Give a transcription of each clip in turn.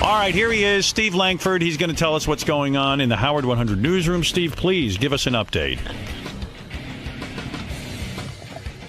All right, here he is, Steve Langford. He's going to tell us what's going on in the Howard 100 newsroom. Steve, please give us an update.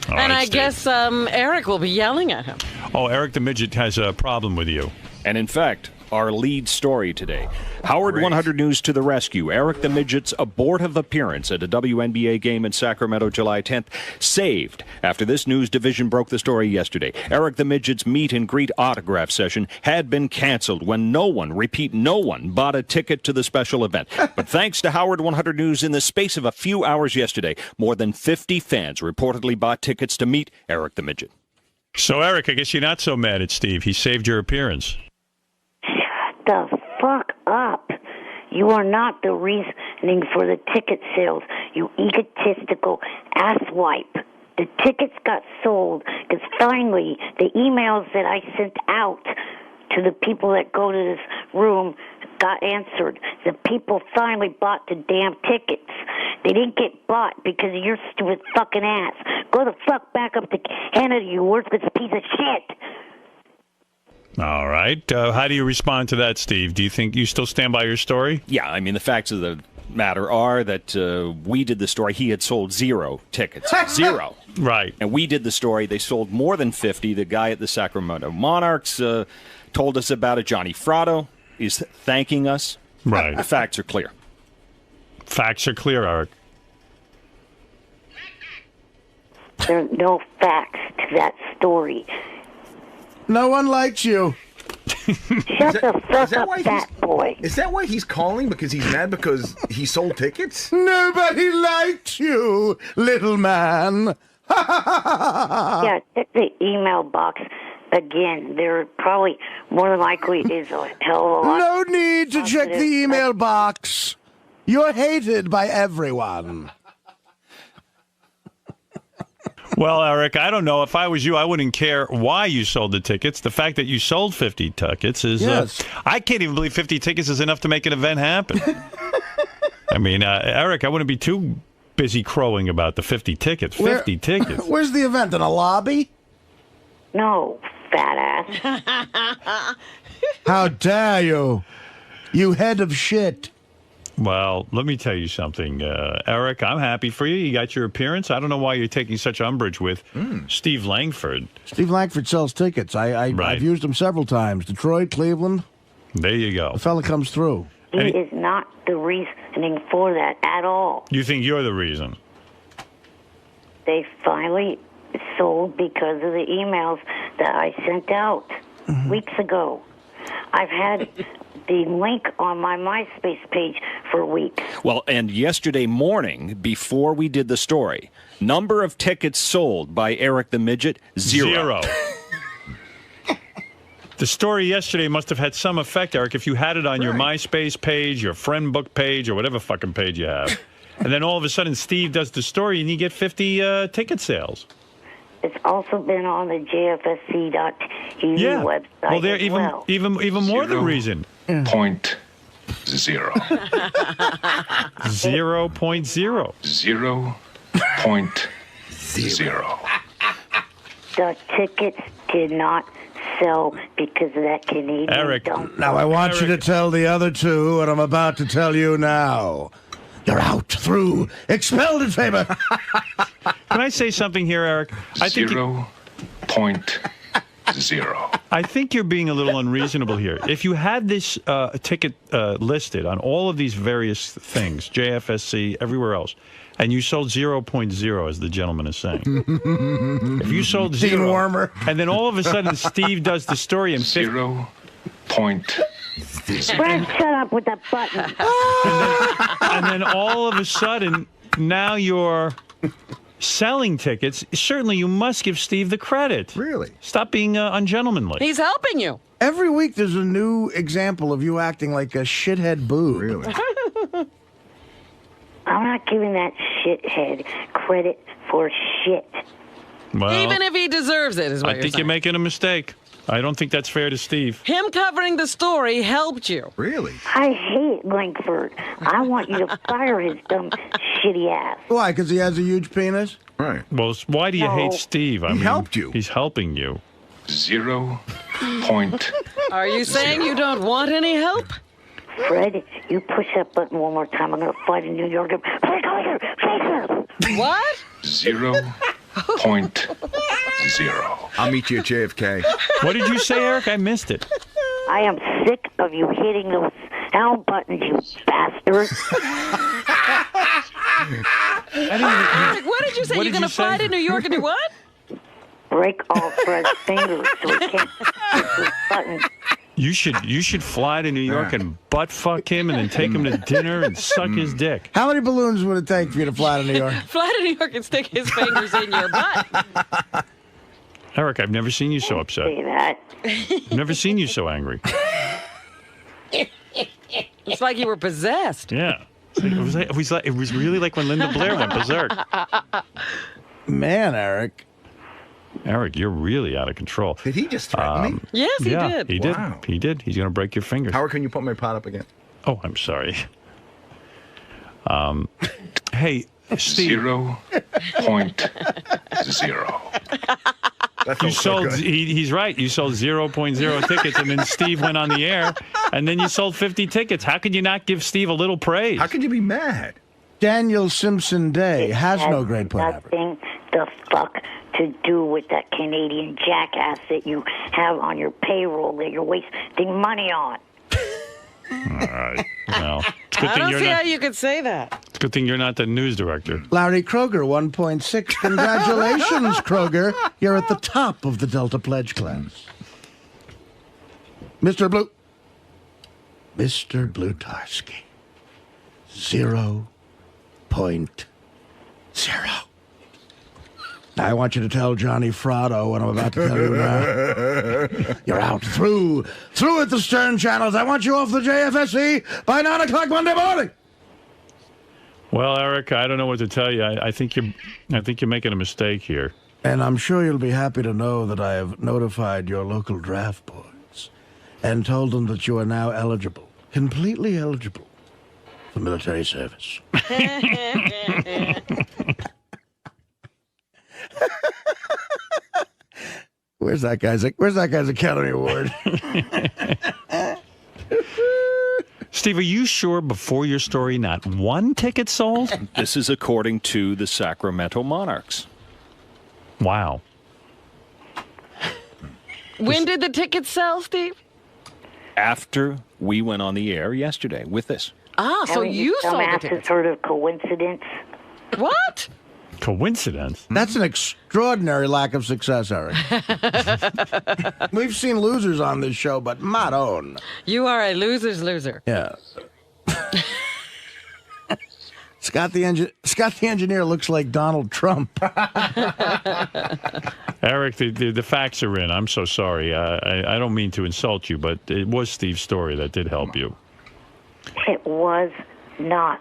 All and right, I Steve. guess Eric will be yelling at him. Oh, Eric the Midget has a problem with you. And in fact, our lead story today. Howard 100 News to the rescue. Eric the Midget's abortive appearance at a WNBA game in Sacramento July 10th saved after this news division broke the story yesterday. Eric the Midget's meet and greet autograph session had been canceled when no one, repeat, no one, bought a ticket to the special event. But thanks to Howard 100 News, in the space of a few hours yesterday, more than 50 fans reportedly bought tickets to meet Eric the Midget. So, Eric, I guess you're not so mad at Steve. He saved your appearance. The fuck up. You are not the reasoning for the ticket sales, you egotistical asswipe. The tickets got sold because finally the emails that I sent out to the people that go to this room got answered. The people finally bought the damn tickets. They didn't get bought because of your stupid fucking ass. Go the fuck back up to Canada, you worthless piece of shit. All right. How do you respond to that, Steve? Do you think you still stand by your story? Yeah, I mean, the facts of the matter are that we did the story. He had sold 0 tickets. 0. Right. And we did the story. They sold more than 50. The guy at the Sacramento Monarchs told us about it. Johnny Fratto is thanking us. Right. The facts are clear. Facts are clear, Eric. There are no facts to that story. No one likes you. Shut the fuck up, fat boy. Is that why he's calling? Because he's mad because he sold tickets? Nobody likes you, little man. Yeah, check the email box again. There probably more than likely is a hell of a lot. No need to check the email box. You're hated by everyone. Well, Eric, I don't know. If I was you, I wouldn't care why you sold the tickets. The fact that you sold 50 tickets is... Yes. I can't even believe 50 tickets is enough to make an event happen. I mean, Eric, I wouldn't be too busy crowing about the 50 tickets. 50 tickets. Where's the event? In a lobby? No, fat ass. How dare you? You head of shit. Well, let me tell you something, Eric. I'm happy for you. You got your appearance. I don't know why you're taking such umbrage with Steve Langford. Steve Langford sells tickets. I've used him several times. Detroit, Cleveland. There you go. The fella comes through. He is not the reasoning for that at all. You think you're the reason? They finally sold because of the emails that I sent out weeks ago. I've had the link on my MySpace page for weeks. Well, and yesterday morning, before we did the story, number of tickets sold by Eric the Midget, 0. The story yesterday must have had some effect, Eric, if you had it on your MySpace page, your friend book page, or whatever fucking page you have. And then all of a sudden Steve does the story and you get 50 ticket sales. It's also been on the JFSC.edu website. Well, they're as even more the reason. 0.0. 0.0. 0.0. The tickets did not sell because of that Canadian Eric, dump. Now, I want you to tell the other two what I'm about to tell you now. You're out, through, expelled in favor. Can I say something here, Eric? I think 0.0. I think you're being a little unreasonable here. If you had this ticket listed on all of these various things, JFSC, everywhere else, and you sold 0.0, as the gentleman is saying. If you sold 0, warmer. and then all of a sudden Steve does the story and 0.0. Brad, shut up with that button. and then all of a sudden now you're selling tickets. Certainly you must give Steve the credit. Really? Stop being ungentlemanly. He's helping you. Every week there's a new example of you acting like a shithead boob. Really? I'm not giving that shithead credit for shit. Well, Even if he deserves it, is what I think you're making a mistake. I don't think that's fair to Steve. Him covering the story helped you. Really? I hate Langford. I want you to fire his dumb, shitty ass. Why? Because he has a huge penis? Right. Well, why do you hate Steve? I mean, helped you. He's helping you. 0.0. Are you saying you don't want any help? Fred, you push that button one more time. I'm going to fly to New York. Fred, come here. What? 0.0. I'll meet you at JFK. What did you say, Eric? I missed it. I am sick of you hitting those sound buttons, you bastard. Eric, what did you say? What You're did going you to fly say? to New York and do what? Break all Fred's fingers so he can't push this button. You should fly to New York and butt fuck him and then take him to dinner and suck his dick. How many balloons would it take for you to fly to New York? Fly to New York and stick his fingers in your butt. Eric, I've never seen you so upset. Say that. I've never seen you so angry. It's like you were possessed. Yeah. It was really like when Linda Blair went berserk. Man, Eric. Eric, you're really out of control. Did he just threaten me? Yes, he yeah, did. he did. Wow. He did. He's going to break your fingers. Howard, can you put my pot up again? Oh, I'm sorry. Hey, Steve. 0.0. That You felt so sold. good. He's right. You sold 0.0 tickets, and then Steve went on the air, and then you sold 50 tickets. How could you not give Steve a little praise? How could you be mad? Daniel Simpson Day has no grade point average. Nothing the fuck to do with that Canadian jackass that you have on your payroll that you're wasting money on. All right. Well, it's a good I thing don't you're see not. how you could say that. It's a good thing you're not the news director. Larry Kroger, 1.6. Congratulations, Kroger. You're at the top of the Delta Pledge class. Mr. Blutarski. 0.0. Now I want you to tell Johnny Frotto what I'm about to tell you now. You're out through at the Stern channels. I want you off the JFSC by 9 o'clock Monday morning. Well, Eric, I don't know what to tell you. I think you're making a mistake here. And I'm sure you'll be happy to know that I have notified your local draft boards and told them that you are now eligible, completely eligible, for military service. Where's that guy's Academy Award? Steve, are you sure before your story not one ticket sold? This is according to the Sacramento Monarchs. Wow. When did the tickets sell, Steve? After we went on the air yesterday with this. Ah, so Haven't you sold the dumbasses tickets. heard of coincidence? What? Coincidence? That's an extraordinary lack of success, Eric. We've seen losers on this show, but not on. You are a loser's loser. Yeah. Scott the engineer looks like Donald Trump. Eric, the facts are in. I'm so sorry. I don't mean to insult you, but it was Steve's story that did help you. It was not.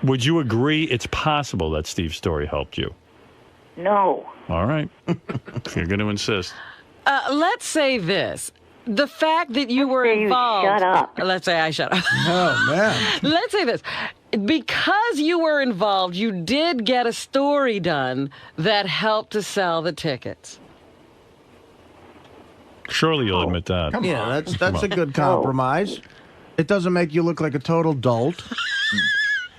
Would you agree it's possible that Steve's story helped you? No. All right. If you're going to insist. Let's say this. The fact that you were say you involved. shut up. Let's say I shut up. Oh, man. Let's say this. Because you were involved, you did get a story done that helped to sell the tickets. Surely you'll admit that. Come Yeah, on. that's a good compromise. It doesn't make you look like a total dolt.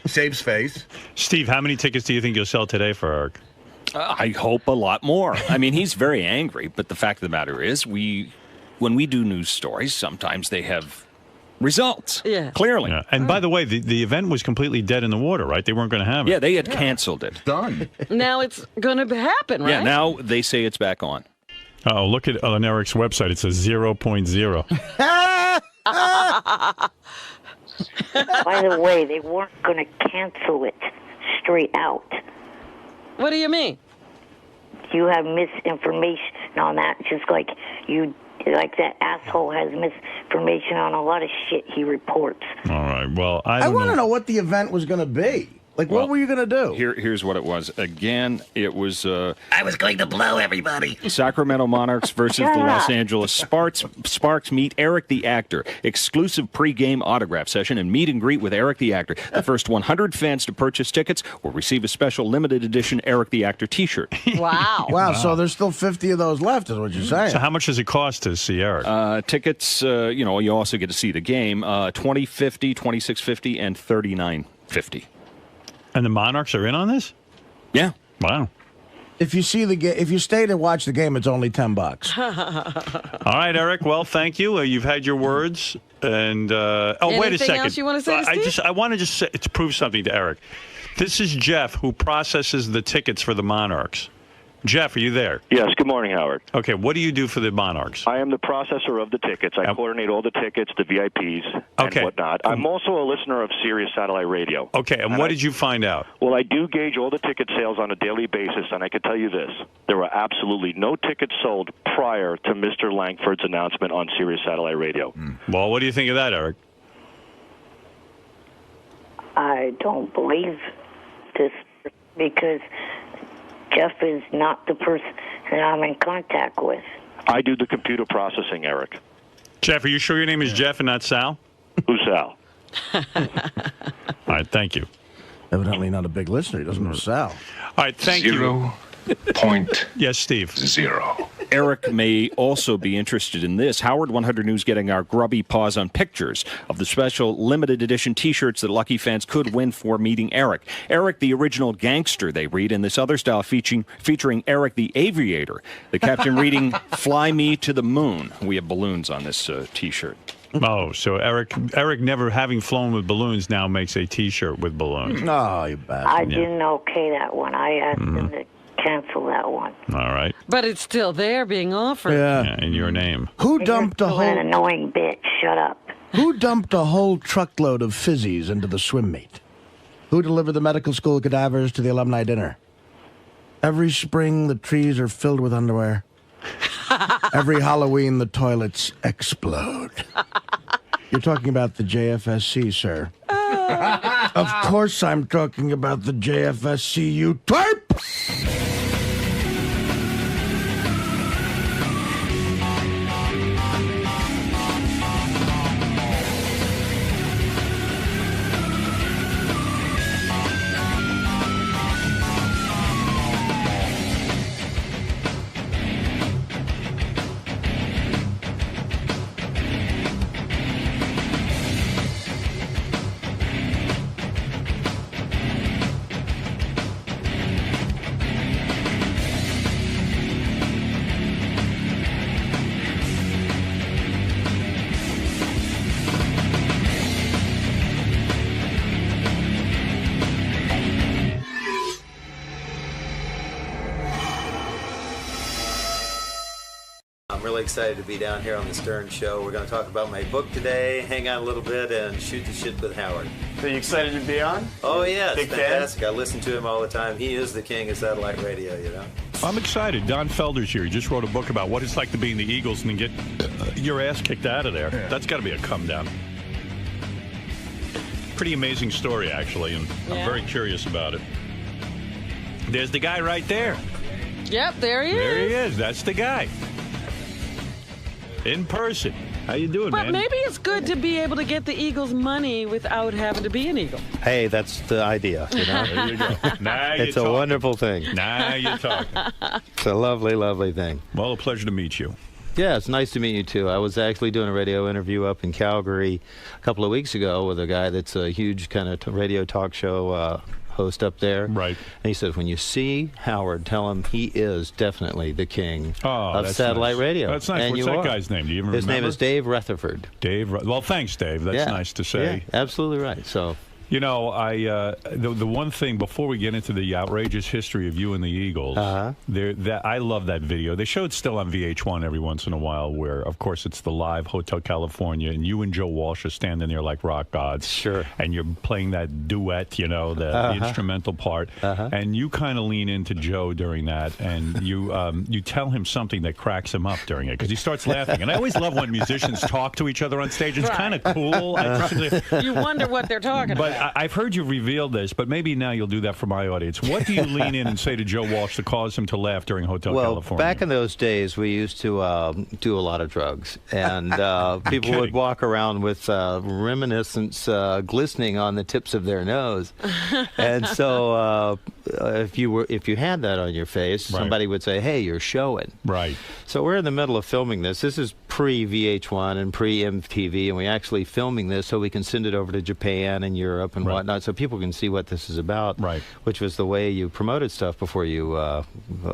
Saves face. Steve, how many tickets do you think you'll sell today for Eric? I hope a lot more. I mean, he's very angry, but the fact of the matter is, when we do news stories, sometimes they have results. Yeah. Clearly. Yeah. And by the way, the event was completely dead in the water, right? They weren't going to have it. Yeah, they had canceled it. Done. Now it's going to happen, right? Yeah, now they say it's back on. Oh, look at on Eric's website. It says 0.0. By the way, they weren't going to cancel it straight out. What do you mean? You have misinformation on that, just like that asshole has misinformation on a lot of shit he reports. All right. Well, I want to know what the event was going to be. Like, what were you going to do? Here's what it was. Again, it was I was going to blow everybody. Sacramento Monarchs versus the Los Angeles Sparks. Sparks meet Eric the actor. Exclusive pregame autograph session and meet and greet with Eric the actor. The first 100 fans to purchase tickets will receive a special limited edition Eric the actor T-shirt. Wow. Wow, so there's still 50 of those left, is what you're saying. So how much does it cost to see Eric? Tickets, you also get to see the game. $20.50, $26.50, and $39.50. And the Monarchs are in on this? Yeah. Wow. If you see if you stay to watch the game, it's only $10. All right, Eric. Well, thank you. You've had your words. And wait a Anything second. else you want to say to Steve? I want to just say, to prove something to Eric. This is Jeff, who processes the tickets for the Monarchs. Jeff, are you there? Yes, good morning, Howard. Okay, what do you do for the Monarchs? I am the processor of the tickets. I coordinate all the tickets, the VIPs, and whatnot. I'm also a listener of Sirius Satellite Radio. Okay, and what did you find out? Well, I do gauge all the ticket sales on a daily basis, and I can tell you this. There were absolutely no tickets sold prior to Mr. Langford's announcement on Sirius Satellite Radio. Well, what do you think of that, Eric? I don't believe this because Jeff is not the person that I'm in contact with. I do the computer processing, Eric. Jeff, are you sure your name is Jeff and not Sal? Who's Sal? All right, thank you. Evidently not a big listener. He doesn't know Sal. All right, thank you. 0.0. Yes, Steve. Eric may also be interested in this. Howard 100 News getting our grubby paws on pictures of the special limited edition T-shirts that lucky fans could win for meeting Eric. Eric, the original gangster, they read, in this other style featuring Eric the aviator. The captain reading, "Fly me to the moon." We have balloons on this T-shirt. Oh, so Eric never having flown with balloons now makes a T-shirt with balloons. Oh, you bastard. I didn't okay that one. I asked him to cancel that one. All right. But it's still there being offered. Yeah. In your name. Who dumped a You're an whole annoying bitch. Shut up. Who dumped a whole truckload of fizzies into the swim meet? Who delivered the medical school cadavers to the alumni dinner? Every spring, the trees are filled with underwear. Every Halloween, the toilets explode. You're talking about the JFSC, sir. Of course I'm talking about the JFSC, you twerp! I'm really excited to be down here on the Stern Show. We're going to talk about my book today, hang out a little bit, and shoot the shit with Howard. Are you excited to be on? Oh, yeah, Big it's fantastic. I listen to him all the time. He is the king of satellite radio, you know. I'm excited. Don Felder's here. He just wrote a book about what it's like to be in the Eagles and then get your ass kicked out of there. Yeah. That's got to be a come down. Pretty amazing story, actually, and I'm very curious about it. There's the guy right there. Yep, there he is. There he is. That's the guy. In person. How you doing, But man? maybe it's good to be able to get the Eagles money without having to be an Eagle. Hey, that's the idea, you know? There you go. Now It's a wonderful thing. Now you're talking. It's a lovely, lovely thing. Well, a pleasure to meet you. Yeah, it's nice to meet you, too. I was actually doing a radio interview up in Calgary a couple of weeks ago with a guy that's a huge kind of radio talk show host up there. Right. And he said, when you see Howard, tell him he is definitely the king of that's satellite nice. radio. That's nice. And What's you that are. guy's name? Do you even His remember? name is Dave Rutherford. Well, thanks, Dave. That's nice to say. Yeah, absolutely right. So, you know, the one thing before we get into the outrageous history of you and the Eagles, I love that video. They show it still on VH1 every once in a while, where of course it's the live Hotel California, and you and Joe Walsh are standing there like rock gods. Sure. And you're playing that duet, you know, the instrumental part, and you kind of lean into Joe during that, and you tell him something that cracks him up during it because he starts laughing. And I always love when musicians talk to each other on stage. It's kind of cool. You wonder what they're talking about. I've heard you reveal this, but maybe now you'll do that for my audience. What do you lean in and say to Joe Walsh to cause him to laugh during Hotel California? Back in those days, we used to do a lot of drugs, and people would walk around with reminiscence glistening on the tips of their nose. And so if you had that on your face, somebody would say, "Hey, you're showing." Right. So we're in the middle of filming this. This is pre-VH1 and pre-MTV, and we're actually filming this so we can send it over to Japan and Europe and whatnot, so people can see what this is about, which was the way you promoted stuff before you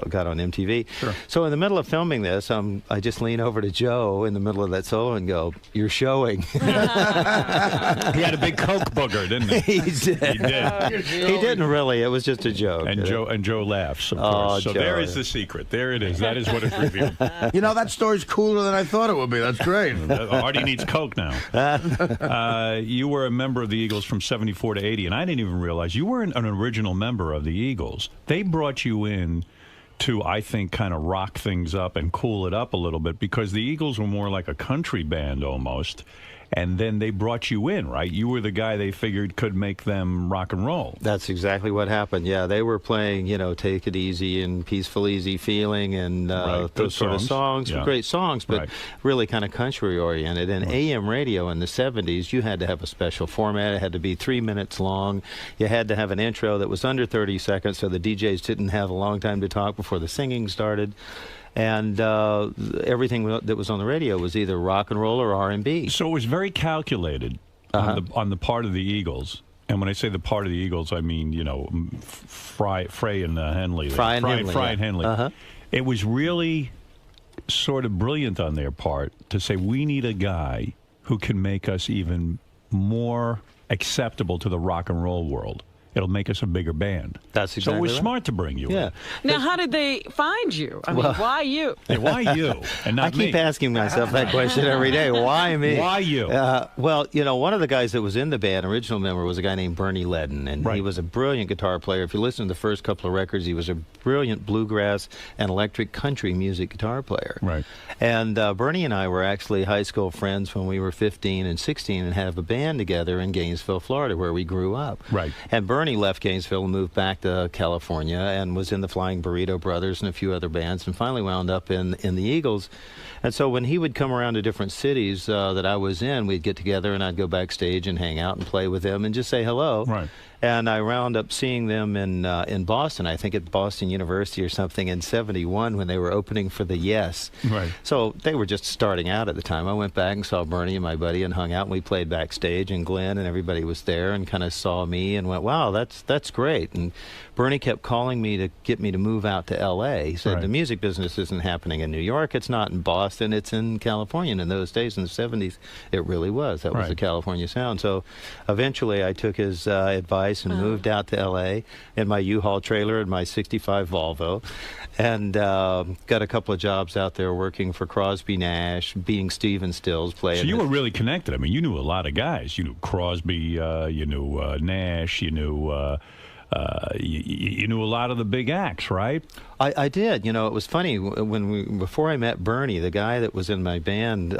got on MTV. Sure. So in the middle of filming this, I just lean over to Joe in the middle of that solo and go, "You're showing." He had a big Coke booger, didn't he? He did. He did. He didn't really. It was just a joke. And Joe laughs, of course. So Joe. there is the secret. There it is. That is what is revealed. You know, that story's cooler than I thought it would be. That's great. Artie needs Coke now. You were a member of the Eagles from 74 to 80, and I didn't even realize you weren't an original member of the Eagles. They brought you in to, I think, kind of rock things up and cool it up a little bit, because the Eagles were more like a country band almost. And then they brought you in, right? You were the guy they figured could make them rock and roll. That's exactly what happened. Yeah, they were playing, Take It Easy and Peaceful Easy Feeling and those sort of songs. Yeah. Great songs, but really kind of country-oriented. And AM radio in the 70s, you had to have a special format. It had to be 3 minutes long. You had to have an intro that was under 30 seconds so the DJs didn't have a long time to talk before the singing started. And everything that was on the radio was either rock and roll or R&B. So it was very calculated on the part of the Eagles. And when I say the part of the Eagles, I mean, Frey and Henley. Fry and Henley. It was really sort of brilliant on their part to say, we need a guy who can make us even more acceptable to the rock and roll world. It'll make us a bigger band. That's exactly So it was right. smart to bring you in. Now, how did they find you? I mean, why you? Yeah, why you and not I keep me? asking myself that question every day. Why me? Why you? Well, one of the guys that was in the band, original member, was a guy named Bernie Ledden, and he was a brilliant guitar player. If you listen to the first couple of records, he was a brilliant bluegrass and electric country music guitar player. Right. And Bernie and I were actually high school friends when we were 15 and 16 and had a band together in Gainesville, Florida, where we grew up. Right. And Bernie left Gainesville and moved back to California and was in the Flying Burrito Brothers and a few other bands, and finally wound up in the Eagles. And so when he would come around to different cities that I was in, we'd get together and I'd go backstage and hang out and play with them and just say hello. Right. And I wound up seeing them in Boston, I think at Boston University or something, in '71 when they were opening for the Yes. Right. So they were just starting out at the time. I went back and saw Bernie and my buddy and hung out, and we played backstage, and Glenn and everybody was there and kind of saw me and went, wow, that's great. And Bernie kept calling me to get me to move out to L.A. He said, the music business isn't happening in New York. It's not in Boston. It's in California. And in those days, in the 70s, it really was. That was the California sound. So eventually I took his advice and moved out to L.A. in my U-Haul trailer and my '65 Volvo, and got a couple of jobs out there working for Crosby Nash, being Stephen Stills, playing. So you were really connected. I mean, you knew a lot of guys. You knew Crosby, you knew Nash, you knew you knew a lot of the big acts, right? I did. It was funny before I met Bernie, the guy that was in my band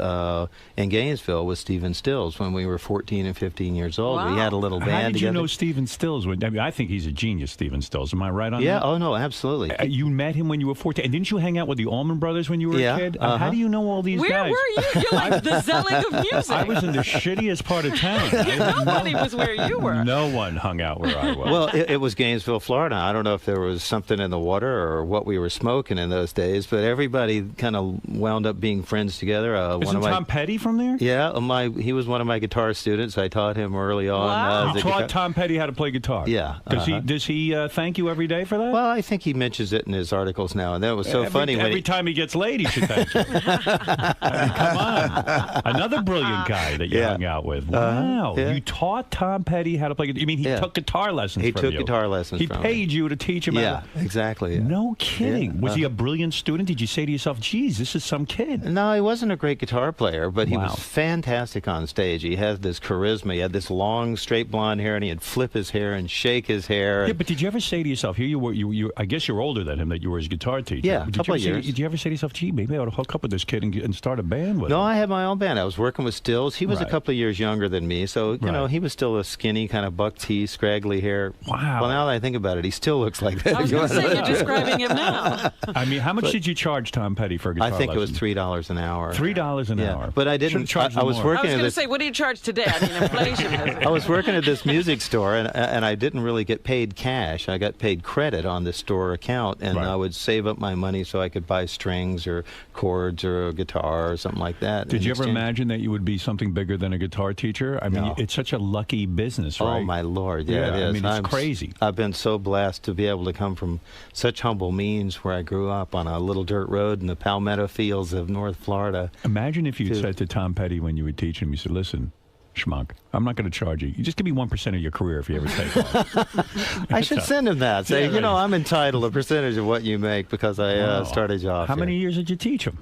in Gainesville was Stephen Stills when we were 14 and 15 years old. Wow. We had a little band How did together. you know Stephen Stills? I think he's a genius, Stephen Stills. Am I right on that? Yeah. Oh no, absolutely. You met him when you were 14, and didn't you hang out with the Allman Brothers when you were a kid? How do you know all these Where guys? were you? You're like the Zelig of music. I was in the shittiest part of town. Nobody was where you were. No one hung out where I was. Well, it was Gainesville, Florida. I don't know if there was something in the water or what we were smoking in those days, but everybody kind of wound up being friends together. Isn't Tom Petty from there? Yeah, he was one of my guitar students. I taught him early on. Wow. You taught Tom Petty how to play guitar? Yeah. Does he thank you every day for that? Well, I think he mentions it in his articles now, and that was so funny. Every time he gets laid, he should thank you. I mean, come on. Another brilliant guy that you hung out with. Wow. You taught Tom Petty how to play guitar. You mean he took guitar lessons from you? He took guitar lessons He from me. paid you to teach him how to... Yeah, exactly. Yeah. No kidding. Yeah. Was he a brilliant student? Did you say to yourself, geez, this is some kid? No, he wasn't a great guitar player, but he Wow. was fantastic on stage. He had this charisma. He had this long, straight blonde hair, and he'd flip his hair and shake his hair. Yeah, but did you ever say to yourself, here you were, I guess you're older than him, that you were his guitar teacher. Yeah, Did a couple of you ever years. Did you ever say to yourself, gee, maybe I ought to hook up with this kid and start a band with him? No, I had my own band. I was working with Stills. He was Right. a couple of years younger than me, so, you know, Right. he was still a skinny, kind of buck teeth, scraggly hair. Wow. Well, now that I think about it, he still looks like that. I was going to say, you're describing him now. I mean, how much did you charge Tom Petty for a guitar I think it was lesson? $3 an hour. $3 an Yeah, hour. but I Should've didn't. charged I him was more. I working was at going to this. say, what do you charge today? I mean, inflation has I was working at this music store, and I didn't really get paid cash. I got paid credit on the store account, and Right. I would save up my money so I could buy strings or chords or a guitar or something like that. Did in you ever exchange. imagine that you would be something bigger than a guitar teacher? I mean, No. it's such a lucky business, right? Oh my Lord! Yeah, it is. I mean, it's I'm crazy. I've been so blessed to be able to come from such humble means, where I grew up on a little dirt road in the Palmetto fields of North Florida. Imagine if you to- said to Tom Petty when you would teach him, you said, listen, schmuck, I'm not going to charge you. You just give me 1% of your career if you ever take off. I should send him that. Say, Yeah, you know, right. I'm entitled a percentage of what you make because I Wow. started you off. How here. many years did you teach him?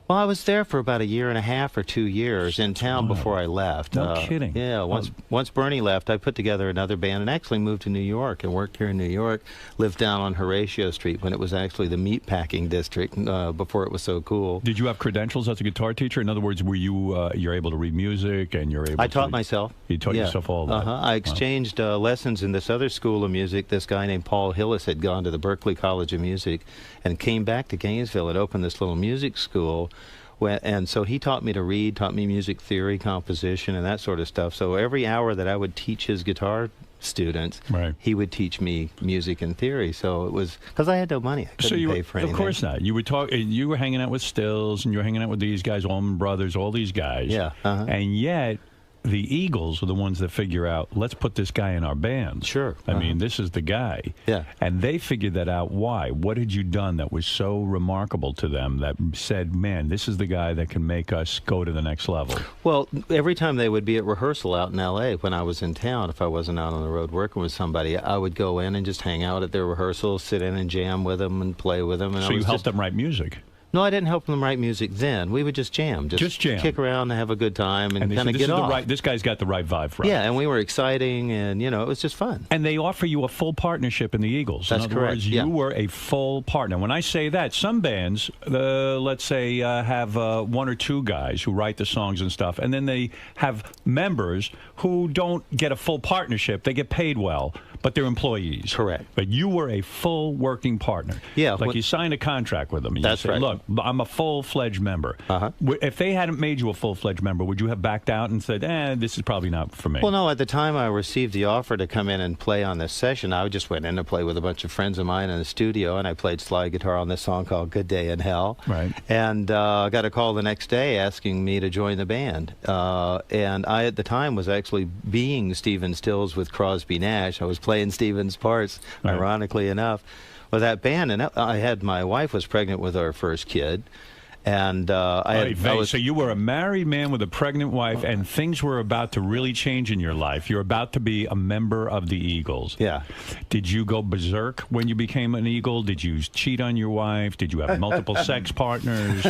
Well, I was there for about a year and a half or 2 years in town Wow. before I left. No kidding. Yeah, once Bernie left, I put together another band and actually moved to New York and worked here in New York. Lived down on Horatio Street when it was actually the meatpacking district before it was so cool. Did you have credentials as a guitar teacher? In other words, were you you're able to read music and you're able I to... taught myself. You taught Yeah. yourself all that? Uh-huh. I exchanged lessons in this other school of music. This guy named Paul Hillis had gone to the Berklee College of Music and came back to Gainesville and opened this little music school. And so he taught me to read, taught me music theory, composition, and that sort of stuff. So every hour that I would teach his guitar students, Right. he would teach me music and theory. So it was, because I had no money. I couldn't So you pay were, for of anything. course not. You were hanging out with Stills, and you were hanging out with these guys, Allman Brothers, all these guys. Yeah, uh-huh. And yet, the Eagles are the ones that figure out, let's put this guy in our band. Sure. I mean, this is the guy. Yeah. And they figured that out. Why? What had you done that was so remarkable to them that said, man, this is the guy that can make us go to the next level? Well, every time they would be at rehearsal out in L.A., when I was in town, if I wasn't out on the road working with somebody, I would go in and just hang out at their rehearsals, sit in and jam with them and play with them. And So you helped them write music. No, I didn't help them write music then. We would just jam. Just jam. Kick around and have a good time and they kind said, of this get is off. the right. This guy's got the right vibe for us. Yeah, and we were exciting, and, you know, it was just fun. And they offer you a full partnership in the Eagles. That's in other correct, words, yeah. you were a full partner. When I say that, some bands, let's say, have one or two guys who write the songs and stuff, and then they have members who don't get a full partnership. They get paid well, but they're employees. Correct. But you were a full working partner. Yeah, Like you signed a contract with them. And That's you said, right. look, I'm a full-fledged member. Uh-huh. If they hadn't made you a full-fledged member, would you have backed out and said, this is probably not for me? Well, no, at the time I received the offer to come in and play on this session, I just went in to play with a bunch of friends of mine in the studio, and I played slide guitar on this song called Good Day in Hell. Right. And I got a call the next day asking me to join the band. And I, at the time, was actually being Stephen Stills with Crosby Nash. I was playing Stephen's parts, Right. ironically enough, with that band. And my wife was pregnant with our first kid. And I was... So you were a married man with a pregnant wife, and things were about to really change in your life. You're about to be a member of the Eagles. Yeah. Did you go berserk when you became an Eagle? Did you cheat on your wife? Did you have multiple sex partners?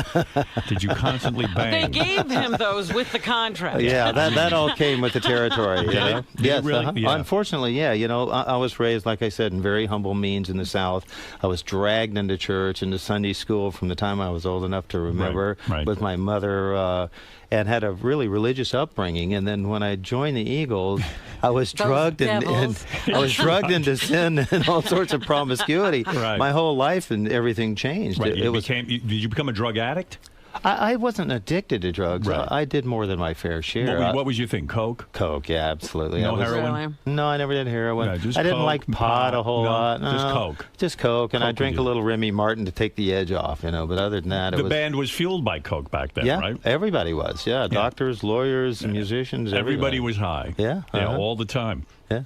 Did you constantly They bang? gave him those with the contract. Yeah, that all came with the territory. You know? Did it Yes, really? Yeah. Unfortunately, yeah. You know, I was raised, like I said, in very humble means in the South. I was dragged into church, into Sunday school from the time I was old enough to remember, Right. with my mother, and had a really religious upbringing. And then when I joined the Eagles, I was drugged and I was drugged into sin and all sorts of promiscuity. Right. My whole life and everything changed. Right. It was. Did you become a drug addict? I wasn't addicted to drugs. Right. I did more than my fair share. What was your thing? Coke? Coke, yeah, absolutely. No I was, heroin? Really? No, I never did heroin. No, just I didn't Coke, like pot pot. a whole No, lot. No, just Coke. Just Coke, and I Coke drink would a you- little Remy Martin to take the edge off, you know. But other than that, it The was... band was fueled by Coke back then, yeah, right? everybody was. Yeah, doctors, lawyers, musicians. Everybody was high. Yeah, Yeah, uh-huh. all the time. Yeah.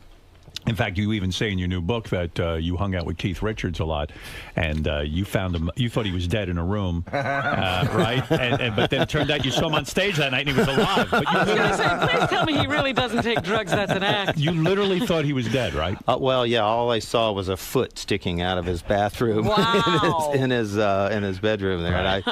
In fact, you even say in your new book that you hung out with Keith Richards a lot, and you found him. You thought he was dead in a room, right? But then it turned out you saw him on stage that night and he was alive. But you I was going to say, please tell me he really doesn't take drugs. That's an act. You literally thought he was dead, right? Well, yeah. All I saw was a foot sticking out of his bathroom Wow. in his bedroom there, and I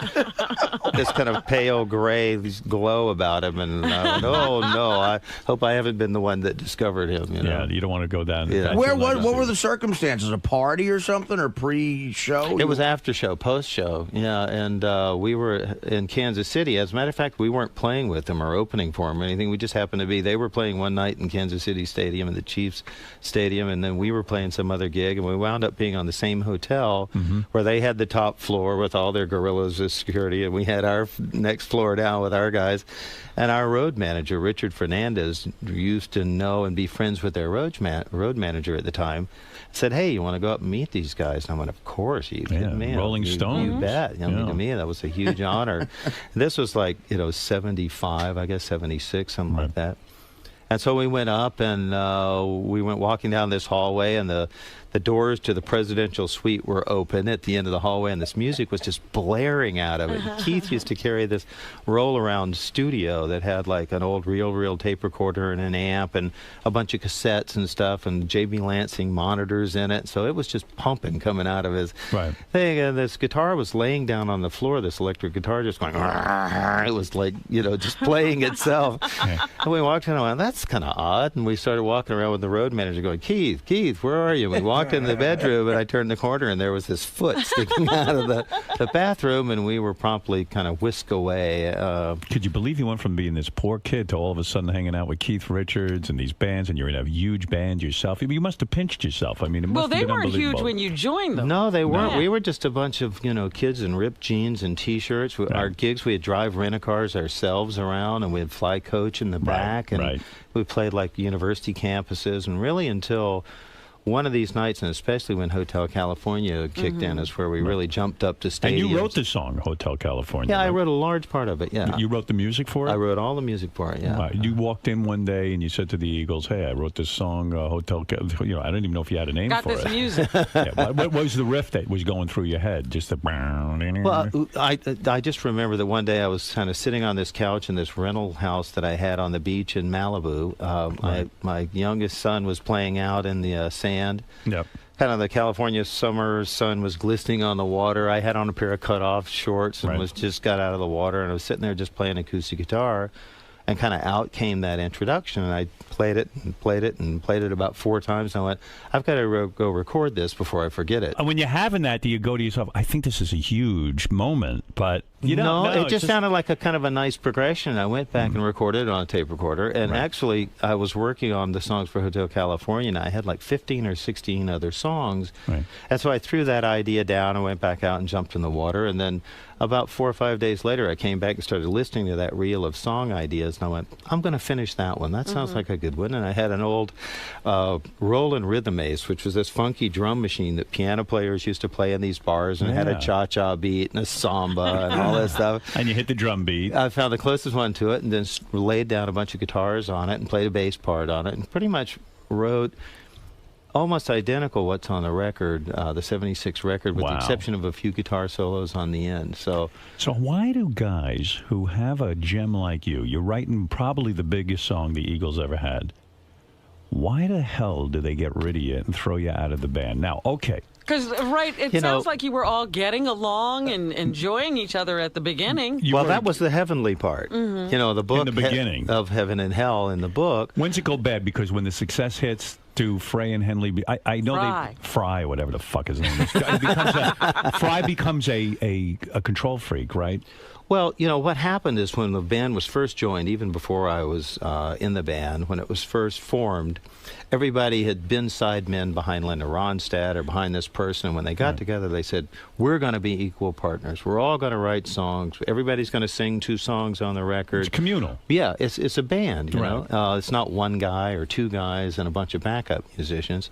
this kind of pale gray glow about him, and I went, oh no, I hope I haven't been the one that discovered him. You know? Yeah, you don't want to go down. Yeah. What were the circumstances? A party or something, or pre-show? It was after show, post show, yeah. And we were in Kansas City. As a matter of fact, we weren't playing with them or opening for them or anything. We just happened to be. They were playing one night in Kansas City Stadium, in the Chiefs Stadium, and then we were playing some other gig, and we wound up being on the same hotel where they had the top floor with all their gorillas as security, and we had our next floor down with our guys. And our road manager, Richard Fernandez, used to know and be friends with their road manager at the time, said, hey, you want to go up and meet these guys? And I went, of course. Are you kidding me? Rolling Stone. You bet. I mean, to me, that was a huge honor. This was like, 75, I guess 76, something like that. And so we went up, and we went walking down this hallway, and the doors to the presidential suite were open at the end of the hallway, and this music was just blaring out of it. Keith used to carry this roll-around studio that had like an old reel tape recorder and an amp and a bunch of cassettes and stuff, and J.B. Lansing monitors in it. So it was just pumping coming out of his thing. And this guitar was laying down on the floor, this electric guitar just going, it was like, just playing itself. And we walked in and went, that's kind of odd. And we started walking around with the road manager going, Keith, where are you? And we walked in the bedroom, and I turned the corner, and there was this foot sticking out of the bathroom, and we were promptly kind of whisked away. Could you believe you went from being this poor kid to all of a sudden hanging out with Keith Richards and these bands, and you're in a huge band yourself? You must have pinched yourself. I mean, it must have been weren't unbelievable. huge when you joined them. No, they weren't. No. We were just a bunch of kids in ripped jeans and T-shirts. Our gigs, we'd drive rent-a-cars ourselves around, and we'd fly coach in the back, and we played like university campuses, and really until one of these nights, and especially when Hotel California kicked in, is where we really jumped up to stadiums. And you wrote the song, Hotel California. Yeah, I wrote a large part of it, yeah. You wrote the music for it? I wrote all the music for it, yeah. You walked in one day and you said to the Eagles, hey, I wrote this song, Hotel California. I don't even know if you had a name for it. Got this music. What was the riff that was going through your head? Just the... Well, I just remember that one day I was kind of sitting on this couch in this rental house that I had on the beach in Malibu. My youngest son was playing out in the sand. Yep. Kind of the California summer sun was glistening on the water. I had on a pair of cut-off shorts and was just got out of the water, and I was sitting there just playing acoustic guitar, and kind of out came that introduction, and I played it and played it and played it about 4 times, and I went, I've got to go record this before I forget it. And when you're having that, do you go to yourself, I think this is a huge moment, but you don't know. It just sounded like a kind of a nice progression. I went back and recorded it on a tape recorder, and actually I was working on the songs for Hotel California, and I had like 15 or 16 other songs, and so I threw that idea down and went back out and jumped in the water, and then about 4 or 5 days later, I came back and started listening to that reel of song ideas, and I went, I'm going to finish that one. That sounds like a good one. And I had an old Roland Rhythm Ace, which was this funky drum machine that piano players used to play in these bars, and it had a cha-cha beat and a samba and all that stuff. And you hit the drum beat. I found the closest one to it, and then laid down a bunch of guitars on it and played a bass part on it, and pretty much wrote almost identical what's on the record, the 76 record, with the exception of a few guitar solos on the end. So why do guys who have a gem like you're writing probably the biggest song the Eagles ever had, why the hell do they get rid of you and throw you out of the band? Now, okay. Because, it sounds like you were all getting along and enjoying each other at the beginning. That was the heavenly part. The book in the beginning of Heaven and Hell in the book. When's it go bad? Because when the success hits to Frey and Henley, I know Fry, whatever the fuck his name is. Fry becomes a control freak, right? Well, what happened is when the band was first joined, even before I was in the band, when it was first formed, everybody had been sidemen behind Linda Ronstadt or behind this person. And when they got together, they said, we're going to be equal partners. We're all going to write songs. Everybody's going to sing 2 songs on the record. It's communal. Yeah, it's a band, you know. It's not one guy or 2 guys and a bunch of backup musicians.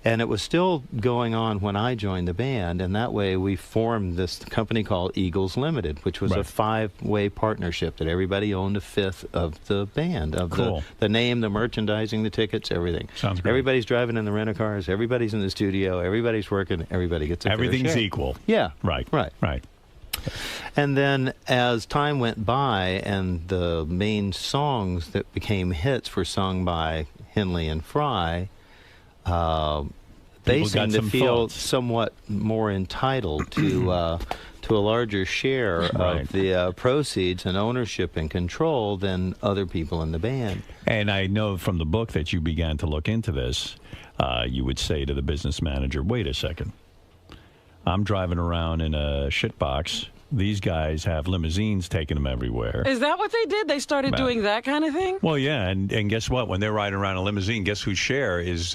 And it was still going on when I joined the band, and that way we formed this company called Eagles Limited, which was a 5-way partnership that everybody owned a fifth of the band, of Cool. the name, the merchandising, the tickets, everything. Sounds great. Everybody's driving in the rent-a-cars. Everybody's in the studio. Everybody's working. Everybody gets a fair Everything's share. equal. Yeah. Right. Right. Right. And then as time went by and the main songs that became hits were sung by Henley and Fry, they People got seemed to some feel thoughts. somewhat more entitled to a larger share Right. of the proceeds and ownership and control than other people in the band. And I know from the book that you began to look into this. You would say to the business manager, wait a second. I'm driving around in a shitbox. These guys have limousines taking them everywhere. Is that what they did? They started Right. doing that kind of thing? Well, yeah, and guess what? When they're riding around a limousine, guess whose share is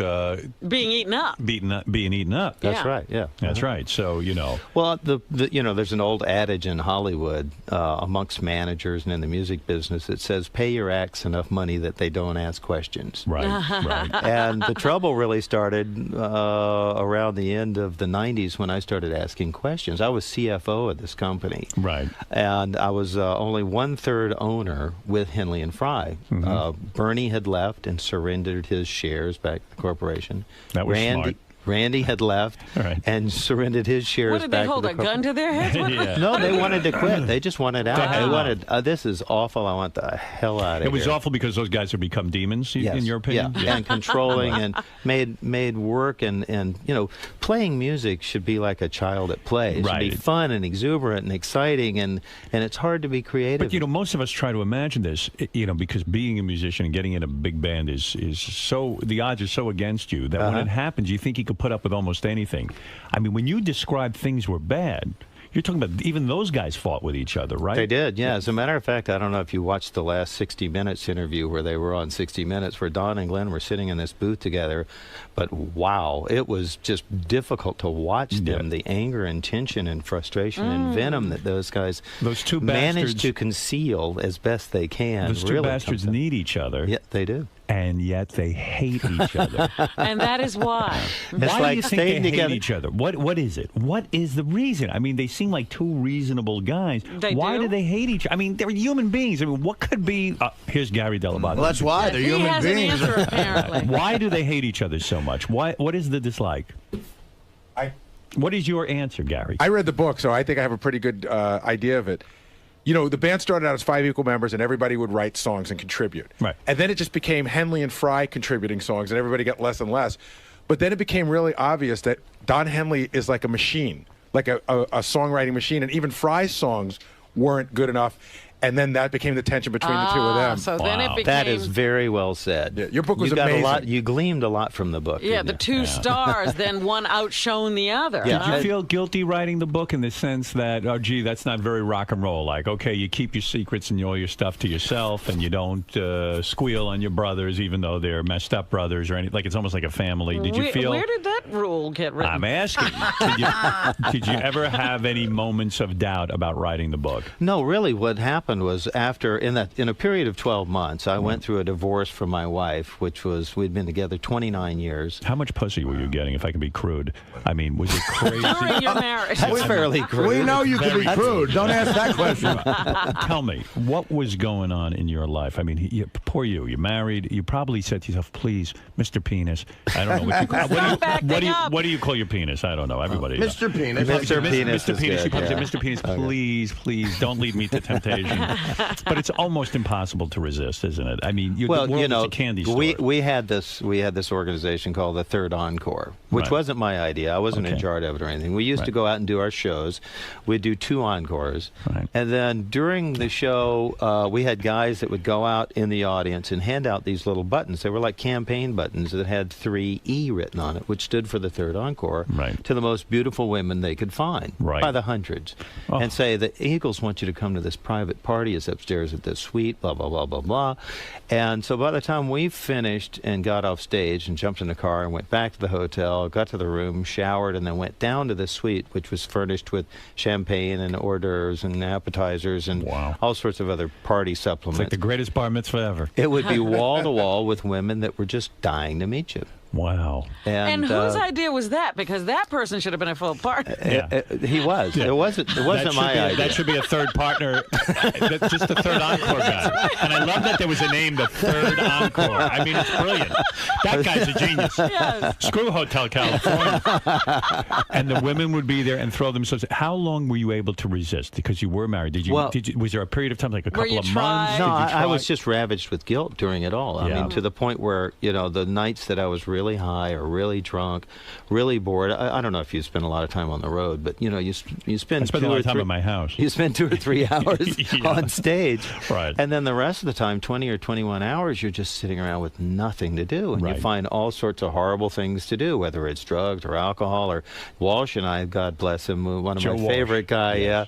Being eaten up. being eaten up? That's Yeah. right, yeah. That's right. So, you know. Well, there's an old adage in Hollywood amongst managers and in the music business that says, pay your acts enough money that they don't ask questions. Right, right. And the trouble really started around the end of the 90s when I started asking questions. I was CFO of this company. Right. And I was only 1/3 owner with Henley and Fry. Bernie had left and surrendered his shares back to the corporation. That was smart. Randy had left Right. and surrendered his shares What did they back hold, to a the gun to their heads? What- Yeah. No, they wanted to quit. They just wanted out. had They enough. wanted, this is awful. I want the hell out of here. It was awful because those guys have become demons, Yes. in your opinion? Yeah, and controlling and made work and playing music should be like a child at play. It should be Right. fun and exuberant and exciting and it's hard to be creative. But, most of us try to imagine this, because being a musician and getting in a big band is so, the odds are so against you that when it happens, you think you could put up with almost anything. I mean, when you describe things were bad, you're talking about even those guys fought with each other, right? They did, yeah. As a matter of fact, I don't know if you watched the last 60 Minutes interview where they were on 60 Minutes, where Don and Glenn were sitting in this booth together. But wow, it was just difficult to watch them, the anger and tension and frustration and venom that those guys Those two managed bastards- to conceal as best they can. Those two really bastards comes need each other. Yeah, they do. And yet they hate each other. And that is why. It's Why like do you think staying they hate together. each other? What is it? What is the reason? I mean, they seem like two reasonable guys. They Why do? they hate each other? I mean, they're human beings. I mean, what could be... here's Gary Dell'Abate. Well, that's why they're He human has beings. an answer, apparently. Why do they hate each other so much? What is the dislike? What is your answer, Gary? I read the book, so I think I have a pretty good idea of it. The band started out as 5 equal members, and everybody would write songs and contribute. Right. And then it just became Henley and Fry contributing songs, and everybody got less and less. But then it became really obvious that Don Henley is like a machine, like a songwriting machine, and even Fry's songs weren't good enough. And then that became the tension between the two of them. So then it became... That is very well said. Yeah, your book was you got amazing. A lot, you gleamed a lot from the book. Yeah, didn't the you? two stars, then one outshone the other. Yeah. Did you feel guilty writing the book in the sense that, oh, gee, that's not very rock and roll? Like, okay, you keep your secrets and all your stuff to yourself, and you don't squeal on your brothers, even though they're messed up brothers or anything. Like, it's almost like a family. Did you feel? Where did that rule get written? I'm asking. Did you ever have any moments of doubt about writing the book? No, really, what happened was after in a period of 12 months, I went through a divorce from my wife, which was we'd been together 29 years. How much pussy were you getting, if I can be crude? I mean, was it crazy? During your marriage. That's fairly crude. We know you can be crude. Don't ask that question. Tell me, what was going on in your life? I mean, poor you. You're married. You probably said to yourself, please, Mr. Penis. I don't know what you call what do you call your penis? I don't know. Everybody. Mr. Penis. Mr. Penis. Mr. Penis. is You good, probably yeah. said, Mr. Penis, please don't lead me to temptation. But it's almost impossible to resist, isn't it? I mean, the world is a candy store. we had this organization called the Third Encore, which Right. wasn't my idea. I wasn't in Okay. charge of it or anything. We used to go out and do our shows. We'd do 2 encores, Right. and then during the show, we had guys that would go out in the audience and hand out these little buttons. They were like campaign buttons that had 3E written on it, which stood for the Third Encore, Right. to the most beautiful women they could find, Right. by the hundreds, Oh. and say, the Eagles want you to come to this private party. It's upstairs at this suite, blah, blah, blah, blah, blah. And so by the time we finished and got off stage and jumped in the car and went back to the hotel, got to the room, showered, and then went down to the suite, which was furnished with champagne and hors d'oeuvres and appetizers and Wow. all sorts of other party It's like supplements. the greatest bar mitzvah ever. It would be wall to wall with women that were just dying to meet you. Wow. And whose idea was that? Because that person should have been a full partner. He was. Yeah. It wasn't my idea. That should be a third partner, just the third encore guy. And I love that there was a name, the third encore. I mean, it's brilliant. That guy's a genius. Yes. Screw Hotel California. And the women would be there and throw themselves. How long were you able to resist? Because you were married. Was there a period of time, like a couple of months? No, I was just ravaged with guilt during it all. I mean, to the point where, the nights that I was really high or really drunk, really bored. I don't know if you spend a lot of time on the road, but you spend. I spend a lot of time at my house. You spend 2 or 3 hours on stage, right? And then the rest of the time, 20 or 21 hours, you're just sitting around with nothing to do, and you find all sorts of horrible things to do, whether it's drugs or alcohol. Or Walsh and I, God bless him, one of Joe my Walsh. favorite guy.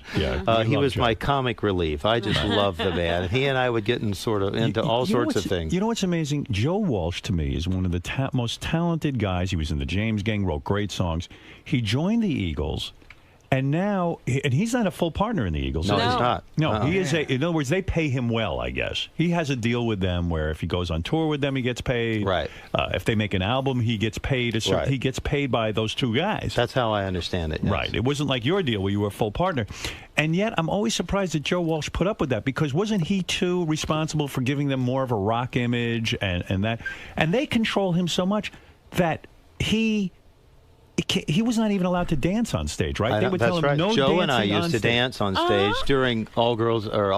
He was Joe. my comic relief. I just loved the man. He and I would get into all sorts of things. You know what's amazing? Joe Walsh, to me, is one of the most talented guys. He was in the James Gang, wrote great songs. He joined the Eagles, and now, and he's not a full partner in the Eagles. No, he's not. No, he is in other words, they pay him well, I guess. He has a deal with them where if he goes on tour with them, he gets paid. Right. If they make an album, he gets paid. He gets paid by those two guys. That's how I understand it. Yes. Right. It wasn't like your deal where you were a full partner. And yet, I'm always surprised that Joe Walsh put up with that, because wasn't he, too, responsible for giving them more of a rock image and that? And they control him so much that he was not even allowed to dance on stage, right? They would tell him no dancing on stage. Joe and I used to dance on stage during all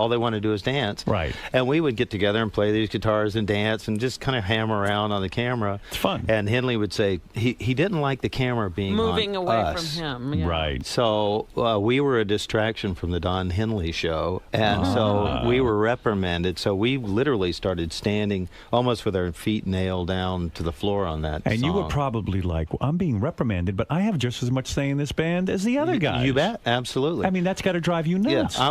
they want to do is dance. Right. And we would get together and play these guitars and dance and just kind of hammer around on the camera. It's fun. And Henley would say he didn't like the camera being moving on away us. from him. Yeah. Right. So we were a distraction from the Don Henley show, and so we were reprimanded. So we literally started standing almost with our feet nailed down to the floor on that And song. you were probably like, well, I'm being reprimanded, but I have just as much say in this band as the other guys. You bet, absolutely. I mean, that's got to drive you nuts. Yeah,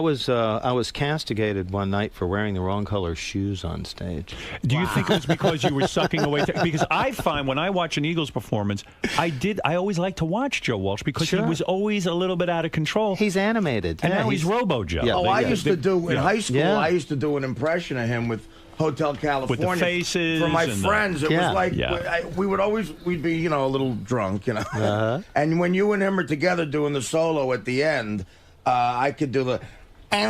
I was castigated one night for wearing the wrong color shoes on stage. Do you think it was because you were sucking away? Because I find when I watch an Eagles performance, I always like to watch Joe Walsh because he was always a little bit out of control. He's animated. And now he's Robo-Joe. Yeah. I used to do, in high school, I used to do an impression of him with Hotel California. With the faces. For my friends, it was like, we'd be, a little drunk, And when you and him are together doing the solo at the end, I could do the... Those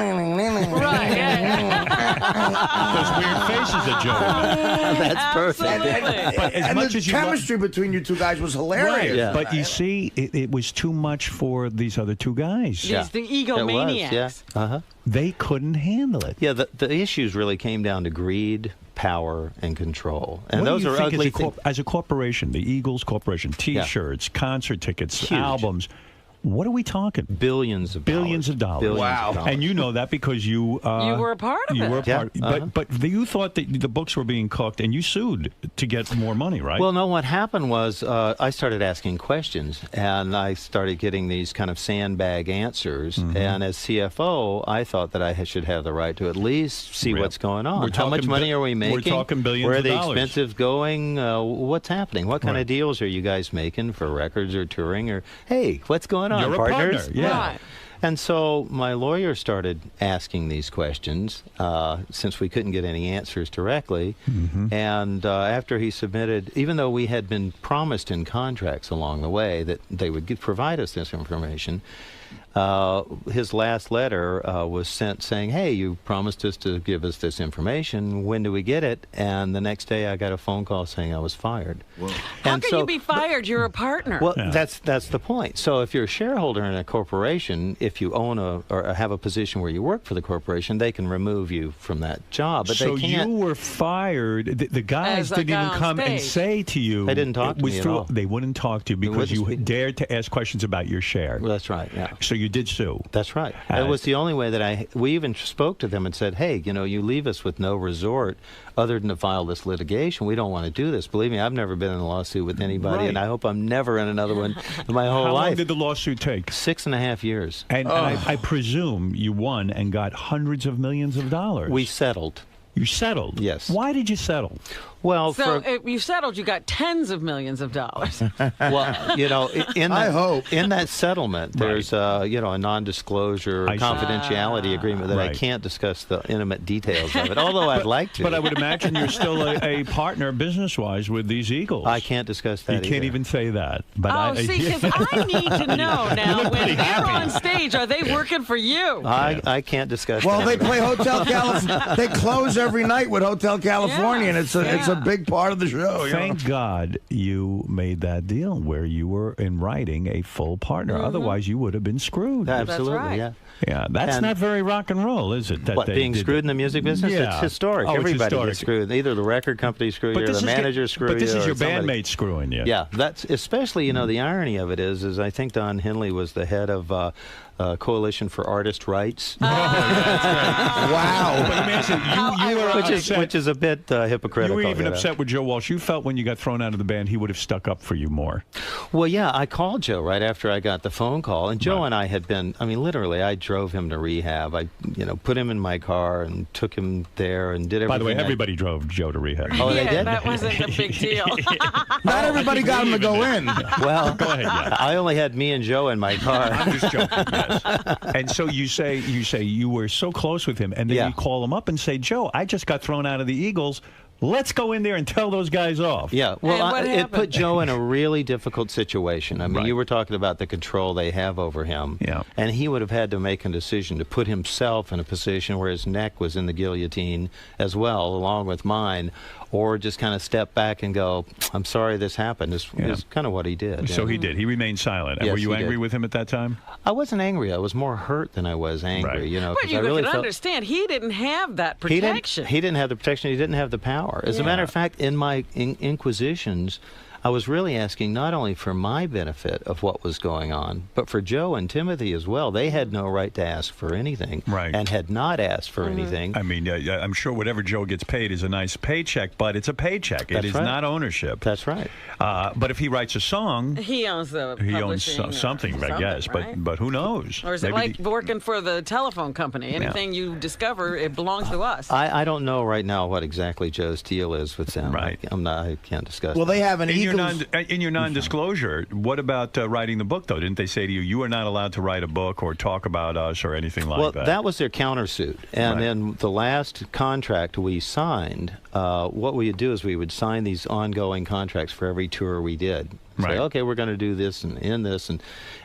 weird faces that Joe made. That's perfect. But as And much the as you chemistry between you two guys was hilarious. Right. Yeah. But you see, it was too much for these other two guys. These the egomaniacs. Yeah. They couldn't handle it. Yeah, the issues really came down to greed, power, and control. And What those do you are think ugly things. as a corporation, the Eagles Corporation, T-shirts, concert tickets, Huge. albums. What are we talking? Billions of dollars. Billions Wow. of dollars. And you know that because you were a part of you it. were a part. Yeah, But you thought that the books were being cooked, and you sued to get more money, right? Well, no, what happened was I started asking questions, and I started getting these kind of sandbag answers. Mm-hmm. And as CFO, I thought that I should have the right to at least see what's going on. We're How much talking money are we making? We're talking billions Where are of the dollars. expenses going? What's happening? What kind Right. of deals are you guys making for records or touring? Or, hey, what's going on, You're a partners? partner. Yeah. Right. And so my lawyer started asking these questions since we couldn't get any answers directly. Mm-hmm. And after he submitted, even though we had been promised in contracts along the way that they would provide us this information, his last letter was sent saying, hey, you promised us to give us this information. When do we get it? And the next day I got a phone call saying I was fired. How can you be fired? You're a partner. Well, that's the point. So if you're a shareholder in a corporation, if you own or have a position where you work for the corporation, they can remove you from that job. But so they can't. you were fired. The guys As a didn't guy even on come and stage. say to you. They didn't talk it to was me at through- all. They wouldn't talk to you because wouldn't you speak. dared to ask questions about your share. Well, that's right. Yeah. So you did sue. That's right. It was the only way that we even spoke to them and said, hey, you leave us with no resort other than to file this litigation. We don't want to do this. Believe me, I've never been in a lawsuit with anybody, and I hope I'm never in another one in my whole How life. long did the lawsuit take? 6.5 years. And I presume you won and got hundreds of millions of dollars. We settled. You settled? Yes. Why did you settle? Well, So you settled. You got tens of millions of dollars. well, you know, in I that, hope. in that settlement, there's you know, a non-disclosure I see. confidentiality agreement that I Right. can't discuss the intimate details of it. Although I'd like to. But I would imagine you're still a partner business-wise with these Eagles. I can't discuss that. You can't either. even say that. But Oh, see, because I need to know now when they're on stage, are they working for you? I can't discuss. Well, that. they play Hotel California. They close every night with Hotel California, and it's a big part of the show. Thank God you made that deal where you were in writing a full partner. Otherwise, you would have been screwed. Absolutely, right. yeah. Yeah, that's And- not very rock and roll, is it? That What, they being did screwed that? in the music business? Yeah. It's historic. Oh, it's Everybody historic. gets screwed. Either the record company screws you, or this the is manager screws you. But this is or your somebody. bandmate screwing you. Yeah, that's especially, you know, the irony of it is I think Don Henley was the head of Coalition for Artist Rights. Wow. But let me ask you were upset. which is a bit hypocritical. You were even know. upset with Joe Walsh. You felt when you got thrown out of the band, he would have stuck up for you more. Well, yeah, I called Joe right after I got the phone call, and Joe and I had been, I mean, literally, I drove him to rehab. I, you know, put him in my car and took him there and did everything. By the way, everybody drove Joe to rehab. Oh, they did? That wasn't a big deal. Not everybody got him to go in. Well, Go ahead, yeah. I only had me and Joe in my car. I'm just joking. Yes. And so you say you were so close with him, and then Yeah. you call him up and say, Joe, I just got thrown out of the Eagles. Let's go in there and tell those guys off. Yeah, well, And what it happened? put Joe in a really difficult situation. I mean, Right. you were talking about the control they have over him. Yeah. And he would have had to make a decision to put himself in a position where his neck was in the guillotine as well, along with mine, or just kind of step back and go, I'm sorry this happened, is kind of what he did. So And he did. He remained silent. And Yes, were you he angry did. with him at that time? I wasn't angry. I was more hurt than I was angry, Right. you know, But 'cause you I really could felt... understand he didn't have that He protection. didn't have the protection. He didn't have the power. As a matter of fact, in my inquisitions, I was really asking not only for my benefit of what was going on, but for Joe and Timothy as well. They had no right to ask for anything, Right. and had not asked for anything. I mean, I'm sure whatever Joe gets paid is a nice paycheck, but it's a paycheck. That's it is right. not ownership. That's right. But if he writes a song, He owns the he owns publishing or something, I guess. right? But who knows? Or is it Maybe like working for the telephone company? Anything you discover, it belongs to us. I don't know right now what exactly Joe's deal is with them. Right. I can't discuss. Well, that. they have an in your Eagles. non-disclosure, what about writing the book, though? Didn't they say to you, you are not allowed to write a book or talk about us or anything like Well, that? that was their countersuit. And Right. then the last contract we signed, what we would do is we would sign these ongoing contracts for every tour we did. Say, Right. okay, we're going to do this and in this.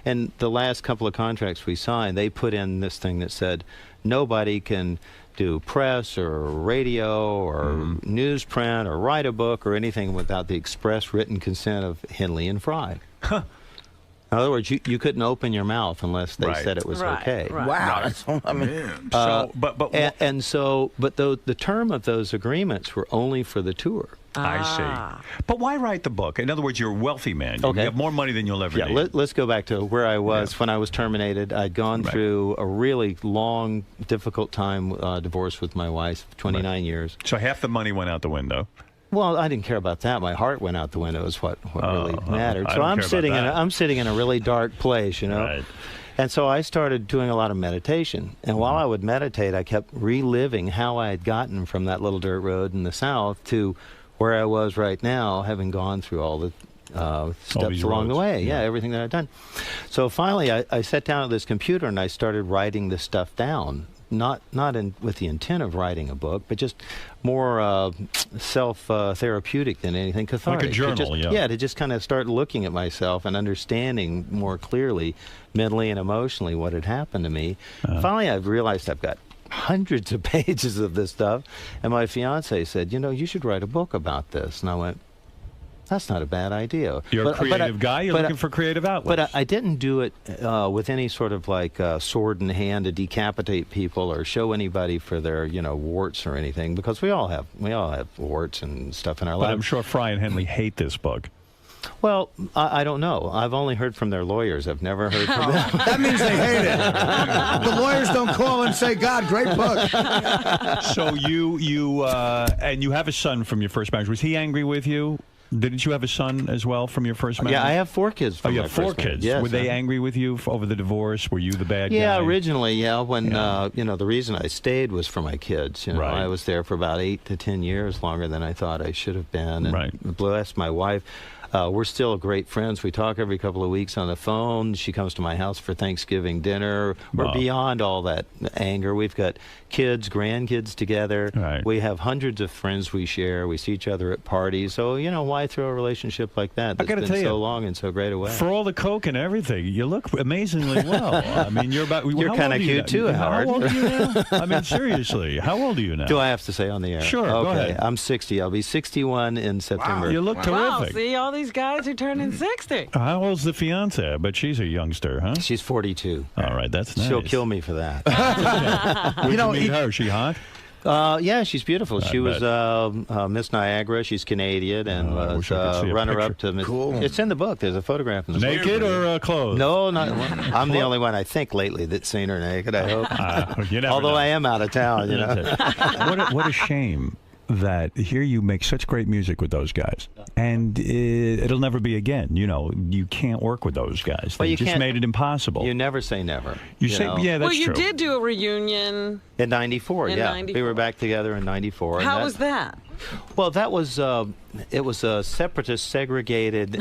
And the last couple of contracts we signed, they put in this thing that said nobody can do press or radio or newsprint or write a book or anything without the express written consent of Henley and Fry. In other words, you couldn't open your mouth unless they Right. said it was Right, okay. right. Wow. That's, I mean, So, But the term of those agreements were only for the tour. I see. But why write the book? In other words, you're a wealthy man. You Okay. have more money than you'll ever Yeah, need. let's go back to where I was when I was terminated. I'd gone Right. through a really long, difficult time, divorce with my wife, 29 years. So half the money went out the window. Well, I didn't care about that. My heart went out the window is what really mattered. I So don't I'm care about sitting that. I'm sitting in a really dark place, you know. Right. And so I started doing a lot of meditation. And while I would meditate, I kept reliving how I had gotten from that little dirt road in the south to where I was right now, having gone through all the steps these along the roads. way. Yeah. Yeah, everything that I'd done. So finally, I sat down at this computer and I started writing this stuff down. Not with the intent of writing a book, but just more self-therapeutic than anything, cathartic. Like a journal, to just, yeah. to just kind of start looking at myself and understanding more clearly, mentally and emotionally, what had happened to me. Finally, I've realized I've got hundreds of pages of this stuff, and my fiance said, you should write a book about this. And I went, that's not a bad idea. You're a creative guy. You're looking for creative outlets. But I didn't do it with any sort of like sword in hand to decapitate people or show anybody for their warts or anything, because we all have warts and stuff in our But lives. I'm sure Fry and Henley hate this book. Well, I don't know. I've only heard from their lawyers. I've never heard from them. that means they hate it. The lawyers don't call and say, God, great book. So you and you have a son from your first marriage. Was he angry with you? Didn't you have a son as well from your first marriage? Yeah, I have 4 kids from my 4 first marriage. kids. Yes, Were they angry with you over the divorce? Were you the bad Yeah, guy? originally, yeah. When the reason I stayed was for my kids. Right. I was there for about 8 to 10 years, longer than I thought I should have been. And Right. bless my wife. We're still great friends. We talk every couple of weeks on the phone. She comes to my house for Thanksgiving dinner. We're Wow. beyond all that anger. We've got kids, grandkids together. Right. We have hundreds of friends we share. We see each other at parties. So, why throw a relationship like that that's gotta been tell you, so long and so great away? For all the coke and everything, you look amazingly well. I mean, you're about. You're how kinda old are you cute too, now? Howard. How old are you now? I mean, seriously, how old are you now? Do I have to say on the air? Sure, Okay. go ahead. I'm 60. I'll be 61 in September. You look Wow, terrific. see, all these guys are turning 60. How old's the fiance? But she's a youngster, huh? She's 42. All right, that's nice. She'll kill me for that. Where'd you meet her? Is she hot? Yeah, she's beautiful. She was bet. Miss Niagara. She's Canadian and I was wish I could see a runner-up picture. to Miss. Cool. It's in the book. There's a photograph in the book. Naked or clothed? No, not. I'm the only one I think lately that's seen her naked. I hope. You never Although know. I am out of town, what a shame that here you make such great music with those guys, and it'll never be again. You can't work with those guys. Well, They you just can't- made it impossible. You never say never. You say, know. yeah, that's Well, you true. did do a reunion. In '94, In yeah. 94. We were back together in '94. How was that? Well, that was it was separatist, segregated,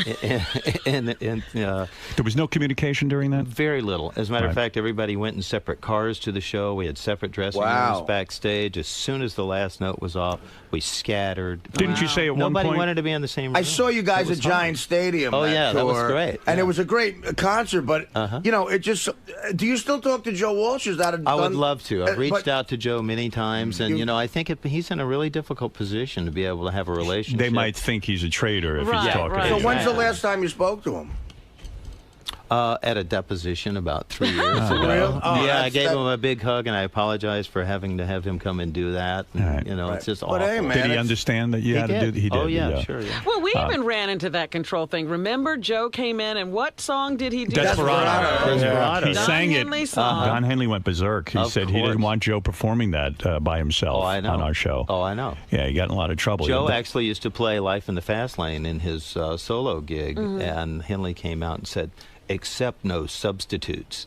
There was no communication during that? very little. As a matter of Right. fact, everybody went in separate cars to the show. We had separate dressing Wow. rooms backstage. As soon as the last note was off, we scattered. Didn't you say at one Nobody point? wanted to be in the same room. I saw you guys It was at fun. Giant Stadium. Oh, yeah, that was tour, great, and yeah. it was a great concert. But it just. Do you still talk to Joe Walsh? Is that I would love to. I've reached but- out to Joe many times, and I think he's in a really difficult position to be able to have a relationship. They might think he's a traitor if Right, he's talking. right. to So you. when's the last time you spoke to him? At a deposition about 3 years ago. Real? Oh, Yeah, I that's- gave that- him a big hug, and I apologized for having to have him come and do that. And, Right. It's just But awful. hey, man, Did he it's- understand that you had to do? He did. Oh, yeah, sure, yeah. Well, we even ran into that control thing. Remember, Joe came in, and what song did he do? Desperado. Desperado. He Don sang Henley it. song. Don Henley went berserk. He Of said he didn't course. want Joe performing that by himself Oh, I know. on our show. Oh, I know. Yeah, he got in a lot of trouble. Joe Yeah, actually used to play Life in the Fast Lane in his solo gig, and Henley came out and said, "Accept no substitutes."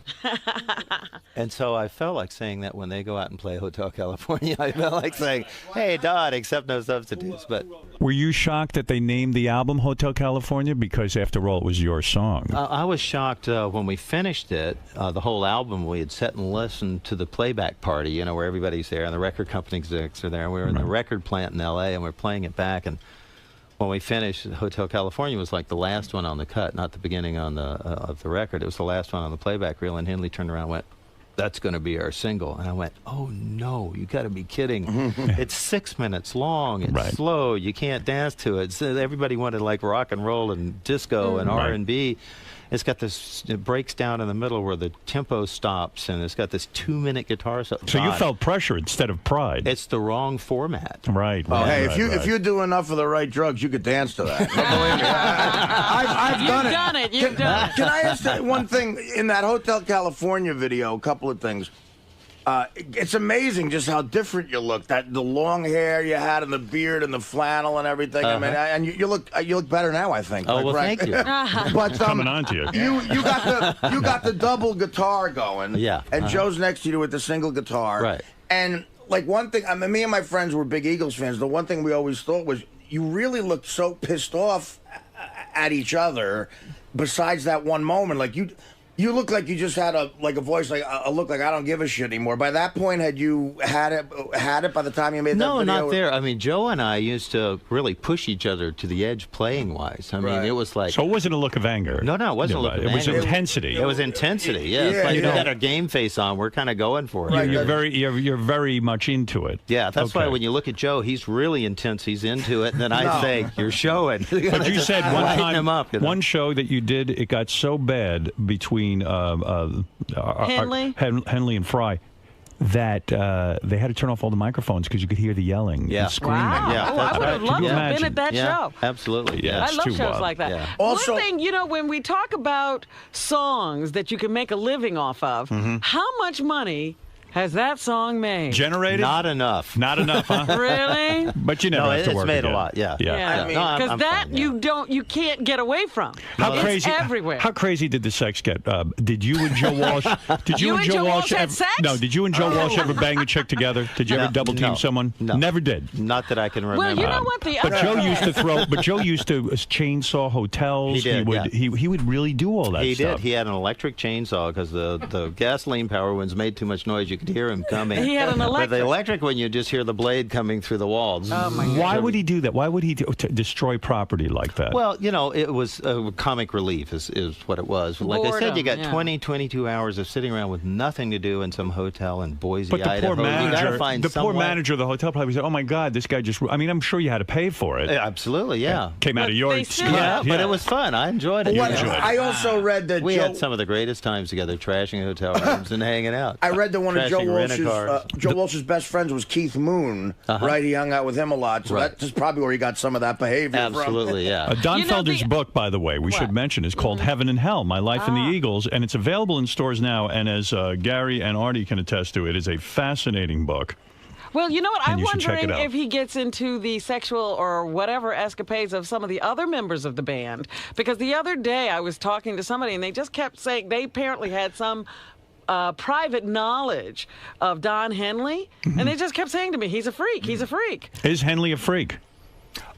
And so I felt like saying that when they go out and play Hotel California. I felt like saying, "Hey, Don, accept no substitutes." But Were you shocked that they named the album Hotel California? Because after all, it was your song. I was shocked when we finished it, the whole album. We had sat and listened to the playback party, where everybody's there and the record company execs are there. We were in the record plant in L.A. and we're playing it back. And when we finished, Hotel California was like the last one on the cut, not the beginning on the of the record. It was the last one on the playback reel. And Henley turned around and went, "That's going to be our single." And I went, "Oh no, you got to be kidding!" It's 6 minutes long. It's Right. slow. You can't dance to it. So everybody wanted like rock and roll and disco and Right. R&B. It's got this. It breaks down in the middle where the tempo stops, and it's got this 2-minute guitar solo. So you felt pressure instead of pride. It's the wrong format. Right. Oh, right, hey, right, if you do enough of the right drugs, you could dance to that. No, believe me. I've You've done it. done it. You've done it. Can I ask that one thing in that Hotel California video? A couple of things. It's amazing just how different you look. That the long hair you had and the beard and the flannel and everything. I mean, and you look better now. I think. Oh, Like, well, right? thank you. But Coming on to you. you got the double guitar going. Yeah. And Joe's next to you with the single guitar. Right. And like one thing, I mean, me and my friends were big Eagles fans. The one thing we always thought was you really looked so pissed off at each other. Besides that one moment, like you look like you just had a voice like a look like I don't give a shit anymore. By that point, had you had it by the time you made that No, video? not there. I mean, Joe and I used to really push each other to the edge playing wise. I mean, Right. it was like. So it wasn't a look of anger. No, it wasn't a look of It was anger. intensity. It was intensity. Yeah, it's Yeah, like you we know. got our game face on. We're kind of going for it. You're very much into it. Yeah, that's why Okay. when you look at Joe, he's really intense. He's into it, and then I say, "You're showing." But you said one Lighten time, him up, one show that you did, it got so bad between Henley? Henley and Fry that they had to turn off all the microphones because you could hear the yelling Yeah. and screaming. Wow. Yeah, Oh, that's I would have right. loved Can you to have been imagine? at that Yeah, show. absolutely. Yeah. I It's love too shows wild. like that. Yeah. Also- One thing, when we talk about songs that you can make a living off of, how much money has that song made? Generated? Not enough. Not enough, huh? Really? But you never have to it's work made again. a lot. Yeah. Yeah. Because that you can't get away from. It's everywhere. How crazy did the sex get? Did you and Joe Walsh? Did You and Joe Walsh had sex? No. Did you and Joe Walsh ever bang a chick together? Did you ever double team someone? No. Never did. Not that I can remember. Well, you know what? But Joe used to throw. But Joe used to chainsaw hotels. He did. He would really do all that He stuff. did. He had an electric chainsaw because the gasoline power ones made too much noise. You could hear him coming. He had an electric. But the electric one, you just hear the blade coming through the walls. Oh my God. Why would he do that? Why would he destroy property like that? Well, it was comic relief is what it was. Like I said, you got 20, 22 hours of sitting around with nothing to do in some hotel in Boise, But the Idaho. poor manager, poor manager of the hotel probably said, "Oh my God, this guy just." I mean, I'm sure you had to pay for it. Absolutely, yeah. Came out of your yeah, but it was fun. I enjoyed it. I also read that we had some of the greatest times together, trashing hotel rooms and hanging out. I read that one of Joe Walsh's best friends was Keith Moon. Right, he hung out with him a lot, so that's probably where he got some of that behavior Absolutely, from. yeah. Don Felder's book, by the way, we should mention, is called Heaven and Hell: My Life in the Eagles, and it's available in stores now. And as Gary and Artie can attest to, it is a fascinating book. Well, you know what? And I'm you should check it wondering out. if he gets into the sexual or whatever escapades of some of the other members of the band. Because the other day I was talking to somebody and they just kept saying they apparently had some private knowledge of Don Henley. And they just kept saying to me, he's a freak, he's a freak. Is Henley a freak?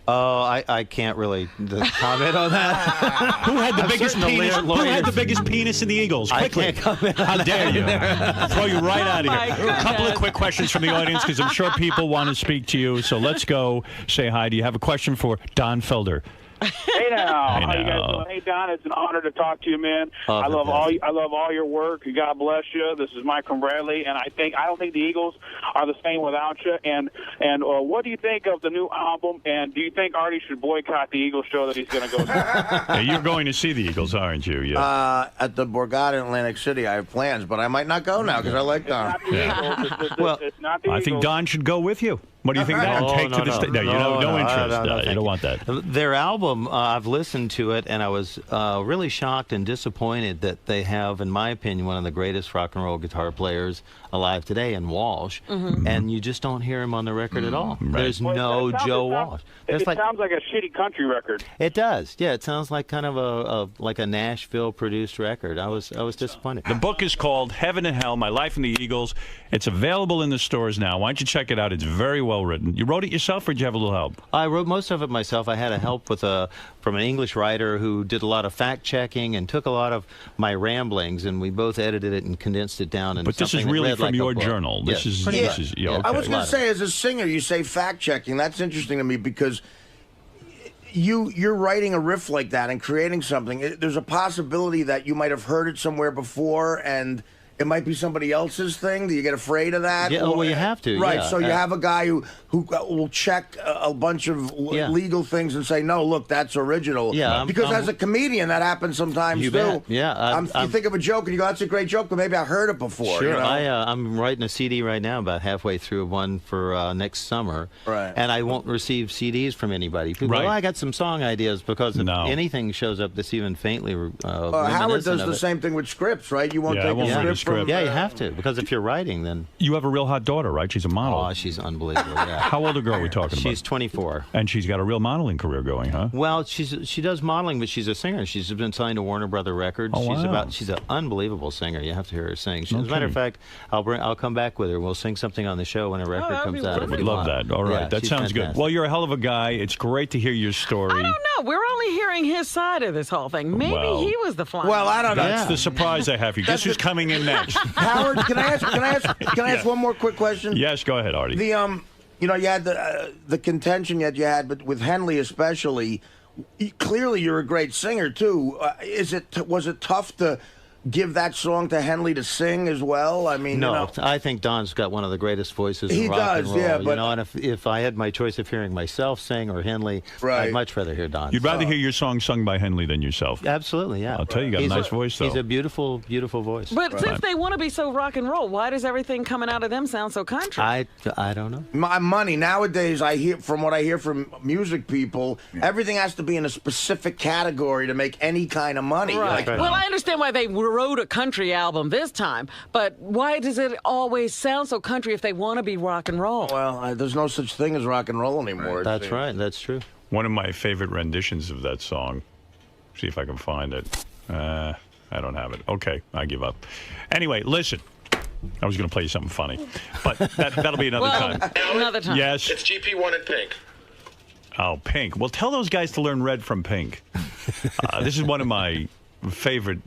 Oh, I can't really comment on that. Who had the biggest penis? Who had the biggest penis in the Eagles? Quickly. I can't comment on How dare you? Throw you right out of my here. A couple of quick questions from the audience because I'm sure people want to speak to you. So let's go say hi. Do you have a question for Don Felder? Hey now, Hey how you guys now. doing? Hey Don, it's an honor to talk to you, man. Oh, I love all your work. God bless you. This is Michael Bradley, and I don't think the Eagles are the same without you. And what do you think of the new album? And do you think Artie should boycott the Eagles show that he's going to go to? Yeah, you're going to see the Eagles, aren't you? Yeah. At the Borgata in Atlantic City, I have plans, but I might not go now because I like Don. Well, It's not the I Eagles. think Don should go with you. What do you think of that? Oh, Take to the state. No, you know, no interest. You don't want that. Their album, I've listened to it, and I was really shocked and disappointed that they have, in my opinion, one of the greatest rock and roll guitar players alive today in Walsh, and you just don't hear him on the record at all. There's no Joe Walsh. It sounds like a shitty country record. It does. Yeah, it sounds like kind of a Nashville produced record. I was disappointed. The book is called Heaven and Hell: My Life in the Eagles. It's available in the stores now. Why don't you check it out? It's very well written. You wrote it yourself, or did you have a little help? I wrote most of it myself. I had a help from an English writer who did a lot of fact checking and took a lot of my ramblings, and we both edited it and condensed it down. But this is really from your journal. This is okay. I was going to say, as a singer, you say fact checking. That's interesting to me because you're writing a riff like that and creating something. There's a possibility that you might have heard it somewhere before and it might be somebody else's thing. Do you get afraid of that? Yeah, well, you have to. Right, yeah. so you have a guy who will check a bunch of legal things and say, no, look, that's original. Yeah, because as a comedian, that happens sometimes you too. Bet. Yeah, you think of a joke and you go, that's a great joke, but maybe I heard it before. Sure, you know? I'm writing a CD right now, about halfway through one for next summer. Right. And I won't receive CDs from anybody. People Right. go, I got some song ideas, because if anything shows up that's even faintly Howard does the same thing with scripts, right? You won't take a script from... Yeah, you have to, because if you're writing, then... You have a real hot daughter, right? She's a model. Oh, she's unbelievable, yeah. How old a girl are we talking about? She's 24. And she's got a real modeling career going, huh? Well, she does modeling, but she's a singer. She's been signed to Warner Brother Records. Oh, wow. She's an unbelievable singer. You have to hear her sing. As a Okay. matter of fact, I'll come back with her. We'll sing something on the show when a record comes out. We'd love that. All right, Yeah, that she's sounds good. fantastic. Well, you're a hell of a guy. It's great to hear your story. I don't know. We're only hearing his side of this whole thing. Maybe Well- he was the flying. Well, I don't know. That's the surprise I have for you. Guess who's coming in next? Howard, can I ask one more quick question? Yes, go ahead, Artie. You had the contention that you had, but with Henley especially, clearly you're a great singer too. Was it tough to give that song to Henley to sing as well? I mean, no, I think Don's got one of the greatest voices He in rock does, and roll. yeah, You but- know, and if I had my choice of hearing myself sing or Henley, Right. I'd much rather hear Don. You'd rather hear your song sung by Henley than yourself. Absolutely, yeah. I'll tell you, you got a nice voice, though. He's a beautiful, beautiful voice. But since they want to be so rock and roll, why does everything coming out of them sound so country? I don't know. My money nowadays, from what I hear from music people, everything has to be in a specific category to make any kind of money. Right. Like, Well, I understand why they were wrote a country album this time, but why does it always sound so country if they want to be rock and roll? Well, there's no such thing as rock and roll anymore. it That's seems. right. That's true. One of my favorite renditions of that song. See if I can find it. I don't have it. Okay, I give up. Anyway, listen. I was going to play you something funny, but that'll be another time. Another time. Yes. It's GP1 in pink. Oh, Pink. Well, tell those guys to learn red from Pink. This is one of my favorite.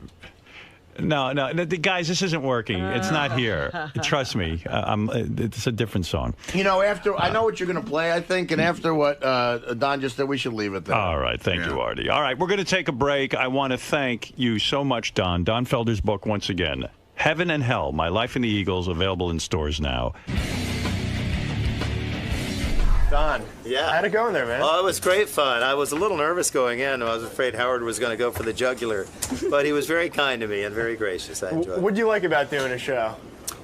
No, guys, this isn't working. It's not here. Trust me. It's a different song. You know, I know what you're going to play, I think, and after what Don just said, we should leave it there. All right. Thank you, Artie. All right. We're going to take a break. I want to thank you so much, Don. Don Felder's book, once again, Heaven and Hell, My Life in the Eagles, available in stores now. Don, how'd it go in there, man? Oh, it was great fun. I was a little nervous going in. I was afraid Howard was going to go for the jugular, but he was very kind to me and very gracious. I enjoyed it. What do you like about doing a show?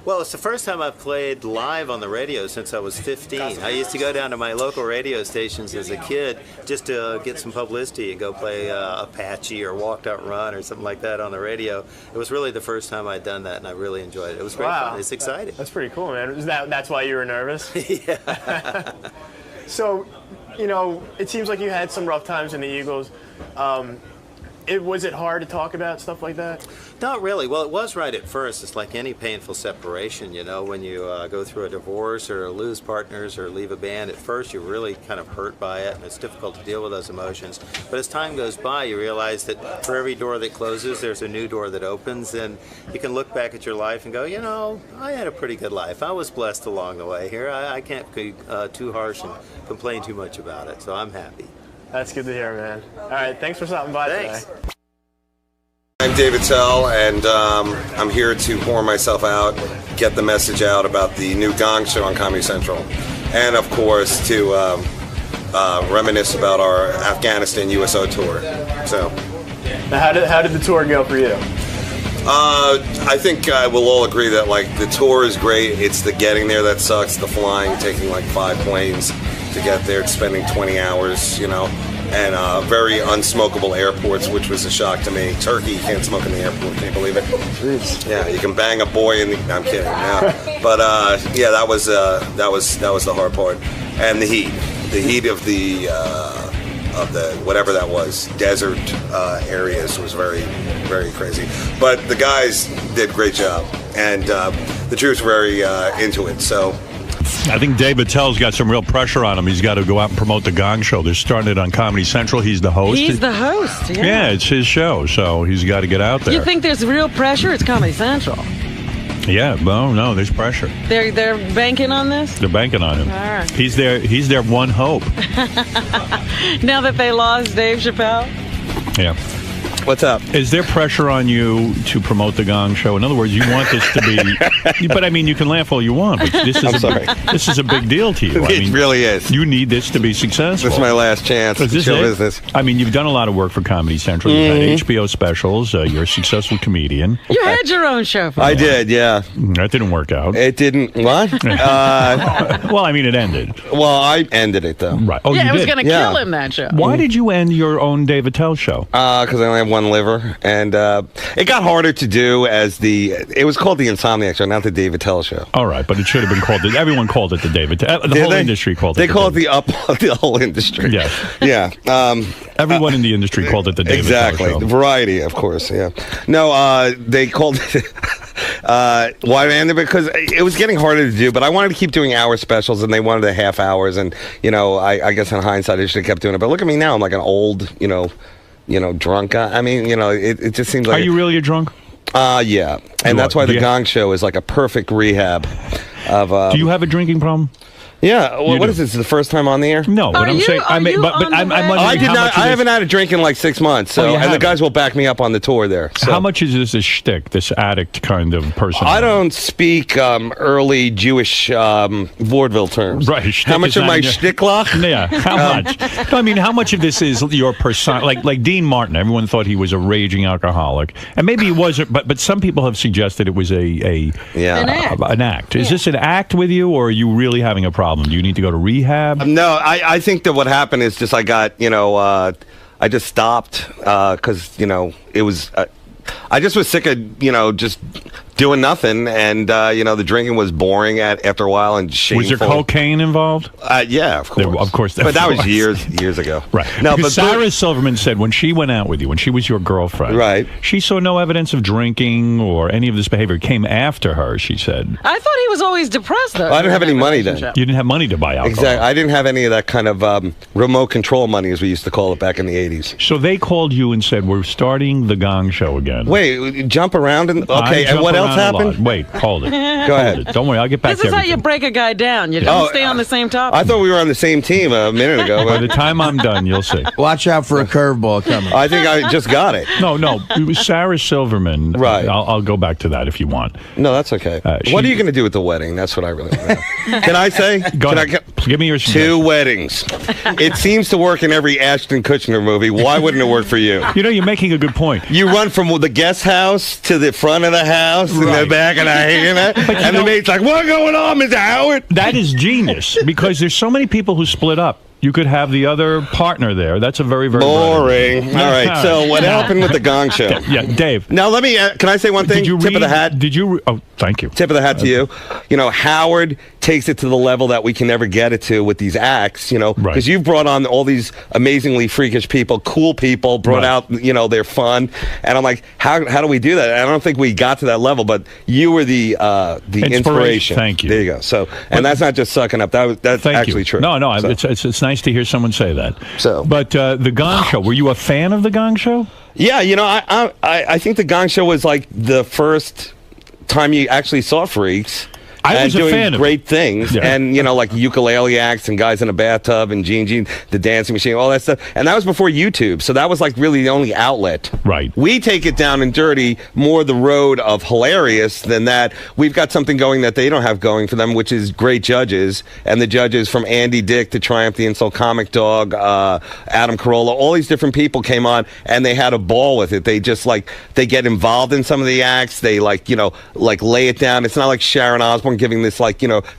Well, it's the first time I've played live on the radio since I was 15. I used to go down to my local radio stations as a kid just to get some publicity and go play Apache or Walked Out Run or something like that on the radio. It was really the first time I'd done that, and I really enjoyed it. It was great fun. It's exciting. That's pretty cool, man. That's why you were nervous? Yeah. So, you know, it seems like you had some rough times in the Eagles. Was it hard to talk about stuff like that? Not really. Well, it was right at first. It's like any painful separation, you know, when you go through a divorce or lose partners or leave a band. At first, you're really kind of hurt by it, and it's difficult to deal with those emotions. But as time goes by, you realize that for every door that closes, there's a new door that opens, and you can look back at your life and go, you know, I had a pretty good life. I was blessed along the way here. I can't be too harsh and complain too much about it, so I'm happy. That's good to hear, man. All right, thanks for stopping by today. I'm David Tell, and I'm here to pour myself out, get the message out about the new Gong Show on Comedy Central, and of course to reminisce about our Afghanistan USO tour. So, now, how did the tour go for you? I think we'll all agree that like the tour is great. It's the getting there that sucks. The flying, taking like 5 planes to get there, spending 20 hours, you know. And very unsmokable airports, which was a shock to me. Turkey, you can't smoke in the airport. Can you believe it? Jeez. Yeah, you can bang a boy in the. No, I'm kidding. No. But yeah, that was the hard part, and the heat of the whatever that was, desert areas was very, very crazy. But the guys did a great job, and the troops were very into it. So. I think David Tell's got some real pressure on him. He's got to go out and promote the Gong Show. They're starting it on Comedy Central. He's the host. He's the host, yeah. Yeah, it's his show, so he's got to get out there. You think there's real pressure? It's Comedy Central. Yeah, well, no, there's pressure. They're banking on this? They're banking on him. All right. He's their one hope. Now that they lost Dave Chappelle? Yeah. What's up? Is there pressure on you to promote the Gong Show? In other words, you want this to be... But, I mean, you can laugh all you want, but this is a big deal to you. It really is. You need this to be successful. This is my last chance to show business. I mean, you've done a lot of work for Comedy Central. You've had HBO specials. You're a successful comedian. You had your own show for I did, yeah. That didn't work out. It didn't... What? Well, I mean, it ended. Well, I ended it, though. Right. Oh, yeah, you it was did? going to kill him, that show. Why did you end your own David Tell show? Because I only have one liver, and it got harder to do as it was called the Insomniac Show, not the David Tell Show. All right, but it should have been called. Everyone called it the David Tell. The whole industry called it. They called the whole industry. Yes. Yeah. Everyone in the industry called it the David Tell Show. Exactly. Variety, of course. Yeah. No, they called it. Why I ended because it was getting harder to do, but I wanted to keep doing hour specials, and they wanted the half hours, and you know, I guess in hindsight, I should have kept doing it. But look at me now; I'm like an old, drunk guy. I mean, it just seems like. Are you really a drunk? Yeah, and that's why the Gong Show is like a perfect rehab of. Do you have a drinking problem? Yeah, well, what is this? The first time on the air? No, but I'm saying, I'm wondering I haven't had a drink in like 6 months, so and the guys will back me up on the tour there. So. How much is this a shtick, this addict kind of person? I don't speak early Jewish vaudeville terms. Right. How much of my shticklach? Yeah. How much? No, I mean, how much of this is your persona? Like Dean Martin, everyone thought he was a raging alcoholic, and maybe he wasn't. But some people have suggested it was an act. Is this an act with you, or are you really having a problem? Do you need to go to rehab? No, I think that what happened is just I got, I just stopped because, it was I just was sick of just doing nothing, and the drinking was boring after a while and shameful. Was there cocaine involved? Yeah, of course. Of course. But that was years ago. Right. No, because Sarah Silverman said when she went out with you, when she was your girlfriend, right, she saw no evidence of drinking or any of this behavior. It came after her, she said. I thought he was always depressed, though. Well, I didn't have any money then. You didn't have money to buy alcohol. Exactly. I didn't have any of that kind of remote control money, as we used to call it back in the 80s. So they called you and said, we're starting the Gong Show again. Wait, jump around? Okay, and what else happened? Wait, hold it. Go ahead. Don't worry, I'll get back This to is how everything. you break a guy down. You don't stay on the same topic. I thought we were on the same team a minute ago. By the time I'm done, you'll see. Watch out for a curveball coming. I think I just got it. No, it was Sarah Silverman. Right. I'll go back to that if you want. No, that's okay. What are you going to do with the wedding? That's what I really want to know. Can I say? Go ahead. Give me your two weddings. It seems to work in every Ashton Kutcher movie. Why wouldn't it work for you? You're making a good point. You run from the guest house to the front of the house and the back of the and the mate's like, "What's going on, Mr. Howard?" That is genius because there's so many people who split up. You could have the other partner there. That's a very, very boring. All right. So what happened with the Gong Show? Yeah, Dave. Now let me. Can I say one thing? Tip of the hat. Did you? Oh, thank you. Tip of the hat to you. Howard takes it to the level that we can never get it to with these acts. Because you've brought on all these amazingly freakish people, cool people, brought out. They're fun, and I'm like, how do we do that? I don't think we got to that level, but you were the inspiration. Thank you. There you go. So, and that's not just sucking up. That's actually true. No, So. it's nice to hear someone say that. So, but the Gong Show. Were you a fan of the Gong Show? Yeah, I think the Gong Show was like the first time you actually saw freaks. I was doing a fan of great things, Yeah. and like ukulele acts and guys in a bathtub and Gene, the dancing machine, all that stuff. And that was before YouTube, so that was like really the only outlet. Right. We take it down and dirty, more the road of hilarious than that. We've got something going that they don't have going for them, which is great judges, and the judges from Andy Dick to Triumph the Insult Comic Dog, Adam Carolla, all these different people came on, and they had a ball with it. They just they get involved in some of the acts. They lay it down. It's not like Sharon Osbourne giving this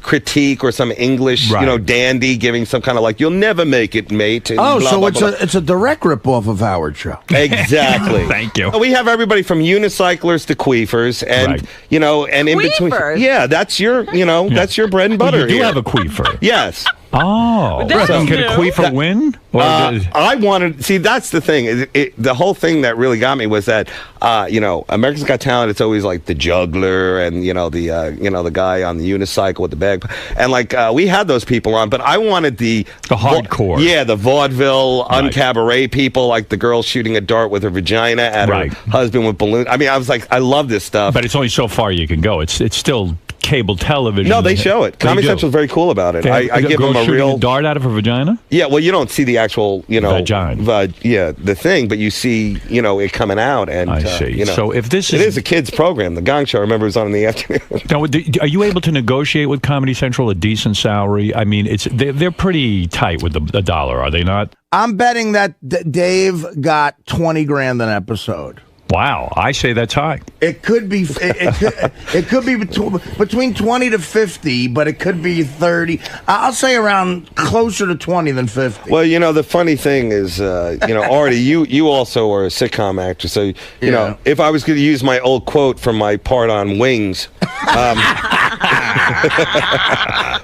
critique or some English dandy giving some kind of you'll never make it, mate. And Oh, blah, so blah, it's blah. it's a direct ripoff of Howard Show. Exactly. Thank you. We have everybody from unicyclers to queefers, and and in between. Queefers? Yeah, that's your that's your bread and butter. You do here. have a queefer. Yes. Oh, That's can new. a queefer win? Or I wanted. See, that's the thing. The whole thing that really got me was that America's Got Talent. It's always like the juggler and the guy on the unicycle with the bag, and we had those people on. But I wanted the hardcore. The vaudeville, uncabaret people, like the girl shooting a dart with her vagina at her husband with balloons. I mean, I was like, I love this stuff. But it's only so far you can go. It's still cable television. No, they show it. Comedy Central's very cool about it. I give them a real dart out of her vagina. Yeah, well, you don't see the actual, vagina. The thing, but you see, it coming out. And I see. So if this it is a kids program, the Gong Show. I remember it was on in the afternoon. Now, are you able to negotiate with Comedy Central a decent salary? I mean, they're pretty tight with the dollar, are they not? I'm betting that Dave got $20,000 an episode. Wow, I say that's high. It could be. It could be between 20 to 50, but it could be 30. I'll say around closer to 20 than 50. Well, the funny thing is, Artie, you also are a sitcom actor, so you know, if I was going to use my old quote from my part on Wings,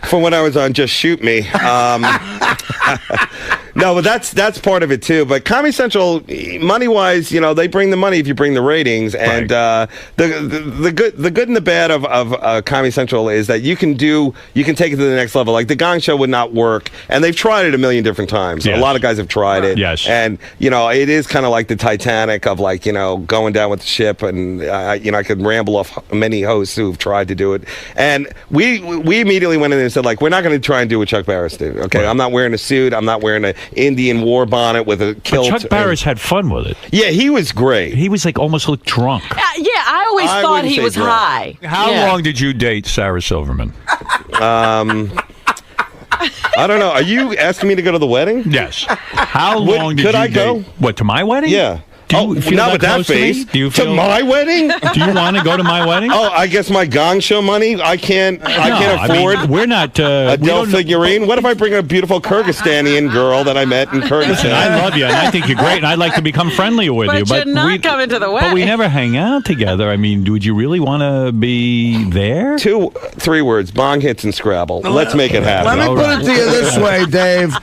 from when I was on Just Shoot Me. No, but that's part of it too. But Comedy Central, money-wise, they bring the money if you bring the ratings. And the good and the bad of Comedy Central is that you can take it to the next level. Like the Gong Show would not work, and they've tried it a million different times. Yes. A lot of guys have tried it. Yes. And it is kind of like the Titanic of going down with the ship. And I could ramble off many hosts who've tried to do it. And we immediately went in and said we're not going to try and do what Chuck Barris did. Okay, right. I'm not wearing a suit. I'm not wearing a Indian war bonnet with a kilt. But Chuck Barris had fun with it. Yeah, he was great. He was almost looked drunk. I always thought he was high. How long did you date Sarah Silverman? I don't know. Are you asking me to go to the wedding? Yes. How long did could you I date? go? What, to my wedding? Yeah. Do you feel not that with that close to me? face. Do you feel, to my wedding? Do you want to go to my wedding? Oh, I guess my gong show money. I can't afford. I mean, we're not a Dell figurine. What if I bring a beautiful Kyrgyzstanian girl that I met in Kyrgyzstan? Listen, I love you, and I think you're great, and I'd like to become friendlier with you. But you're not coming to the wedding. But we never hang out together. I mean, would you really want to be there? 3 words: bong hits and Scrabble. Let's make it happen. Let me put it to you this way, Dave.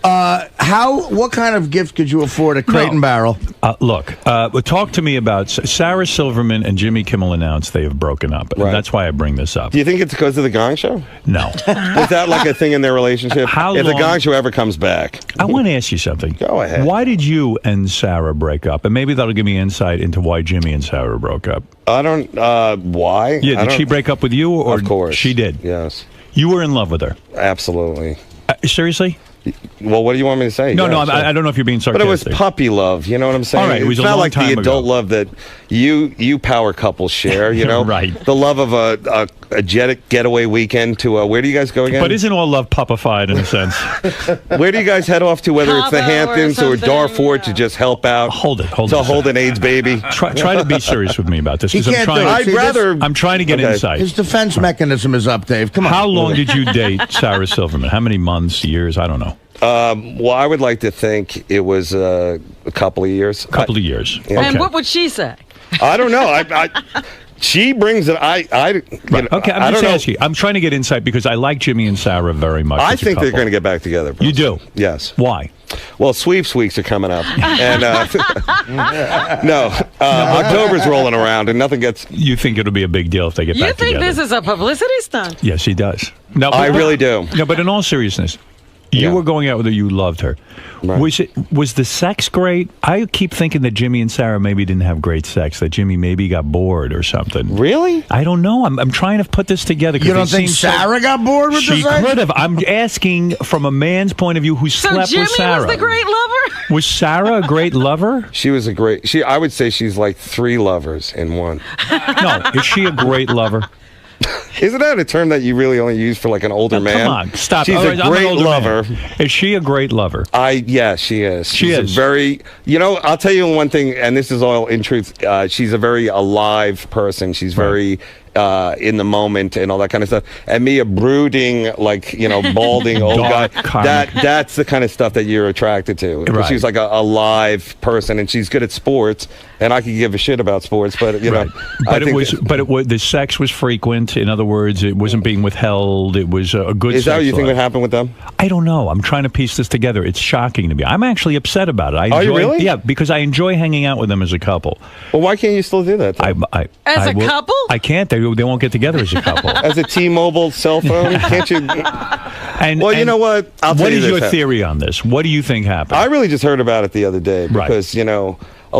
What kind of gift could you afford at Crate and Barrel? Look, talk to me about Sarah Silverman and Jimmy Kimmel announced they have broken up. And that's why I bring this up. Do you think it's because of the Gong Show? No. Is that like a thing in their relationship? If the Gong Show ever comes back. I want to ask you something. Go ahead. Why did you and Sarah break up? And maybe that'll give me insight into why Jimmy and Sarah broke up. I don't, why? Yeah, did she break up with you? Or of course. She did? Yes. You were in love with her? Absolutely. Seriously? Well, what do you want me to say? No, Yeah, no, I don't know if you're being sarcastic. But it was puppy love, you know what I'm saying? All right, it was it's a not long like time the adult ago. love that you power couples share, you know? Right. The love of a jet getaway weekend to where do you guys go again? But isn't all love puppified in a sense? Where do you guys head off to, whether it's the Hamptons or Darfur to just help out? Hold it. To hold an AIDS baby. Try to be serious with me about this. He 'cause can't do it. I'd See, rather... I'm trying to get insight. His defense mechanism is up, Dave. Come on. How long did you date Sarah Silverman? How many months, years? I don't know. Well, I would like to think it was a couple of years. A couple of years. Yeah. And what would she say? I don't know. She brings it. Okay, I'm just asking. I'm trying to get insight because I like Jimmy and Sarah very much. I as a think they're couple. going to get back together. You do? Yes. Why? Well, sweeps weeks are coming up, and October's rolling around, and nothing gets. You think it'll be a big deal if they get You back think together? this is a publicity stunt? Yes, he does. No, I really do. No, but in all seriousness, you were going out with her. You loved her. Right. Was the sex great? I keep thinking that Jimmy and Sarah maybe didn't have great sex. That Jimmy maybe got bored or something. Really? I don't know. I'm trying to put this together. You don't think Sarah got bored with She the sex? could have. I'm asking from a man's point of view who slept Jimmy with Sarah. was the great lover? Was Sarah a great lover? She was a great. I would say she's like 3 lovers in one. No, is she a great lover? Isn't that a term that you really only use for like an older man? Come on, stop. She's All a right, I'm an great older lover. man. Is she a great lover? Yeah, she is. She's is. a very, I'll tell you one thing, and this is all in truth. She's a very alive person. She's very in the moment and all that kind of stuff. And me, a brooding, like, balding old guy, that's the kind of stuff that you're attracted to. Right. She's like a live person, and she's good at sports, and I could give a shit about sports, but, But the sex was frequent. In other words, it wasn't being withheld. It was a good Is that sex what you think life. would happen with them? I don't know. I'm trying to piece this together. It's shocking to me. I'm actually upset about it. Are you really? Yeah, because I enjoy hanging out with them as a couple. Well, why can't you still do that? As a couple? I can't. They won't get together as a couple. As a T-Mobile cell phone? Can't you? Well, you know what? I'll tell What you is this. your theory on this? What do you think happened? I really just heard about it the other day because, we got a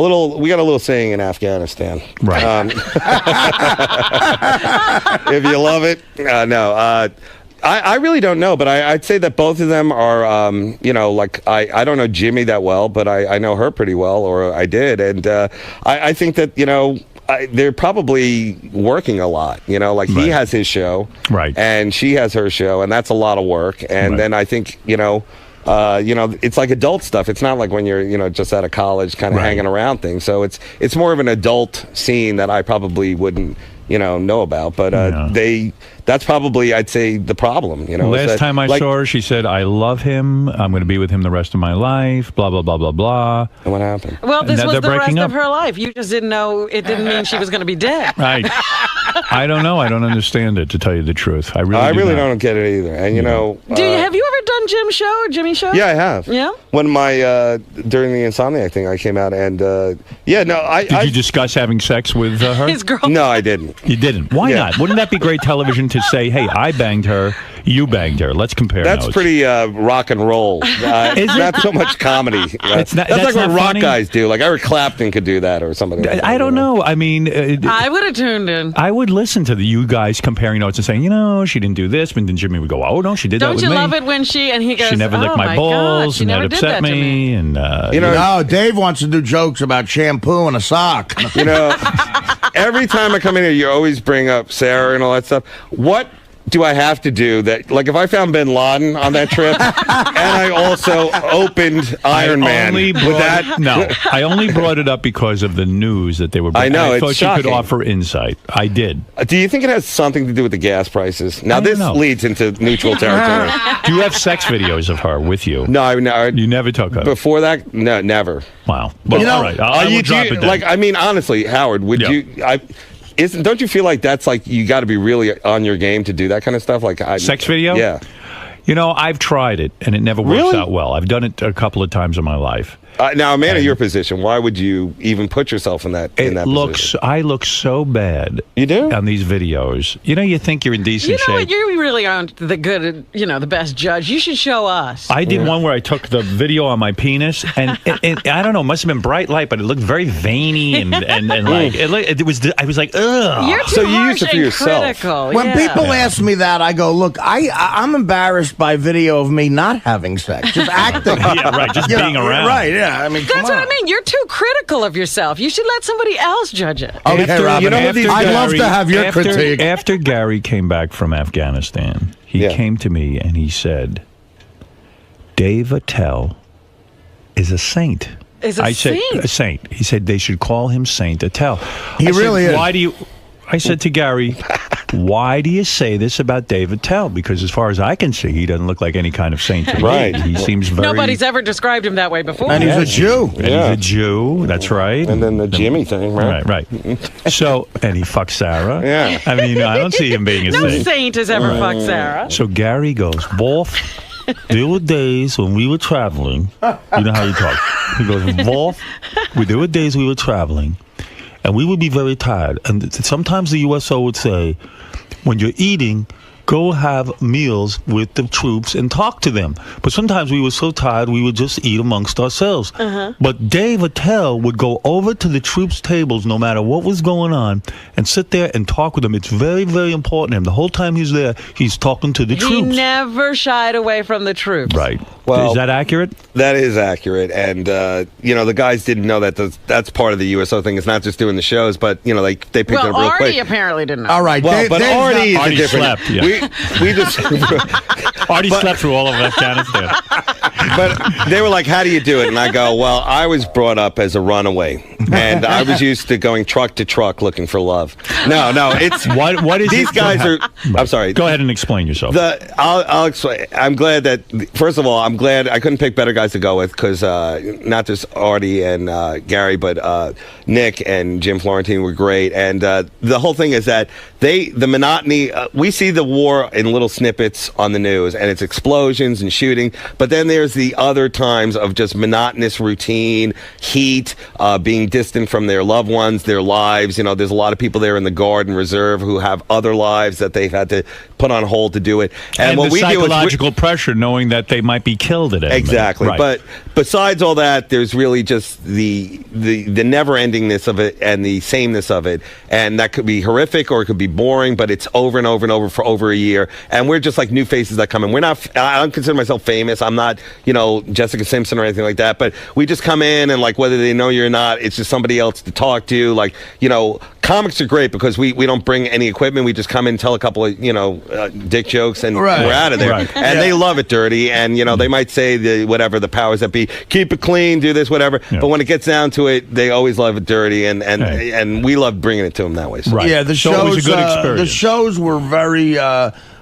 little saying in Afghanistan. Right. If you love it, I really don't know, but I'd say that both of them are, I don't know Jimmy that well, but I know her pretty well, or I did. And I think that, they're probably working a lot, he has his show. Right. And she has her show, and that's a lot of work. And then I think, it's like adult stuff. It's not like when you're, just out of college kind of hanging around things. So it's more of an adult scene that I probably wouldn't, know about. But that's probably, I'd say, the problem. Last time I saw her, she said, "I love him. I'm going to be with him the rest of my life." Blah blah blah blah blah. And what happened? Well, this was they're the rest breaking of up. her life. You just didn't know. It didn't mean she was going to be dead. Right. I don't know. I don't understand it, to tell you the truth. I really don't get it either. And Have you ever done Jim's show or Jimmy's show? Yeah, I have. Yeah. When during the Insomniac thing, I came out and Did you discuss having sex with her? His girl. No, I didn't. You didn't. Why not? Wouldn't that be great television to say, "Hey, I banged her, you banged her. Let's compare That's notes." pretty rock and roll. It's not so much comedy. That's like not what rock funny? guys do. Like Eric Clapton could do that or somebody. Like I don't know. I mean, I would have tuned in. I would listen to you guys comparing notes and saying, she didn't do this, but then Jimmy would go, "Oh no, she did that Don't with you me. love it when and he goes, She never licked oh my God, balls, she and that never did upset that to me." And No, Dave wants to do jokes about shampoo and a sock. Every time I come in here, you always bring up Sarah and all that stuff. What do I have to do that? Like, if I found Bin Laden on that trip, and I also opened Iron Man, I only brought it up because of the news that they were. I know, I it's thought shocking. you could offer insight. I did. Do you think it has something to do with the gas prices? Now, this leads into neutral territory. Do you have sex videos of her with you? No, you never took her. Before that, no, never. Wow. Well, all right. I will drop it then. Like, I mean, honestly, Howard, would you? Don't you feel like that's like you got to be really on your game to do that kind of stuff? Like sex video? Yeah. You know, I've tried it and it never works out well. I've done it a couple of times in my life. Now, a man in your position, why would you even put yourself in that? Position? I look so bad. You do on these videos. You know, you think you're in decent shape. What? You really aren't the the best judge. You should show us. I did one where I took the video on my penis, and I don't know, it must have been bright light, but it looked very veiny and like it was. I was like, ugh. You're too harsh and critical. When people ask me that, I go, look, I'm embarrassed by video of me not having sex, just acting. Yeah, right, just being around. Right, yeah. I mean, that's what I mean. You're too critical of yourself. You should let somebody else judge it. Okay, Robin. I'd love to have your critique. After Gary came back from Afghanistan, he came to me and he said, Dave Attell is a saint. I said, a saint. He said they should call him Saint Attell. He really is. Why do you? I said to Gary, why do you say this about Dave Attell? Because as far as I can see, he doesn't look like any kind of saint to me. Right. He seems very... Nobody's ever described him that way before. And he's a Jew. And he's a Jew. That's right. And then the Jimmy thing, right? Right. So, and he fucked Sarah. Yeah. I mean, I don't see him being a no saint. saint has ever fucked Sarah. So Gary goes, Wolf, there were days when we were traveling. You know how he talks. He goes, Wolf, there were days we were traveling. And we would be very tired. And sometimes the USO would say, when you're eating, go have meals with the troops and talk to them. But sometimes we were so tired, we would just eat amongst ourselves. But Dave Attell would go over to the troops' tables, no matter what was going on, and sit there and talk with them. It's very, very important to him. The whole time he's there, he's talking to the troops. He never shied away from the troops. Right. Well, is that accurate? That is accurate. And, the guys didn't know that that's part of the USO thing. It's not just doing the shows, but, they picked it up real quick. Artie apparently didn't know. All right. Well, but Artie is different. Slept, yeah. We just... Artie slept through all of Afghanistan. But they were like, how do you do it? And I go, well, I was brought up as a runaway. And I was used to going truck to truck looking for love. No, it's... What is these guys are... I'm sorry. Go ahead and explain yourself. I'll explain. I'm glad that... First of all, I'm glad I couldn't pick better guys to go with because not just Artie and Gary, but Nick and Jim Florentine were great. And the whole thing is that the monotony... we see the war in little snippets on the news, and it's explosions and shooting. But then there's the other times of just monotonous routine, heat, being distant from their loved ones, their lives. There's a lot of people there in the Guard and Reserve who have other lives that they've had to put on hold to do it. And what the we psychological pressure, knowing that they might be killed at any minute. Exactly. Right. But besides all that, there's really just the never-endingness of it and the sameness of it. And that could be horrific or it could be boring, but it's over and over and over for over a year. And we're just like new faces that come in. I don't consider myself famous. I'm not, Jessica Simpson or anything like that. But we just come in and, like, whether they know you or not, it's just somebody else to talk to. Like, comics are great because we don't bring any equipment. We just come in, tell a couple of, dick jokes, and we're out of there. Right. And they love it dirty. And, they might say the powers that be, keep it clean, do this, whatever. Yeah. But when it gets down to it, they always love it dirty. And we love bringing it to them that way. So. Right. Yeah, the shows, shows, was a good experience. The shows were very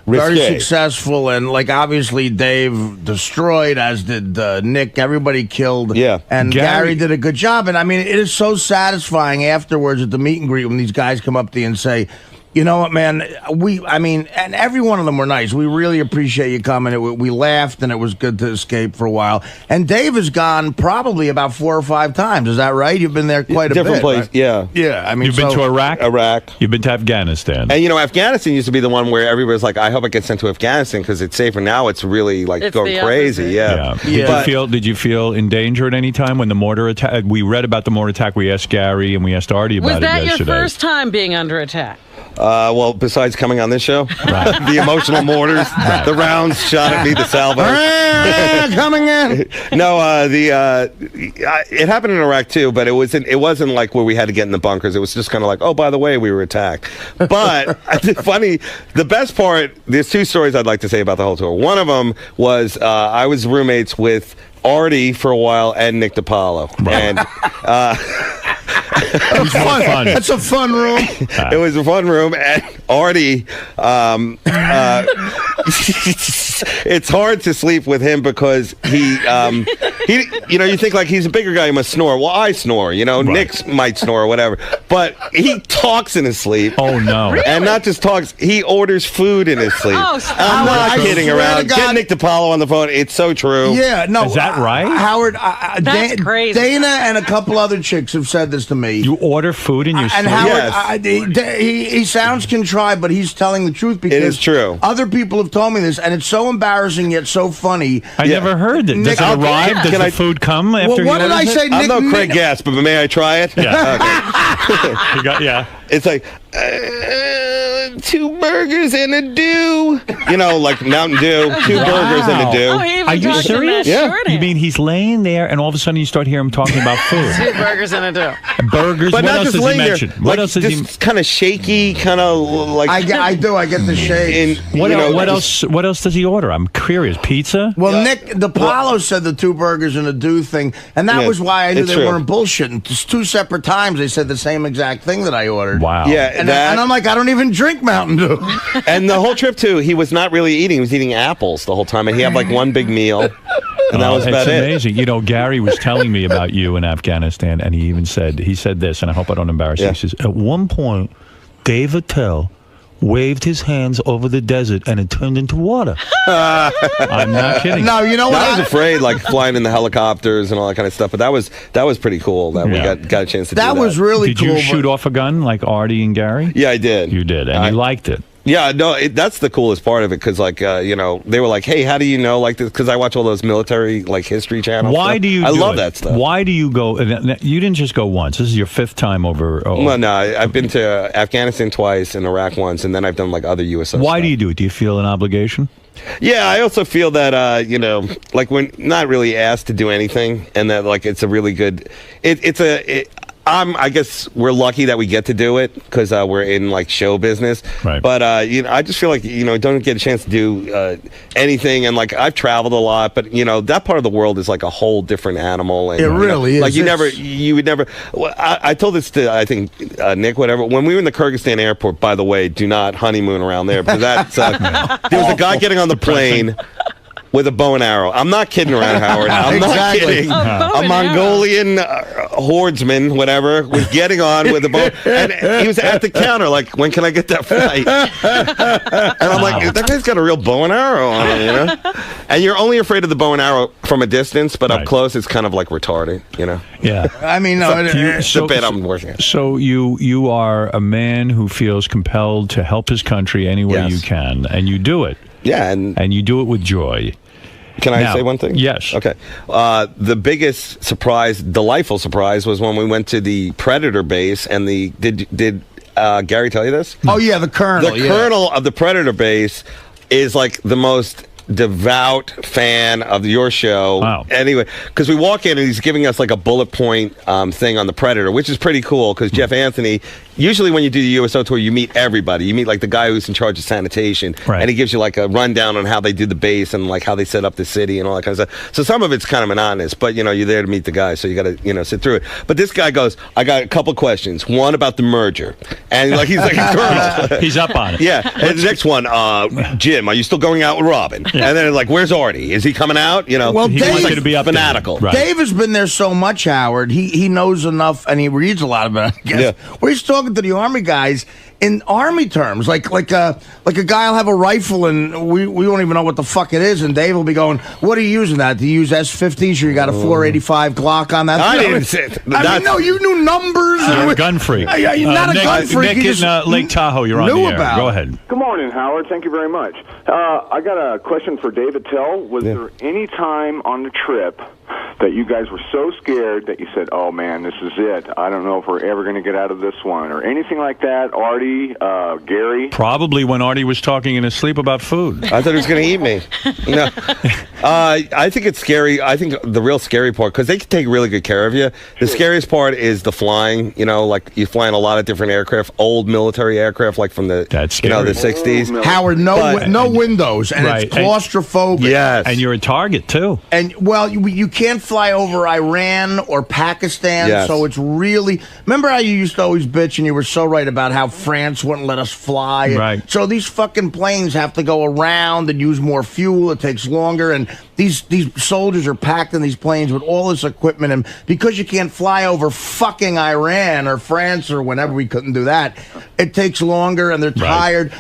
successful, and like obviously Dave destroyed, as did Nick. Everybody killed. Yeah, and Gary did a good job. And I mean, it is so satisfying afterwards at the meet and greet when these guys come up to you and say, you know what, man? And every one of them were nice. We really appreciate you coming. We laughed, and it was good to escape for a while. And Dave has gone probably about 4 or 5 times. Is that right? You've been there quite a bit. Different place, right? yeah. Yeah, I mean, you've been to Iraq? Iraq. You've been to Afghanistan. And, Afghanistan used to be the one where everybody's like, I hope I get sent to Afghanistan because it's safer. Now it's really, like, going crazy. Yeah. Did you feel in danger at any time when the mortar attack? We read about the mortar attack. We asked Gary and we asked Artie about it yesterday. Was that your first time being under attack? Well, besides coming on this show, the emotional mortars, the rounds shot at me, the salvo. Coming in. No, it happened in Iraq too, but it wasn't like where we had to get in the bunkers. It was just kind of like, oh, by the way, we were attacked. But the best part. There's two stories I'd like to say about the whole tour. One of them was I was roommates with Artie for a while and Nick DiPaolo, and. Fun. That's a fun room. It was a fun room, and Artie. It's hard to sleep with him because he, you think like he's a bigger guy, he must snore. Well, I snore, Nick might snore or whatever, but he talks in his sleep. Oh no! Really? And not just talks, he orders food in his sleep. Oh, stop. I'm not kidding around. God. Get Nick DiPaolo on the phone. It's so true. Yeah, no. Is that right? Howard, That's crazy. Dana and a couple other chicks have said this to me. You order food in your sleep? And Howard, he sounds contrived, but he's telling the truth because it is true. Other people have told me this, and it's so embarrassing yet so funny. I never heard it. Does it arrive? Does the food come after what did I say? I'm no Craig Gass, but may I try it? Yeah. Okay. It's like 2 burgers and a dew. Like Mountain Dew, 2 burgers and a dew. Oh, he even Are you talked in serious? that Yeah. shorthand. You mean he's laying there, and all of a sudden you start hearing him talking about food? 2 burgers and a dough. Burgers. But What not else just does he laying there. mention? What else does he? Just kind of shaky, kind of like. I do. I get the shakes. What else? What else does he order? I'm curious. Pizza? Well, Nick DiPaolo said the 2 burgers and a do thing, and that was why I knew it's they true. weren't bullshitting. Just 2 separate times they said the same exact thing that I ordered. Wow. Yeah, And I'm like, I don't even drink Mountain Dew. And the whole trip too, he was not really eating. He was eating apples the whole time, and he had like one big meal, and that was about it's it. amazing. Gary was telling me about you in Afghanistan, and he said this, and I hope I don't embarrass you. He says, at one point, Dave Attell waved his hands over the desert, and it turned into water. I'm not kidding. No, you know what? I was afraid, like flying in the helicopters and all that kind of stuff, but that was pretty cool that we got a chance to do that. That was really Did cool. you shoot off a gun like Artie and Gary? Yeah, I did. You did, and you liked it. Yeah, no, that's the coolest part of it because, like, they were like, "Hey, how do you know like this?" Because I watch all those military like history channels. Why stuff. do you? I love it? that stuff. Why do you go? You didn't just go once. This is your 5th time over. Well, no, I've been to Afghanistan twice and Iraq once, and then I've done like other USO. Why stuff. do you do it? Do you feel an obligation? Yeah, I also feel that like we're not really asked to do anything, and that like it's a really good. I guess we're lucky that we get to do it because we're in like show business. Right. But I just feel like don't get a chance to do anything. And like I've traveled a lot, but that part of the world is like a whole different animal. And, It really is. Like you would never. Well, I told this to I think Nick, whatever. When we were in the Kyrgyzstan airport, by the way, do not honeymoon around there because that's there was a guy getting on the plane. With a bow and arrow. I'm not kidding around, Howard. I'm not kidding. A Mongolian hordeman, whatever, was getting on with a bow. And he was at the counter, like, when can I get that flight? And I'm like, that guy's got a real bow and arrow on him, And you're only afraid of the bow and arrow from a distance, but up close, it's kind of like retarded, Yeah. I mean, no, it's a bit I'm working on. So you are a man who feels compelled to help his country any way you can, and you do it. Yeah, and you do it with joy. Can I say one thing? Yes. Okay. The biggest surprise, delightful surprise, was when we went to the Predator base and did Gary tell you this? Oh yeah, the colonel. The colonel of the Predator base is like the most devout fan of your show. Wow. Anyway, because we walk in and he's giving us like a bullet point thing on the Predator, which is pretty cool because Jeff Anthony, usually when you do the USO tour, you meet everybody. You meet like the guy who's in charge of sanitation, and he gives you like a rundown on how they do the base and like how they set up the city and all that kind of stuff. So some of it's kind of monotonous, but you're there to meet the guy, so you got to sit through it. But this guy goes, I got a couple questions. One about the merger, and like he's like a colonel. He's up on it. Yeah. And the next one, Jim, are you still going out with Robin? And then like, where's Artie? Is he coming out? Well, he wants you to be up fanatical. Right. Dave has been there so much, Howard. He knows enough, and he reads a lot about it. I guess. Yeah. Where he's talking to the Army guys in Army terms, like a guy will have a rifle, and we won't even know what the fuck it is, and Dave will be going, "What are you using that? Do you use S50s, or you got a 485 Glock on that?" I didn't say I mean, no, you knew numbers. You're a gun freak. You're not a gun freak. Nick You in just Lake Tahoe, you're on knew the air. about Go it. ahead. Good morning, Howard. Thank you very much. I got a question for David Tell. Was there any time on the trip that you guys were so scared that you said, "Oh man, this is it. I don't know if we're ever going to get out of this one," or anything like that? Artie, Gary. Probably when Artie was talking in his sleep about food. I thought he was going to eat me. No, I think it's scary. I think the real scary part, because they can take really good care of you. The scariest part is the flying. You know, like you fly in a lot of different aircraft, old military aircraft, like from the the 60s. Howard, no windows, and it's claustrophobic. Yes, and you're a target too. And well, you can't fly over Iran or Pakistan, Yes. so it's really. Remember how you used to always bitch, and you were so right about how France wouldn't let us fly. Right. So these fucking planes have to go around and use more fuel. It takes longer, and these soldiers are packed in these planes with all this equipment, and because you can't fly over fucking Iran or France or whenever we couldn't do that, it takes longer, and they're tired.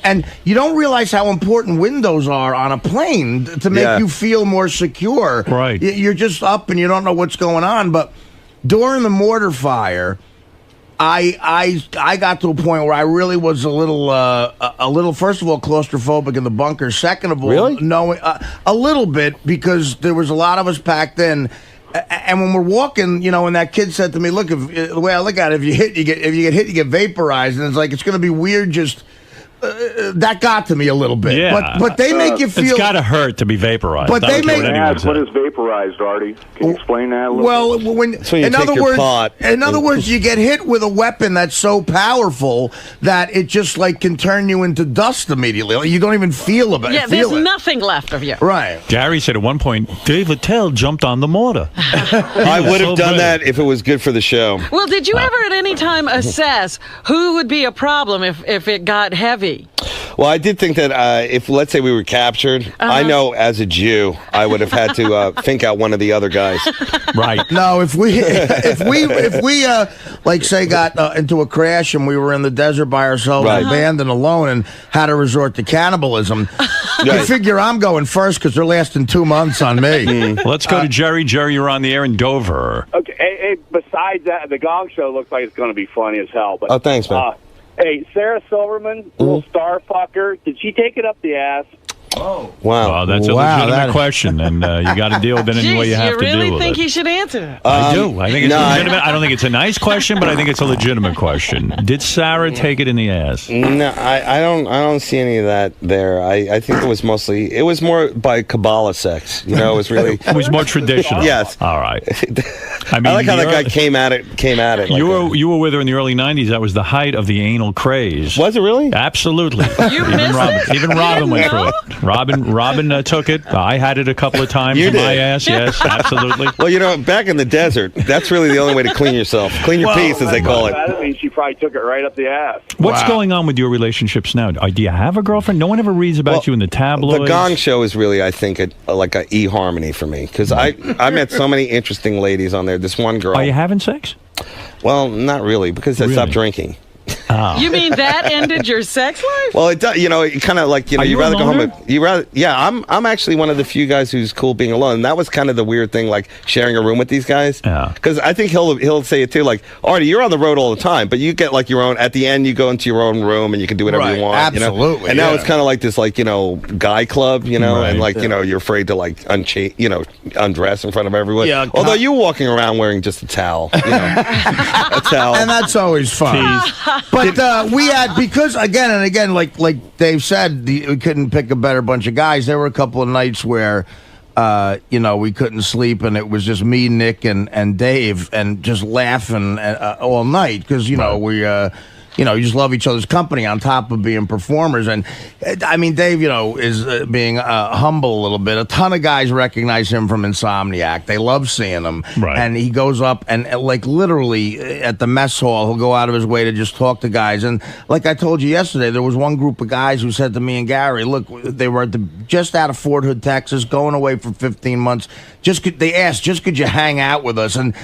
And you don't realize how important windows are on a plane to make you feel more secure. Right. You're just up and you don't know what's going on. But during the mortar fire, I got to a point where I really was a little first of all claustrophobic in the bunker. Second of all, a little bit, because there was a lot of us packed in. And when we're walking, you know, and that kid said to me, "Look, the way I look at it, if you get hit, you get vaporized," and it's like it's going to be weird just. That got to me a little bit. Yeah. But they make you feel. It's got to hurt to be vaporized. But they make. What is vaporized, Artie? Can you explain that a little Well, bit? when in other words, you get hit with a weapon that's so powerful that it just like can turn you into dust immediately. Like, you don't even feel it. Yeah, there's nothing left of you. Right. Gary said at one point, Dave Attell jumped on the mortar. I would have done that if it was good for the show. Well, did you ever at any time assess who would be a problem if it got heavy? Well, I did think that if, let's say, we were captured, I know as a Jew, I would have had to think out one of the other guys. Right. No, if we like say got into a crash and we were in the desert by ourselves, abandoned, alone, and had to resort to cannibalism, you figure I'm going first because they're lasting 2 months on me. Let's go to Jerry. Jerry, you're on the air in Dover. Okay. Hey, besides that, the Gong Show looks like it's going to be funny as hell. But, oh, thanks, man. Hey, Sarah Silverman, little star fucker, did she take it up the ass? Oh. Wow, that's a legitimate question, and you got to deal with it any way you have to deal with it. You really think he should answer that? I do. I think it's legitimate. I don't think it's a nice question, but I think it's a legitimate question. Did Sarah take it in the ass? No, I don't see any of that there. I think it was more by Kabbalah sex. You know, it was really. It was more traditional. Yes. All right. I like how that guy came at it. You were with her in the early '90s. That was the height of the anal craze. Was it really? Absolutely. You missed it? Even Robin went through it. Robin took it. I had it a couple of times in my ass. Yes, absolutely. Well, you know, back in the desert, that's really the only way to clean yourself. Clean your piece, as they call it. I mean, she probably took it right up the ass. What's going on with your relationships now? Do you have a girlfriend? No one ever reads about you in the tabloids. The Gong Show is really, I think, like a eHarmony for me, because I met so many interesting ladies on there. This one girl. Are you having sex? Well, not really, because I stopped drinking. Oh. You mean that ended your sex life? Well, it does. You know, it kind of like you'd rather go home. I'm actually one of the few guys who's cool being alone. And that was kind of the weird thing, like sharing a room with these guys. Yeah. Because I think he'll say it too. Like, Artie, you're on the road all the time, but you get like your own. At the end, you go into your own room and you can do whatever you want. Absolutely. You know? And now it's kind of like this, like guy club. You know, and like you're afraid to like undress in front of everyone. Yeah. Although you're walking around wearing just a towel. You know, a towel, and that's always fun. But we had, because again and again, like Dave said, we couldn't pick a better bunch of guys. There were a couple of nights where, we couldn't sleep, and it was just me, Nick, and Dave, and just laughing all night because we. You just love each other's company on top of being performers. And, I mean, Dave, is being humble a little bit. A ton of guys recognize him from Insomniac. They love seeing him. Right. And he goes up and, like, literally at the mess hall, he'll go out of his way to just talk to guys. And like I told you yesterday, there was one group of guys who said to me and Gary, look, they were just out of Fort Hood, Texas, going away for 15 months. They asked, could you hang out with us? And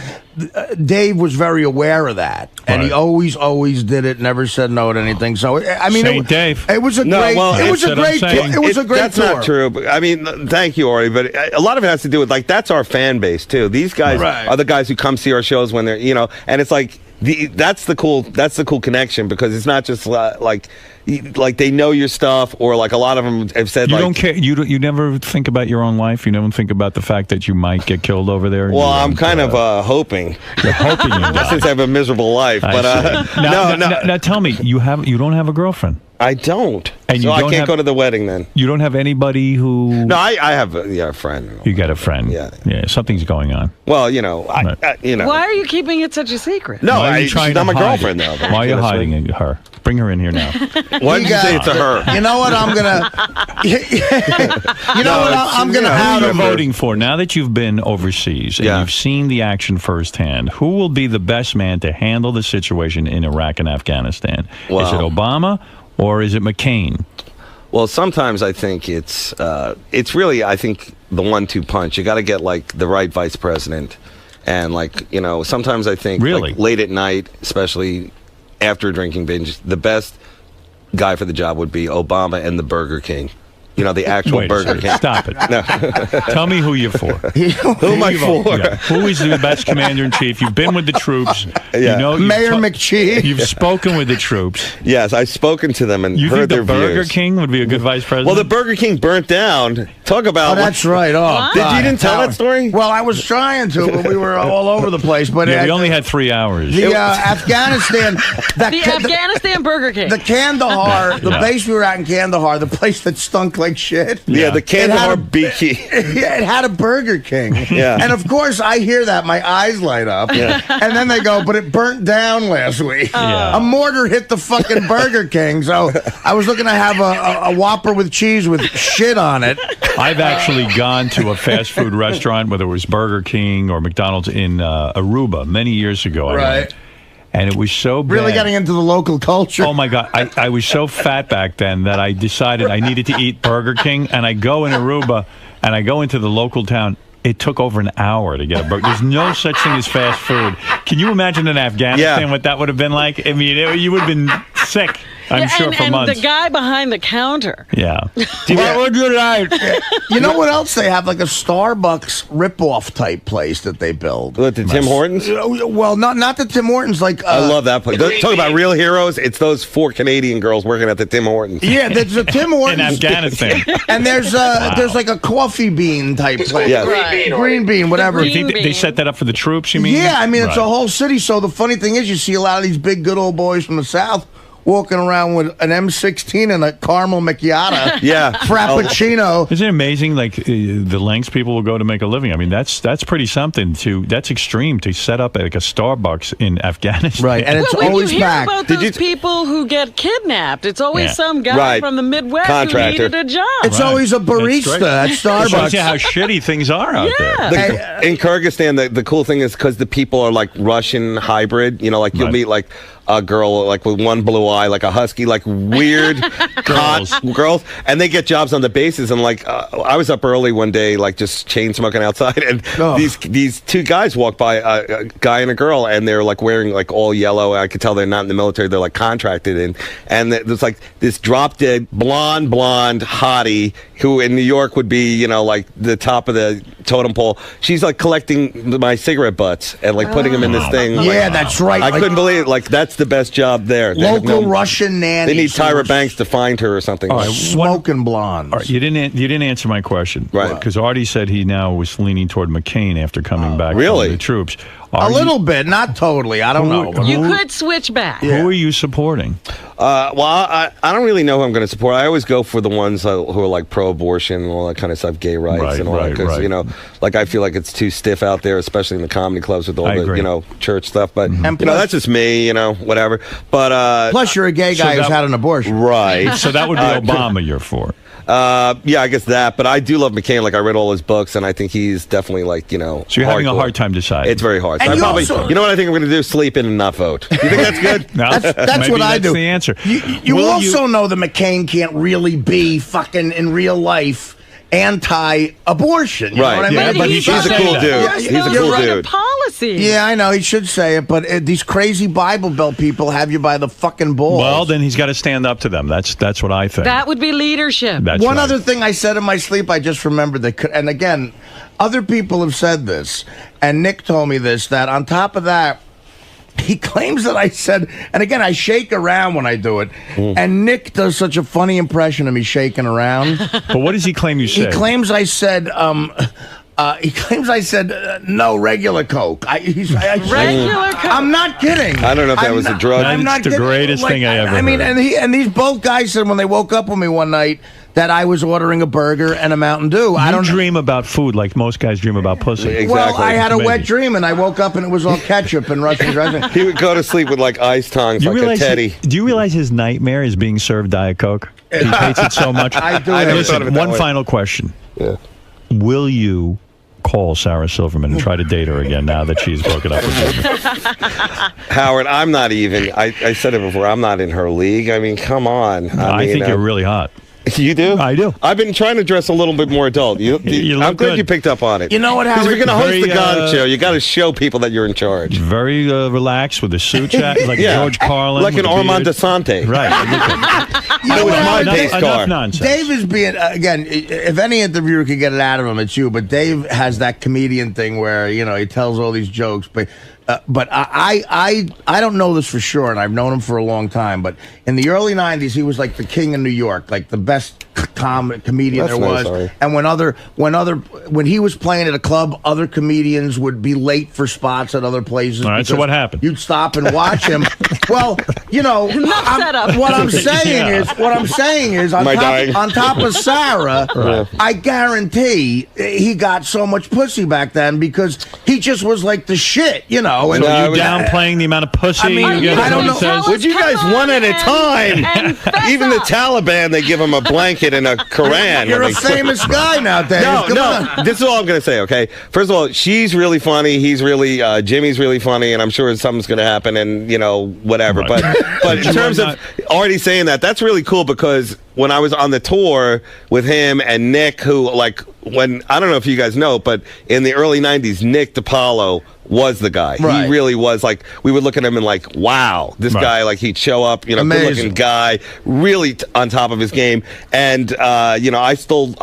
Dave was very aware of that, and he always did it. Never said no to anything. So I mean, Dave. It was a great. It was a great. It was a great. That's tour. not true. But, I mean, thank you, Artie. But a lot of it has to do with that's our fan base too. These guys are the guys who come see our shows when they're and it's like. that's the cool connection, because it's not just like they know your stuff, or like a lot of them have said You like, don't care. You never think about your own life. You never think about the fact that you might get killed over there. well, I'm kind of hoping. You're hoping you die. Since I have a miserable life, but now tell me, you don't have a girlfriend. I don't. And so you I don't can't have- go to the wedding then. You don't have anybody who. No, I have a friend. You got a friend. Yeah. Something's going on. Well, you know, Why are you keeping it such a secret? No, Why are you she's trying not to my hide girlfriend, it? though. Why are you hiding her? Bring her in here now. Why did you say it's a her? You know what I'm gonna. You know what I'm gonna Who have are you him. voting for now that you've been overseas and you've seen the action firsthand? Who will be the best man to handle the situation in Iraq and Afghanistan? Is it Obama or is it McCain? Well, sometimes I think it's really, I think, the 1-2 punch. You got to get like the right vice president, and like, you know, sometimes I think like, late at night, especially after a drinking binge, the best guy for the job would be Obama and the Burger King. You know, the actual Wait a Burger second. King. Stop it. No. Tell me who you're for. Who am I for? Yeah. Who is the best commander in chief? You've been with the troops. Yeah. You know, Mayor McChee. You've spoken with the troops. Yes, I've spoken to them and You heard think their the Burger views. King would be a good vice president? Well, the Burger King burnt down. Talk about. Oh, that's right. Oh, Did God. you didn't tell that story? Well, I was trying to, but we were all over the place. But we only had 3 hours. the Afghanistan, The Afghanistan Burger King. the Kandahar, the Yeah. base we were at in Kandahar, the place that stunk like shit. Yeah, the Kandahar It had Beaky. Yeah, it had a Burger King. Yeah. And of course, I hear that, my eyes light up. Yeah. And then they go, but it burnt down last week. Yeah. A mortar hit the fucking Burger King. So I was looking to have a Whopper with cheese with shit on it. I've actually gone to a fast food restaurant, whether it was Burger King or McDonald's in Aruba many years ago. I went. And it was so bad. Really getting into the local culture. Oh, my God. I was so fat back then that I decided I needed to eat Burger King. And I go in Aruba, and I go into the local town. It took over an hour to get a burger. There's no such thing as fast food. Can you imagine in Afghanistan what that would have been like? I mean, you would have been sick, I'm sure, for months. And the guy behind the counter. Yeah. What would you like? You know what else they have? Like a Starbucks ripoff type place that they build. What, the Tim Hortons? Well, not the Tim Hortons. Like I love that place. Talk about real heroes. It's those 4 Canadian girls working at the Tim Hortons. Yeah, there's a Tim Hortons in Afghanistan. and there's like a coffee bean type place. Yeah. Green bean, whatever. You think they set that up for the troops, you mean? Yeah, I mean, it's Right. a whole city. So the funny thing is, you see a lot of these big, good old boys from the South walking around with an M16 and a caramel macchiato. Yeah. Frappuccino. Isn't it amazing, like, the lengths people will go to make a living? I mean, that's pretty something. That's extreme to set up like a Starbucks in Afghanistan. Right, and it's When always you hear packed. about those people who get kidnapped, it's always Yeah. some guy Right. from the Midwest Contractor. who needed a job. It's always a barista at It shows you Starbucks. how shitty things are out Yeah. there. In Kyrgyzstan, the cool thing is because the people are like Russian hybrid. You know, like you'll Right. meet like a girl like with one blue eye, like a husky, like weird hot girls, and they get jobs on the bases. And like I was up early one day, like just chain smoking outside, and these 2 guys walked by, a guy and a girl, and they're like wearing like all yellow. I could tell they're not in the military; they're like contracted in. And there's like this drop dead blonde hottie who in New York would be, you know, like the top of the totem pole. She's like collecting my cigarette butts and like putting them in this thing. Yeah, that's right. I Like- couldn't believe it. Like that's the best job there. They have Local Russian nannies. They need who Tyra were Banks to find her or something. All right, Smoking blondes. All right, you didn't answer my question, Right. Because Artie said he now was leaning toward McCain after coming back Really? from the troops. A little bit, not totally. I don't know. You could switch back. Who are you supporting? Well, I don't really know who I'm going to support. I always go for the ones who are like pro-abortion and all that kind of stuff, gay rights Right, and all that. right, Because right. you know, like I feel like it's too stiff out there, especially in the comedy clubs with all I the agree. you know church stuff. But And you know, plus- that's just me. You know, whatever. But Plus, you're a gay So guy who's that- had an abortion. right. So that would be Obama you're for. Yeah, I guess that. But I do love McCain. Like I read all his books, and I think he's definitely like you know. So you're having a hardcore. hard time deciding. It's very hard. So And I you probably, also- you know what I think I'm going to do? Sleep in and not vote. You think that's good? No, That's maybe what I do. That's the answer. You Will also know that McCain can't really be fucking in real life anti-abortion. You know Right, what I yeah, mean? but he's should a say cool that. dude. You're He's a supposed cool to write a dude. policy. Yeah, I know he should say it, but these crazy Bible Belt people have you by the fucking balls. Well, then he's got to stand up to them. That's what I think. That would be leadership. That's One right. other thing I said in my sleep, I just remembered that, and again, other people have said this, and Nick told me this, that on top of that, He claims that I said, and again, I shake around when I do it, and Nick does such a funny impression of me shaking around. But what does he claim you said? He claims I said, no, regular Coke. Regular Coke. I'm not kidding. I don't know if that was a drug. I'm not the kidding. greatest thing I ever I mean, heard. and these both guys said when they woke up with me one night that I was ordering a burger and a Mountain Dew. I don't dream about food like most guys dream about pussy. Exactly. Well, I had a Maybe. wet dream, and I woke up and it was all ketchup and Russian dressing. He would go to sleep with like ice tongues, You like a realize teddy. do you realize his nightmare is being served Diet Coke? He hates it so much. I do. I never thought Listen, of it that one way. final question. Yeah. Will you call Sarah Silverman and try to date her again now that she's broken up with you? Howard, I'm not even. I said it before. I'm not in her league. I mean, come on. I think you're really hot. You do? I do. I've been trying to dress a little bit more adult. You I'm look glad good. you picked up on it. You know what, Because Howard? if you're going to host Very, the Gong Show, you got to show people that you're in charge. Very relaxed with a suit jacket, like Yeah. George Carlin. Like with an a Armand beard. Desante. Right. You know It was what, my Howard? pace car. Enough nonsense. Dave is being again. If any interviewer could get it out of him, it's you. But Dave has that comedian thing where he tells all these jokes. But I don't know this for sure, and I've known him for a long time. But in the early '90s, he was like the king of New York, like the best comedian That's there nice, was. Ari. And when he was playing at a club, other comedians would be late for spots at other places. All right, so because what happened? You'd stop and watch him. Well, setup. what I'm saying is, Am I dying? on top of Sarah, Right. I guarantee he got so much pussy back then because he just was like the shit, And So No, you it was- downplaying the amount of pussy I mean, you get? I don't He know. says? Would you guys one at a time? Even the Taliban, they give him a blanket and a Koran. You're when a they- famous guy now, Dave. Come No, on. this is all I'm going to say, okay? First of all, she's really funny. He's really, Jimmy's really funny, and I'm sure something's going to happen and, whatever. Right. But in terms of already saying that, that's really cool because when I was on the tour with him and Nick, who, I don't know if you guys know, but in the early 90s, Nick DiPaolo was the guy. Right. He really was we would look at him and wow, this Right. guy, he'd show up, good Amazing. looking guy, really on top of his game. And, I still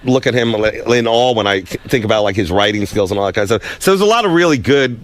look at him in awe when I think about his writing skills and all that kind of stuff. So there's a lot of really good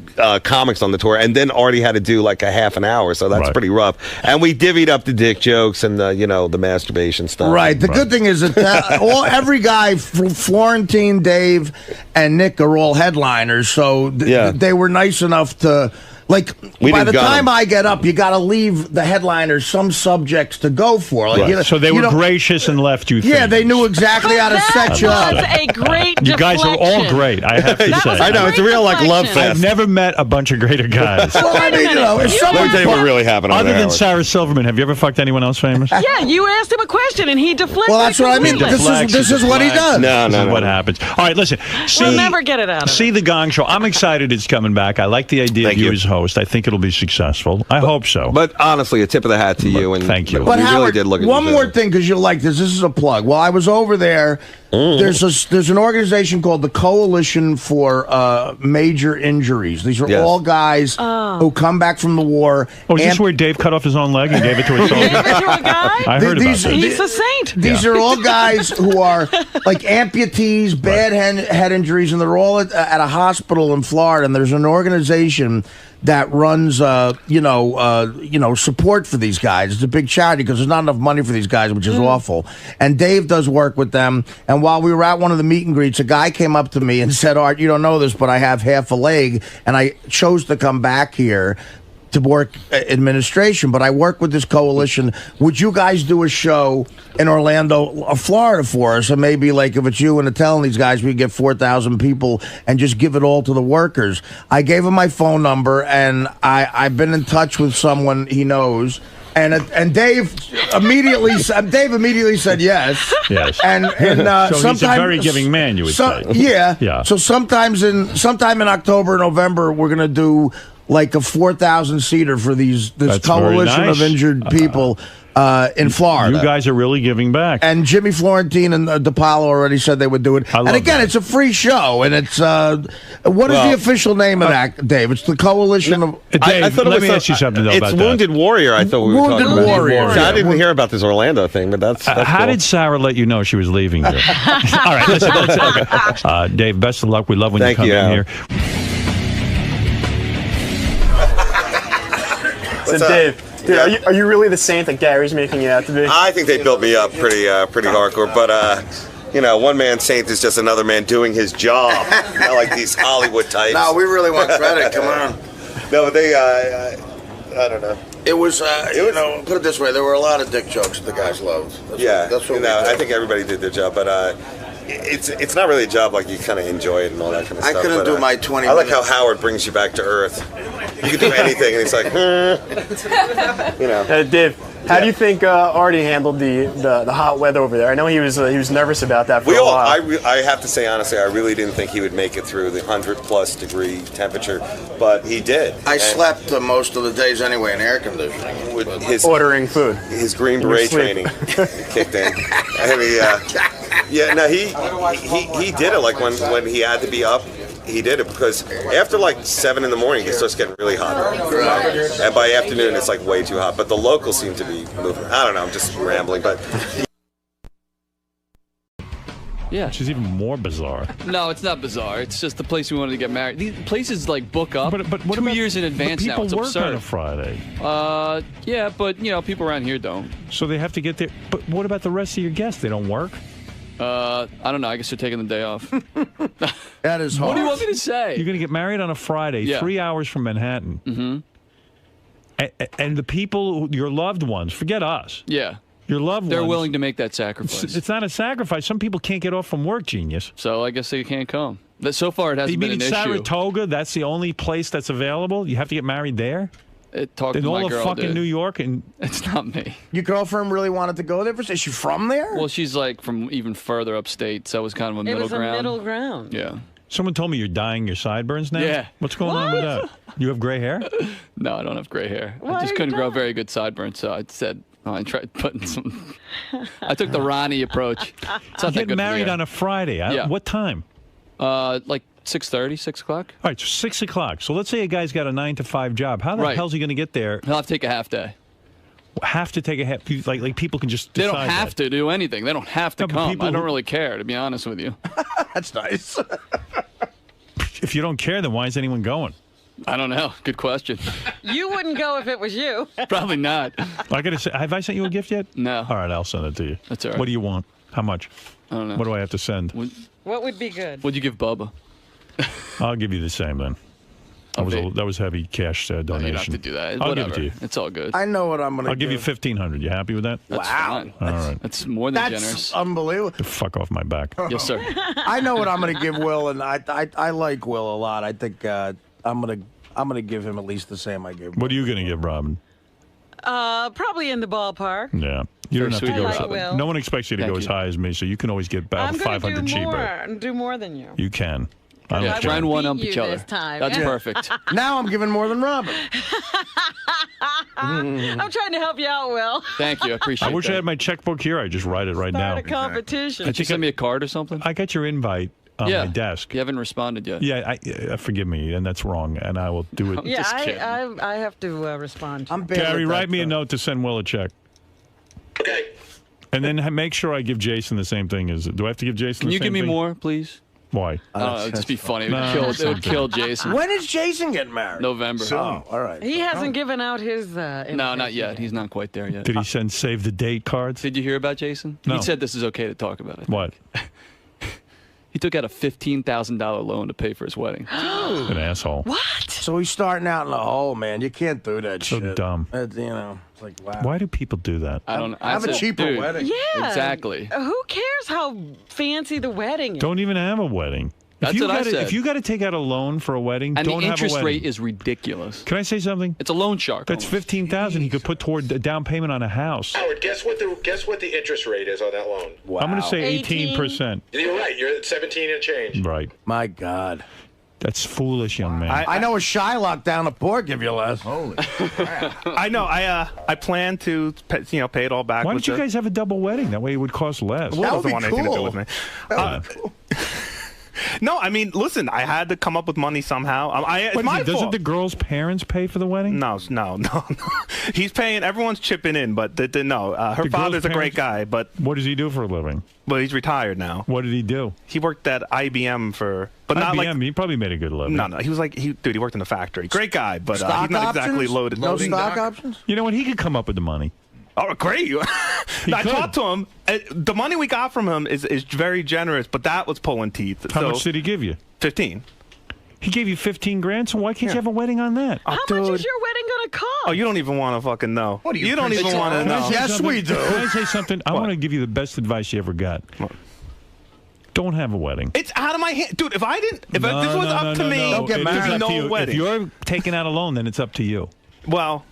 comics on the tour. And then Artie had to do a half an hour. So that's Right. pretty rough. And we divvied up the dick jokes and the masturbation stuff. Right. The good thing is that every guy, Florentine, Dave, and Nick are all headliners. So they were nice enough to. By didn't the gun time them. I get up, you got to leave the headliners some subjects to go for. Right. So they were gracious and left you. Yeah, things. they knew exactly how to set you up. That was a great You guys are all deflection. great. I have to That say. was a I know, it's a great real love deflection. fest. I've never met a bunch of greater guys. Well, I mean, if You someone Let me tell you what really happened over Other there, than Howard. Sarah Silverman, have you ever fucked anyone else famous? Yeah, you asked him a question and he deflected. Well, that's what I mean. completely. This is what he does. No, This is no. what happens. All right, listen. We'll never get it out of See him. the Gong Show. I'm excited it's coming back. I like the idea of Thank you you. as host. I think it'll be successful. I hope so. But honestly, a tip of the hat to you. And thank you. But we Howard, really did look at one your more show. thing because you'll like this. This is a plug. While I was over there, there's an organization called the Coalition for Major Injuries. These are Yes. all guys who come back from the war. Oh, is this and- where Dave cut off his own leg and gave it to a soldier? Give it to a guy? I heard about These- that. He's a saint. These are all guys who are like amputees, bad head injuries, and they're all at a hospital in Florida. And there's an organization that runs, support for these guys. It's a big charity because there's not enough money for these guys, which is awful. And Dave does work with them. And while we were at one of the meet and greets, a guy came up to me and said, "Art, you don't know this, but I have half a leg, and I chose to come back here to work administration, but I work with this coalition. Would you guys do a show in Orlando, Florida for us? And maybe if it's you and telling these guys we get 4,000 people and just give it all to the workers." I gave him my phone number, and I've been in touch with someone he knows. And Dave immediately said yes. Yes. And So sometimes he's a very giving man, you would say. Yeah. Yeah. So sometime in October, November, we're gonna do a 4,000 seater for this That's very coalition nice. of injured people in Florida. You guys are really giving back. And Jimmy Florentine and DiPaolo already said they would do it. And again, it's a free show, and it's what is the official name of that, Dave? It's the coalition of. Dave, thought it let was me ask you something though It's about Wounded Warrior. I thought we were Wounded talking about. Warrior. So I didn't hear about this Orlando thing, but that's how cool. did Sarah let you know she was leaving you? All right, listen. Okay. Dave, best of luck. We love when Thank you come you, in Al. here. So Dave, are you really the saint that Gary's making you out to be? I think they built me up pretty hardcore, but one man saint is just another man doing his job. Not like these Hollywood types. No, we really want credit. Come on. No, but they, I don't know. It was, put it this way, there were a lot of dick jokes that the guys loved. That's what I think everybody did their job, but it's not really a job like you kind of enjoy it and all that kind of stuff. I couldn't do my 20 I like minutes. how Howard brings you back to earth. You can do anything, and he's like, Dave, how do you think Artie handled the hot weather over there? I know he was nervous about that for a while. I have to say honestly, I really didn't think he would make it through the 100+ degree temperature, but he did. I slept most of the days anyway in air conditioning. With his ordering food, his Green Beret training kicked in. And he did it like when he had to be up. He did it because after like 7 in the morning, it starts getting really hot. And by afternoon, it's like way too hot. But the locals seem to be moving. I don't know. I'm just rambling, but. Yeah. Which is even more bizarre. No, it's not bizarre. It's just the place we wanted to get married. These places like book up But what 2 about- years in advance but now. It's people work absurd. on a Friday. Yeah, but people around here don't. So they have to get there. But what about the rest of your guests? They don't work? I don't know. I guess they're taking the day off. That is hard. What do you want me to say? You're going to get married on a Friday, Yeah. 3 hours from Manhattan. Mm-hmm. And the people, your loved ones, forget us. Yeah. Your loved They're ones. willing to make that sacrifice. It's not a sacrifice. Some people can't get off from work, genius. So I guess they can't come. So far, it hasn't You been mean an in issue. Saratoga? That's the only place that's available? You have to get married there? Talk In to all my of girl, fucking dude. New York? And It's not me. Your girlfriend really wanted to go there? Is she from there? Well, she's like from even further upstate, so it was kind of a middle It was ground. a middle ground. Yeah. Someone told me you're dyeing your sideburns now? Yeah. What's going on with that? You have gray hair? No, I don't have gray hair. Why I are just you couldn't grow done? very good sideburns, so I said, I tried putting some. I took the Ronnie approach. It's not You that get good for married the hair. on a Friday. Yeah. What time? Like 6:30, 6 o'clock. All right, so 6 o'clock. So let's say a guy's got a 9 to 5 job. How the Right. hell's he going to get there? He'll have to take a half day. Have to take a half. Like people can just They decide don't have to do anything. They don't have to No, but come. people I don't who- really care, to be honest with you. That's nice. If you don't care, then why is anyone going? I don't know. Good question. You wouldn't go if it was you. Probably not. I got to say, have I sent you a gift yet? No. All right, I'll send it to you. That's all right. What do you want? How much? I don't know. What do I have to send? What would be good? What'd you give Bubba? I'll give you the same then. That was heavy cash No, you donation. don't have to do that. I'll Whatever. give it to you. It's all good. I know what I'm going to I'll give you 1,500. You happy with that? That's Wow. fine. All right. That's more than That's generous. unbelievable. Fuck off my back. Yes, sir. I know what I'm going to give Will, and I like Will a lot. I think I'm gonna give him at least the same I gave. What are you going to give Robin? Probably in the ballpark. Yeah. You don't have to sweet, go. I like as, Will. no one expects you to Thank go as you. high as me, so you can always get about I'm going to 500 do cheaper. do more than you. You can. I don't Yeah, care. try and one up Beat each you other. this time. That's Yeah. perfect. Now I'm giving more than Robin. I'm trying to help you out, Will. Thank you. I appreciate I wish that. I had my checkbook here. I just write it right Start now. a competition. Did you send me a card or something? I got your invite on Yeah. my desk. You haven't responded yet. Yeah, forgive me, and that's wrong, and I will do it. Yeah, Just kidding. I have to respond. I'm bad Gary, with write that me a stuff. note to send Will a check. Okay. And then make sure I give Jason the same thing. Do I have to give Jason Can the you same give me thing? more, please? Why? I don't know. It'd just be funny. It would, No, kill, it's it would not kill Jason. When is Jason getting married? November. Oh, all right. He hasn't given out his. No, not yet. He's not quite there yet. Did he send save the date cards? Did you hear about Jason? No. He said this is okay to talk about it. What? He took out a $15,000 loan to pay for his wedding. An asshole. What? So he's starting out in the hole, man. You can't do that So shit. dumb. It's like, wow. Why do people do that? I don't know. Have a cheaper wedding. Yeah. Exactly. Who cares how fancy the wedding is? Don't even have a wedding. That's what I said. If you got to take out a loan for a wedding, And don't the have a interest wedding. rate is ridiculous. Can I say something? It's a loan shark. That's almost. $15,000 he could put toward a down payment on a house. Howard, guess what the interest rate is on that loan? Wow. I'm going to say 18. 18%. You're right. You're at 17 and change. Right. My God. That's foolish, young man. I know a Shylock down the port give you less. Holy I know. I plan to pay it all back. Why with don't you the- guys have a double wedding? That way it would cost less. Will That would doesn't be want anything to do cool. with me. That would be cool. No, I mean, listen, I had to come up with money somehow. It's my fault. Doesn't the girl's parents pay for the wedding? No. He's paying. Everyone's chipping in, but no. Her father's a great guy, but what does he do for a living? Well, he's retired now. What did he do? He worked at IBM but not like. He probably made a good living. No, he was like he worked in a factory. Great guy, but he's not exactly loaded. No stock options. You know what? He could come up with the money. Oh, great! I talked to him. The money we got from him is very generous, but that was pulling teeth. How much did he give you? 15. He gave you 15 grand. So why can't you have a wedding on that? How much is your wedding going to cost? Oh, you don't even want to fucking know. What do you don't even want to know. Yes, we do. Can I say something? I want to give you the best advice you ever got. Don't have a wedding. It's out of my hand, dude. If this was up to me, Don't get there'd be married. no wedding. If you're taking out a loan, then it's up to you. Well.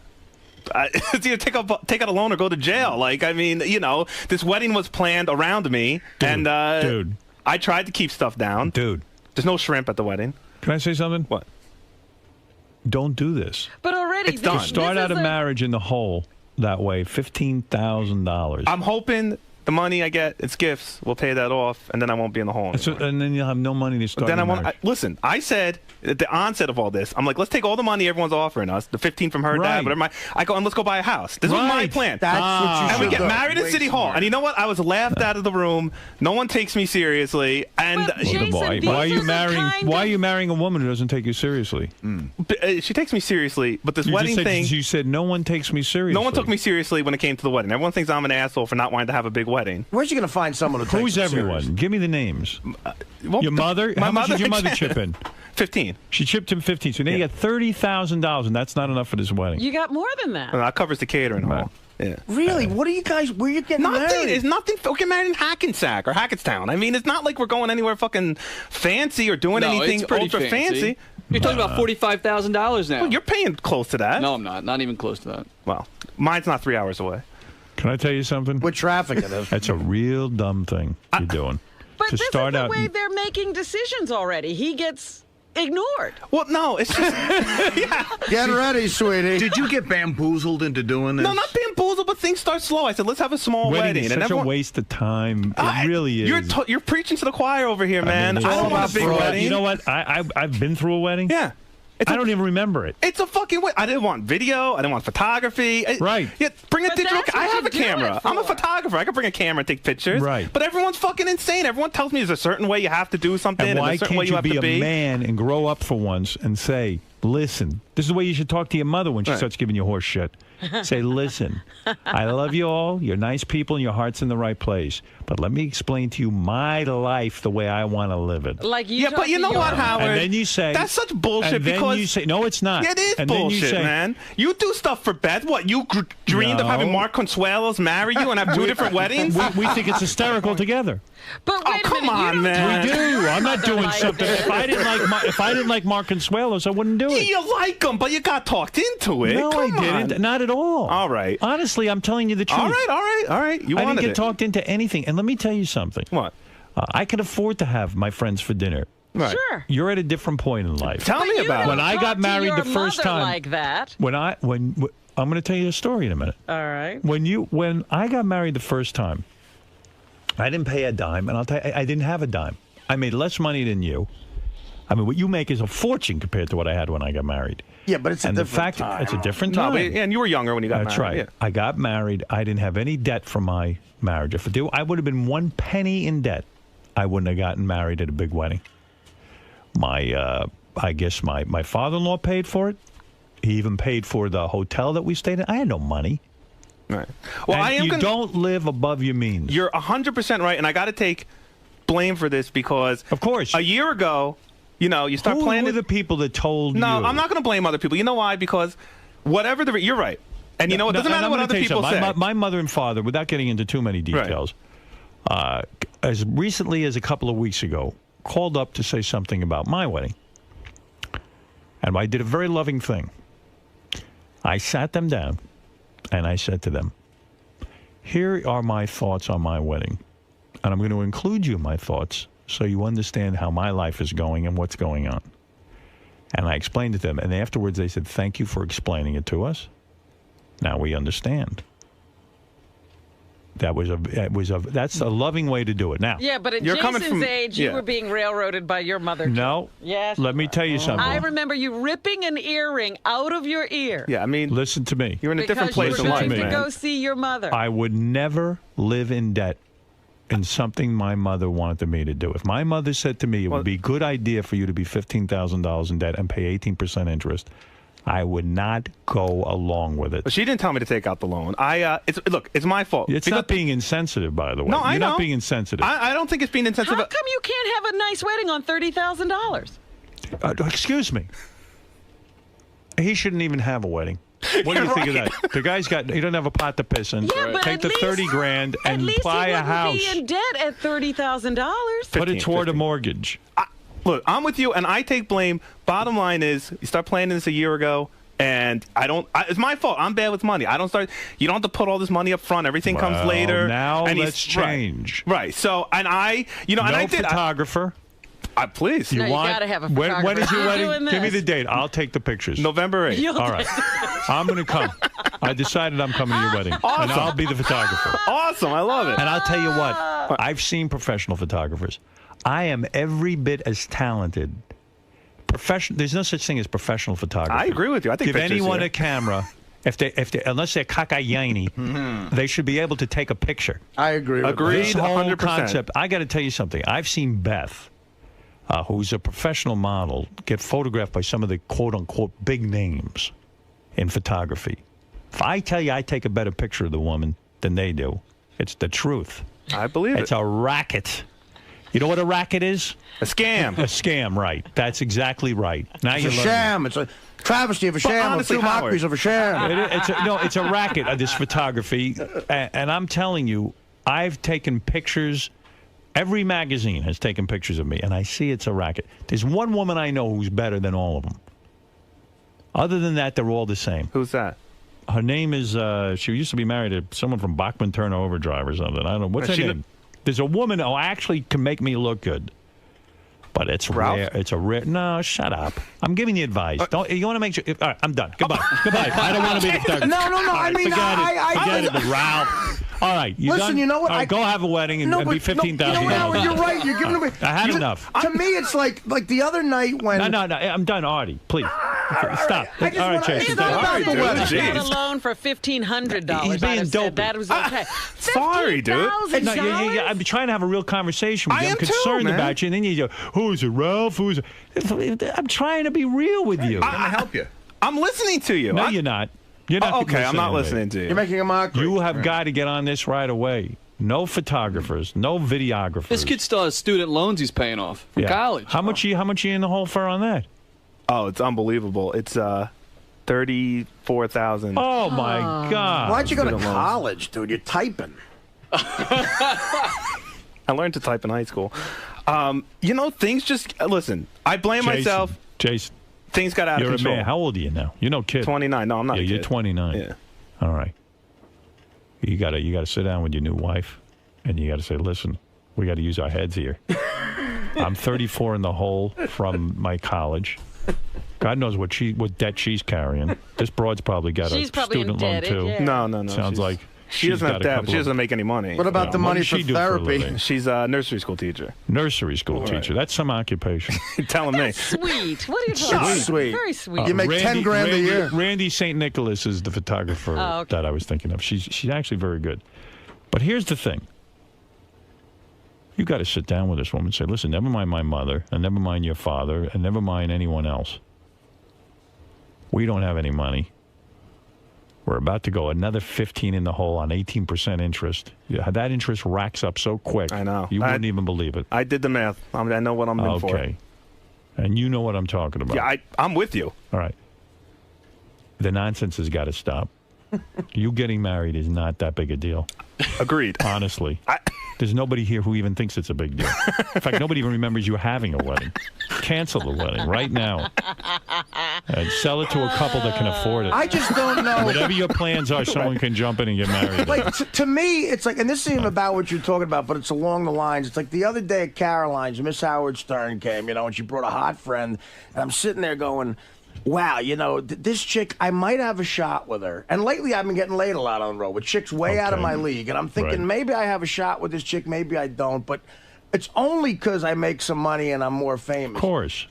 It's either take out a loan or go to jail. Like, I mean, this wedding was planned around me, and I tried to keep stuff down. Dude, there's no shrimp at the wedding. Can I say something? What? Don't do this. But already, it's done. Start out a marriage in the hole that way. $15,000. I'm hoping the money I get, it's gifts. We'll pay that off, and then I won't be in the hole anymore. And then you'll have no money to start. Then I won't. marriage. Listen, I said at the onset of all this, I'm like, let's take all the money everyone's offering us, the 15 from her dad, whatever. I go and let's go buy a house. This was my plan. That's what you and we should get do. married at City Hall. And you know what? I was laughed out of the room. No one takes me seriously. And Jason, why are you marrying? Why are you marrying a woman who doesn't take you seriously? She takes me seriously, but this You wedding just said, thing. You said no one takes me seriously. No one took me seriously when it came to the wedding. Everyone thinks I'm an asshole for not wanting to have a big wedding. Where's you going to find someone who takes Who's everyone? serious? Give me the names. Well, your mother? My How much mother did your mother again. chip in? 15. She chipped him 15. So now you got $30,000, and that's not enough for this wedding. You got more than that. That covers the catering hall. Yeah. Really? What are you guys? Where are you getting Nothing. married? It's nothing. We're getting married in Hackensack or Hackettstown. I mean, it's not like we're going anywhere fucking fancy or doing anything it's pretty ultra fancy. You're talking about $45,000 now. Well, you're paying close to that. No, I'm not. Not even close to that. Well, mine's not 3 hours away. Can I tell you something? With traffic, it is. That's a real dumb thing you're doing. But to this start is the out, way they're making decisions already. He gets ignored. Well, no, it's just Get ready, sweetie. Did you get bamboozled into doing this? no, not bamboozled, but things start slow. I said, let's have a small wedding. is And such a everyone, waste of time. It really is. you're preaching to the choir over here, man. it's I all don't want about a big fraud. wedding. You know what? I've been through a wedding. Yeah. I don't even remember it. It's a fucking way. I didn't want video. I didn't want photography. Right. Yeah, bring a But digital. that's I what have you a do it camera. I'm a for. photographer. I can bring a camera and take pictures. Right. But everyone's fucking insane. Everyone tells me there's a certain way you have to do something, And why a certain way can't you you have be to a be. man and grow up for once and say, listen, this is the way you should talk to your mother when she Right. starts giving you horse shit. Say, listen, I love you all. You're nice people and your heart's in the right place. But let me explain to you my life the way I want to live it. Like you Yeah, talk but you to know your- what, Howard? And then you say that's such bullshit and then because you say no, it's not. Yeah, it is and then you bullshit, say, man. You do stuff for Beth. What you dreamed of having No. Mark Consuelos marry you and have two different weddings? we think it's hysterical together. But wait a come minute, on, you don't man. We do. I'm not doing Like something. If I didn't like Mark Consuelos, I wouldn't do it. You like him, but you got talked into it. No, Come I didn't. on. Not at all. All right. Honestly, I'm telling you the truth. All right. You I wanted didn't get it. talked into anything. And let me tell you something. What? I can afford to have my friends for dinner. Right. Sure. You're at a different point in life. Tell me You about don't it. When I talk got to married your the first mother time, like that. when I'm going to tell you a story in a minute. All right. When I got married the first time, I didn't pay a dime, and I'll tell you, I didn't have a dime. I made less money than you. I mean, what you make is a fortune compared to what I had when I got married. Yeah, but it's a And the different fact time. it's a different No, time. but, and you were younger when you got That's married. right. I got married. I didn't have any debt from my marriage. If I would have been 1 penny in debt, I wouldn't have gotten married at a big wedding. I guess my father-in-law paid for it. He even paid for the hotel that we stayed in. I had no money. Right. Well, And you don't live above your means. You're 100% right, and I got to take blame for this because, of course, a year ago, you start Who planning. were the people that told No, you? I'm not going to blame other people. You know why? Because whatever you're right, and you know it doesn't matter what other people say. My mother and father, without getting into too many details, as recently as a couple of weeks ago, called up to say something about my wedding. And I did a very loving thing. I sat them down, and I said to them, here are my thoughts on my wedding. And I'm going to include you in my thoughts so you understand how my life is going and what's going on. And I explained it to them. And afterwards, they said, thank you for explaining it to us. Now we understand. That's a loving way to do it. Now, Yeah, but at you're coming Jason's from- age, you yeah. were being railroaded by your mother. No. Yes. Let me tell you something. I remember you ripping an earring out of your ear. Yeah, I mean, listen to me. You're in a different because place you in were life, trying to man. go see your mother. I would never live in debt in something my mother wanted me to do. If my mother said to me, it would be a good idea for you to be $15,000 in debt and pay 18% interest, I would not go along with it. But she didn't tell me to take out the loan. It's my fault. It's not being insensitive, by the way. No, I You're know. not being insensitive. I don't think it's being insensitive. How come you can't have a nice wedding on $30,000? Excuse me. He shouldn't even have a wedding. What do you think of that? The guy's he doesn't have a pot to piss in. Yeah, but Take at the least- 30 grand At and least buy he a wouldn't house. be in debt at $30,000. Put it toward a mortgage. Look, I'm with you, and I take blame. Bottom line is, you start planning this a year ago, and it's my fault. I'm bad with money. You don't have to put all this money up front. Everything comes Well, later. now and let's change. Right. So, and I, No and I did. photographer. Please. No, you gotta have a when is photographer. your You're wedding? doing Give me this. the date. I'll take the pictures. November 8th. You'll All right. I'm going to come. I decided I'm coming to your wedding. And Awesome. I'll be the photographer. Awesome. I love it. And I'll tell you what. I've seen professional photographers. I am every bit as talented. There's no such thing as professional photography. I agree with you. I think give pictures anyone here. a camera. If they unless they're kakayani, they should be able to take a picture. I agree. Agreed. This whole 100%. concept. I got to tell you something. I've seen Beth, who's a professional model, get photographed by some of the quote-unquote big names in photography. If I tell you I take a better picture of the woman than they do, it's the truth. I believe It's it. a racket. You know what a racket is? A scam. A scam, right. That's exactly right. Now It's you're a learning. sham. It's a travesty of a sham. honestly, Two Howard- mockeries of a sham. It's a racket, this photography. And I'm telling you, I've taken pictures. Every magazine has taken pictures of me, and I see it's a racket. There's one woman I know who's better than all of them. Other than that, they're all the same. Who's that? Her name is, she used to be married to someone from Bachman Turner Overdrive or something. I don't know. What's her name? There's a woman who actually can make me look good. But it's Ralph? rare. It's a rare. No, shut up. I'm giving you advice. Don't you want to make sure? All right, I'm done. Goodbye. Goodbye. I don't want to be the photographer. No. All I right, mean, forget it, but Ralph. All right, you Listen, done? you know what? All right, go have a wedding and, and be $15,000. You know what? You're right. You're giving away. I had enough. To me, it's like the other night when. No. I'm done, Artie. Please stop. I just All right, wanna- Jason. It's not All about right, the dude. wedding. Got a Jeez. loan for $1,500. He's I'd being have said dopey. that was okay. Sorry, dude. No, I'm trying to have a real conversation with I you. I'm am too, concerned man. about you, and then you go, "Who's it, Ralph? Who's it?" I'm trying to be real with you. I'm gonna help you. I'm listening to you. No, you're not. You're not. Okay, I'm not listening to you. You're making a mockery. You have got to get on this right away. No photographers, no videographers. This kid still has student loans he's paying off from Yeah. college. How much you in the hole for on that? Oh, it's unbelievable. It's 34,000. Oh my God! Why'd you go to Student loans. college, dude? You're typing. I learned to type in high school. Things just listen. I blame myself. Jason, Things got out you're of a control. man. How old are you now? You're no kid. 29. No, I'm not. Yeah, a you're kid. 29. Yeah. All right. You gotta sit down with your new wife, and you gotta say, "Listen, we got to use our heads here. I'm 34 in the hole from my college. God knows what debt she's carrying. This broad's probably got She's a probably student loan indebted, too. yeah. No. Sounds like she she's doesn't have got a debt. couple She of- doesn't make any money. What about the What money does for she do for a therapy? living? She's a nursery school teacher. Nursery school teacher. That's some occupation. Telling me. Sweet. What are you talking about? Sweet. Very sweet. You make 10 grand a year. Randy St. Nicholas is the photographer Oh, okay. that I was thinking of. She's actually very good. But here's the thing. You got to sit down with this woman and say, "Listen, never mind my mother, and never mind your father, and never mind anyone else. We don't have any money. We're about to go another 15 in the hole on 18% interest. Yeah, that interest racks up so quick. I know. You wouldn't even believe it. I did the math. I know what I'm in for. Okay. And you know what I'm talking about. Yeah, I'm with you. All right. The nonsense has got to stop. You getting married is not that big a deal. Agreed. Honestly. There's nobody here who even thinks it's a big deal. In fact, nobody even remembers you having a wedding. Cancel the wedding right now. And sell it to a couple that can afford it. I just don't know. Whatever your plans are, someone can jump in and get married. Like to me, it's like, and this isn't even about what you're talking about, but it's along the lines. It's like the other day at Caroline's, Miss Howard Stern came, and she brought a hot friend, and I'm sitting there going, wow, this chick, I might have a shot with her. And lately I've been getting laid a lot on the road with chicks way out of my league. And I'm thinking maybe I have a shot with this chick, maybe I don't. But it's only because I make some money and I'm more famous. Of course.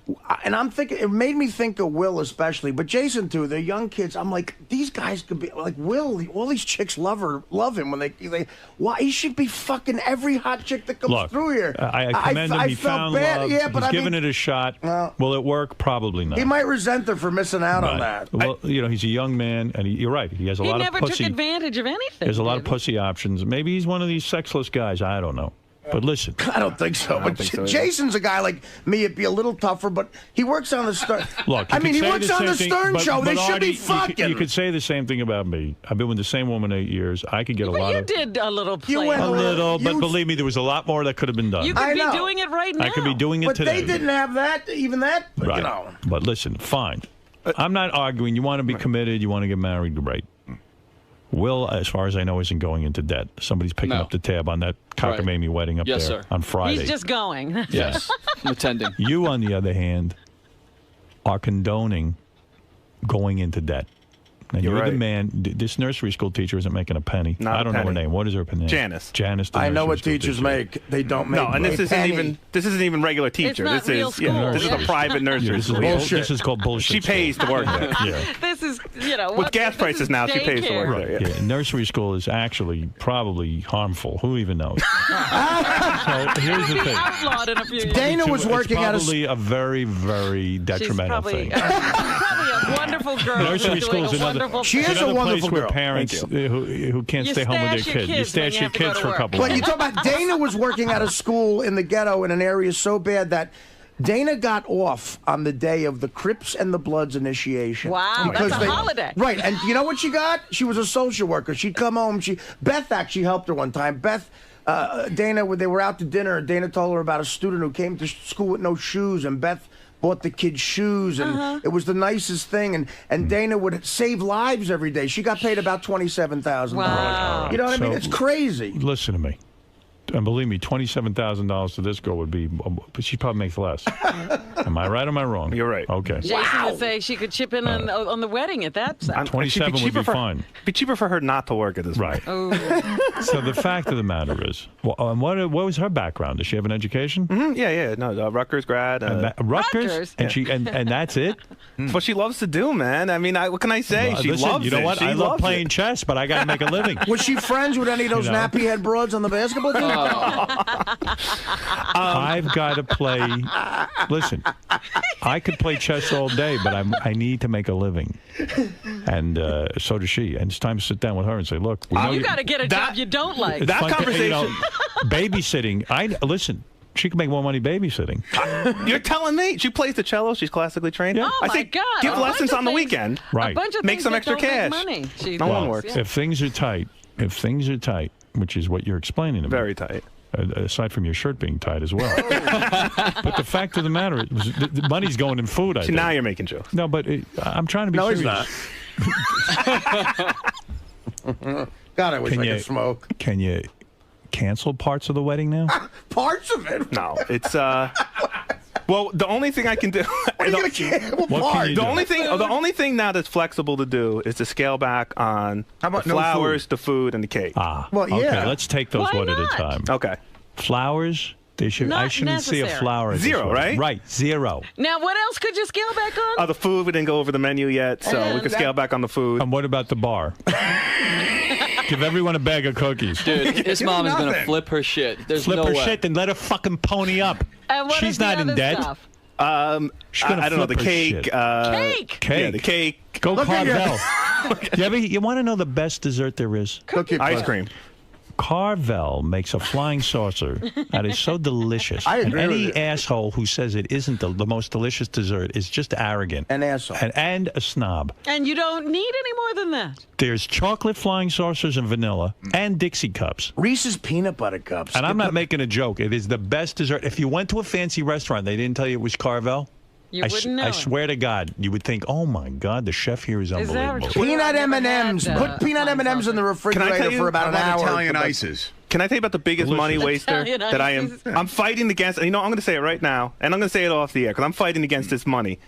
And I'm thinking, it made me think of Will especially, but Jason too. They're young kids. I'm like, these guys could be like Will. All these chicks love him when they. Why he should be fucking every hot chick that comes through here. I commend him. He found love. Yeah, but he's given it a shot. Will it work? Probably not. He might resent her for missing out on that. Well, he's a young man, and you're right. He has a lot of pussy. He never took advantage of anything. There's a lot of pussy options. Maybe he's one of these sexless guys. I don't know. But listen, I don't think so. But Jason's a guy like me. It'd be a little tougher, but he works on the Stern. Look, I mean, he works on the Stern show. They should be fucking. You could say the same thing about me. I've been with the same woman 8 years. I could get a lot of. You did a little play. A little, but believe me, there was a lot more that could have been done. You could be doing it right now. I could be doing it today. But they didn't have that, even that. Right. But listen, fine. I'm not arguing. You want to be committed. You want to get married, right? Will, as far as I know, isn't going into debt. Somebody's picking up the tab on that cockamamie wedding up there on Friday. He's just going. Yes, I'm attending. You, on the other hand, are condoning going into debt. And you're the man. This nursery school teacher isn't making a penny. I don't know her name. What is her name? Janice. Janice. I know what teachers make. They don't make. No, and this isn't even regular teacher. It's not real school. This is a private nursery school. This is called bullshit. She pays to work there. This is with gas prices now. She pays to work there. Yeah. Nursery school is actually probably harmful. Who even knows? So here's the thing. Outlawed in a few years. Dana was working at probably a very, very detrimental thing. Probably a wonderful girl. Nursery school is another. She is a wonderful place girl. Where parents who can't stay home with their kids. You stash your kids for a couple. But you talk about Dana was working at a school in the ghetto in an area so bad that Dana got off on the day of the Crips and the Bloods initiation. Wow, that's a holiday. Right, and you know what she got? She was a social worker. She'd come home. Beth actually helped her one time. Beth, Dana, when they were out to dinner, Dana told her about a student who came to school with no shoes, and Beth bought the kids shoes, and it was the nicest thing. And Dana would save lives every day. She got paid about $27,000. Wow. You know what I mean? It's crazy. Listen to me. And believe me, $27,000 to this girl would be, but she probably makes less. Am I right or am I wrong? You're right. Okay. Jason would say she could chip in on the wedding at that time. 27 would be fine. It'd be cheaper for her not to work at this right. So the fact of the matter is, what was her background? Does she have an education? Mm-hmm. Yeah. No, Rutgers grad. Rutgers? And she and that's it? It's what she loves to do, man. I mean, what can I say? She listen, loves it. You know what? I love playing chess, but I got to make a living. Was she friends with any of those nappy head broads on the basketball team? I've got to play. Listen, I could play chess all day, but I need to make a living, and so does she. And it's time to sit down with her and say, "Look, you got to get a job you don't like." That conversation, babysitting. Listen. She can make more money babysitting. You're telling me she plays the cello? She's classically trained. Yeah. Oh my God! Give lessons on the weekend. Right. A bunch of make some extra cash. Money. No one works. If things are tight, which is what you're explaining to me. Very tight. Aside from your shirt being tight as well. But the fact of the matter is, the money's going in food. I think. Now you're making jokes. No, but I'm trying to be serious. He's not. God, I wish I could smoke. Can you cancel parts of the wedding now? Parts of it? No, it's well, the only thing I can do. What are you going to cancel? The only thing now that's flexible to do is to scale back on the flowers, the food, and the cake. Well, yeah. Okay, let's take those one at a time. Okay. Flowers. I shouldn't see a flower. Zero, right? Right, zero. Now, what else could you scale back on? The food, we didn't go over the menu yet, so we could scale back on the food. And what about the bar? Give everyone a bag of cookies. Dude, this mom is going to flip her shit. There's flip no her way. shit, then let her fucking pony up. And what She's is the not in other debt. Stuff? I don't know, the cake. Cake? Yeah, the cake. Go Carvel. You want to know the best dessert there is? Ice cream. Carvel makes a flying saucer that is so delicious. I agree and any with you. asshole who says it isn't the most delicious dessert is just arrogant. An asshole. And a snob. And you don't need any more than that. There's chocolate flying saucers and vanilla and Dixie cups. Reese's peanut butter cups. And I'm not making a joke. It is the best dessert. If you went to a fancy restaurant, they didn't tell you it was Carvel. You wouldn't know. I swear to God, you would think, oh my God, the chef here is unbelievable. Peanut M&Ms. Put peanut M&Ms in the refrigerator for about an hour. Italian ices. Can I tell you about the biggest money waster that I am? I'm fighting against. You know, I'm going to say it right now, and I'm going to say it off the air because I'm fighting against this money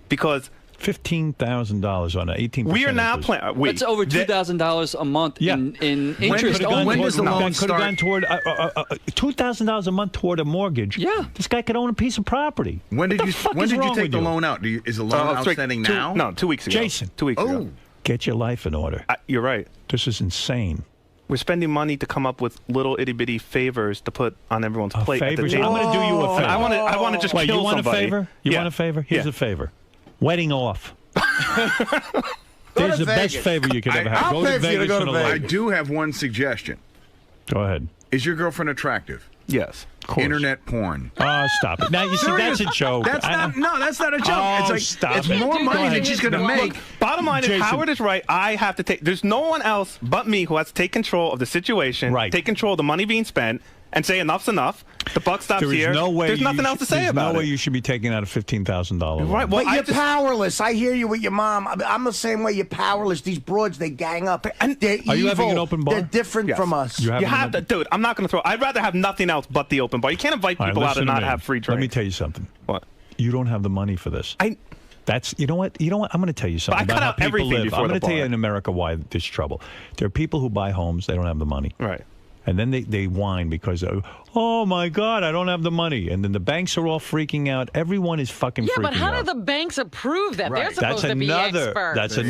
because $15,000 on an 18%. We are now interest. planning. That's over $2,000 a month in interest only. When does the loan could have gone toward $2,000 a month toward a mortgage. Yeah. This guy could own a piece of property. When did you wrong take with the you? loan out? Is the loan outstanding now? No, 2 weeks ago. Jason. 2 weeks ago. Get your life in order. You're right. This is insane. We're spending money to come up with little itty bitty favors to put on everyone's plate. At the Favors? table. I'm going to do you a favor. I want to just Wait, kill you want somebody. a favor? You want a favor? Here's a favor. Wedding off. There's the best favor you could ever have. I'll Go pay to for you to Vegas go on to a Vegas. I lady. do have one suggestion. Go ahead. Is your girlfriend attractive? Yes. Internet porn. Oh, stop it. Now, you see, that's a joke. That's not a joke. Oh, it's like, stop it's it. more money than she's going to make. Bottom line is, Jason. Howard is right. I have to take. There's no one else but me who has to take control of the situation. Right. Take control of the money being spent and say enough's enough. The buck stops There is here. no way There's nothing else to say about There's no it. way you should be taking out a $15,000 loan. Right. Well, But you're powerless. I hear you with your mom. I'm the same way. You're powerless. These broads, they gang up. And they're Are you evil. having an open bar? They're different Yes. from us. You have to, dude. I'm not going to throw. I'd rather have nothing else but the open bar. You can't invite All right, people out listen and to not me. have free drinks. Let me tell you something. What? You don't have the money for this. That's you know what I'm going to tell you something But I about cut how out people everything live. before I'm going the to tell you bar. in America why there's trouble. There are people who buy homes, they don't have the money. Right. And then they whine because oh my God, I don't have the money. And then the banks are all freaking out. Everyone is fucking freaking out. Yeah, but how do the banks approve that? They're supposed That's to be another. experts. That's another.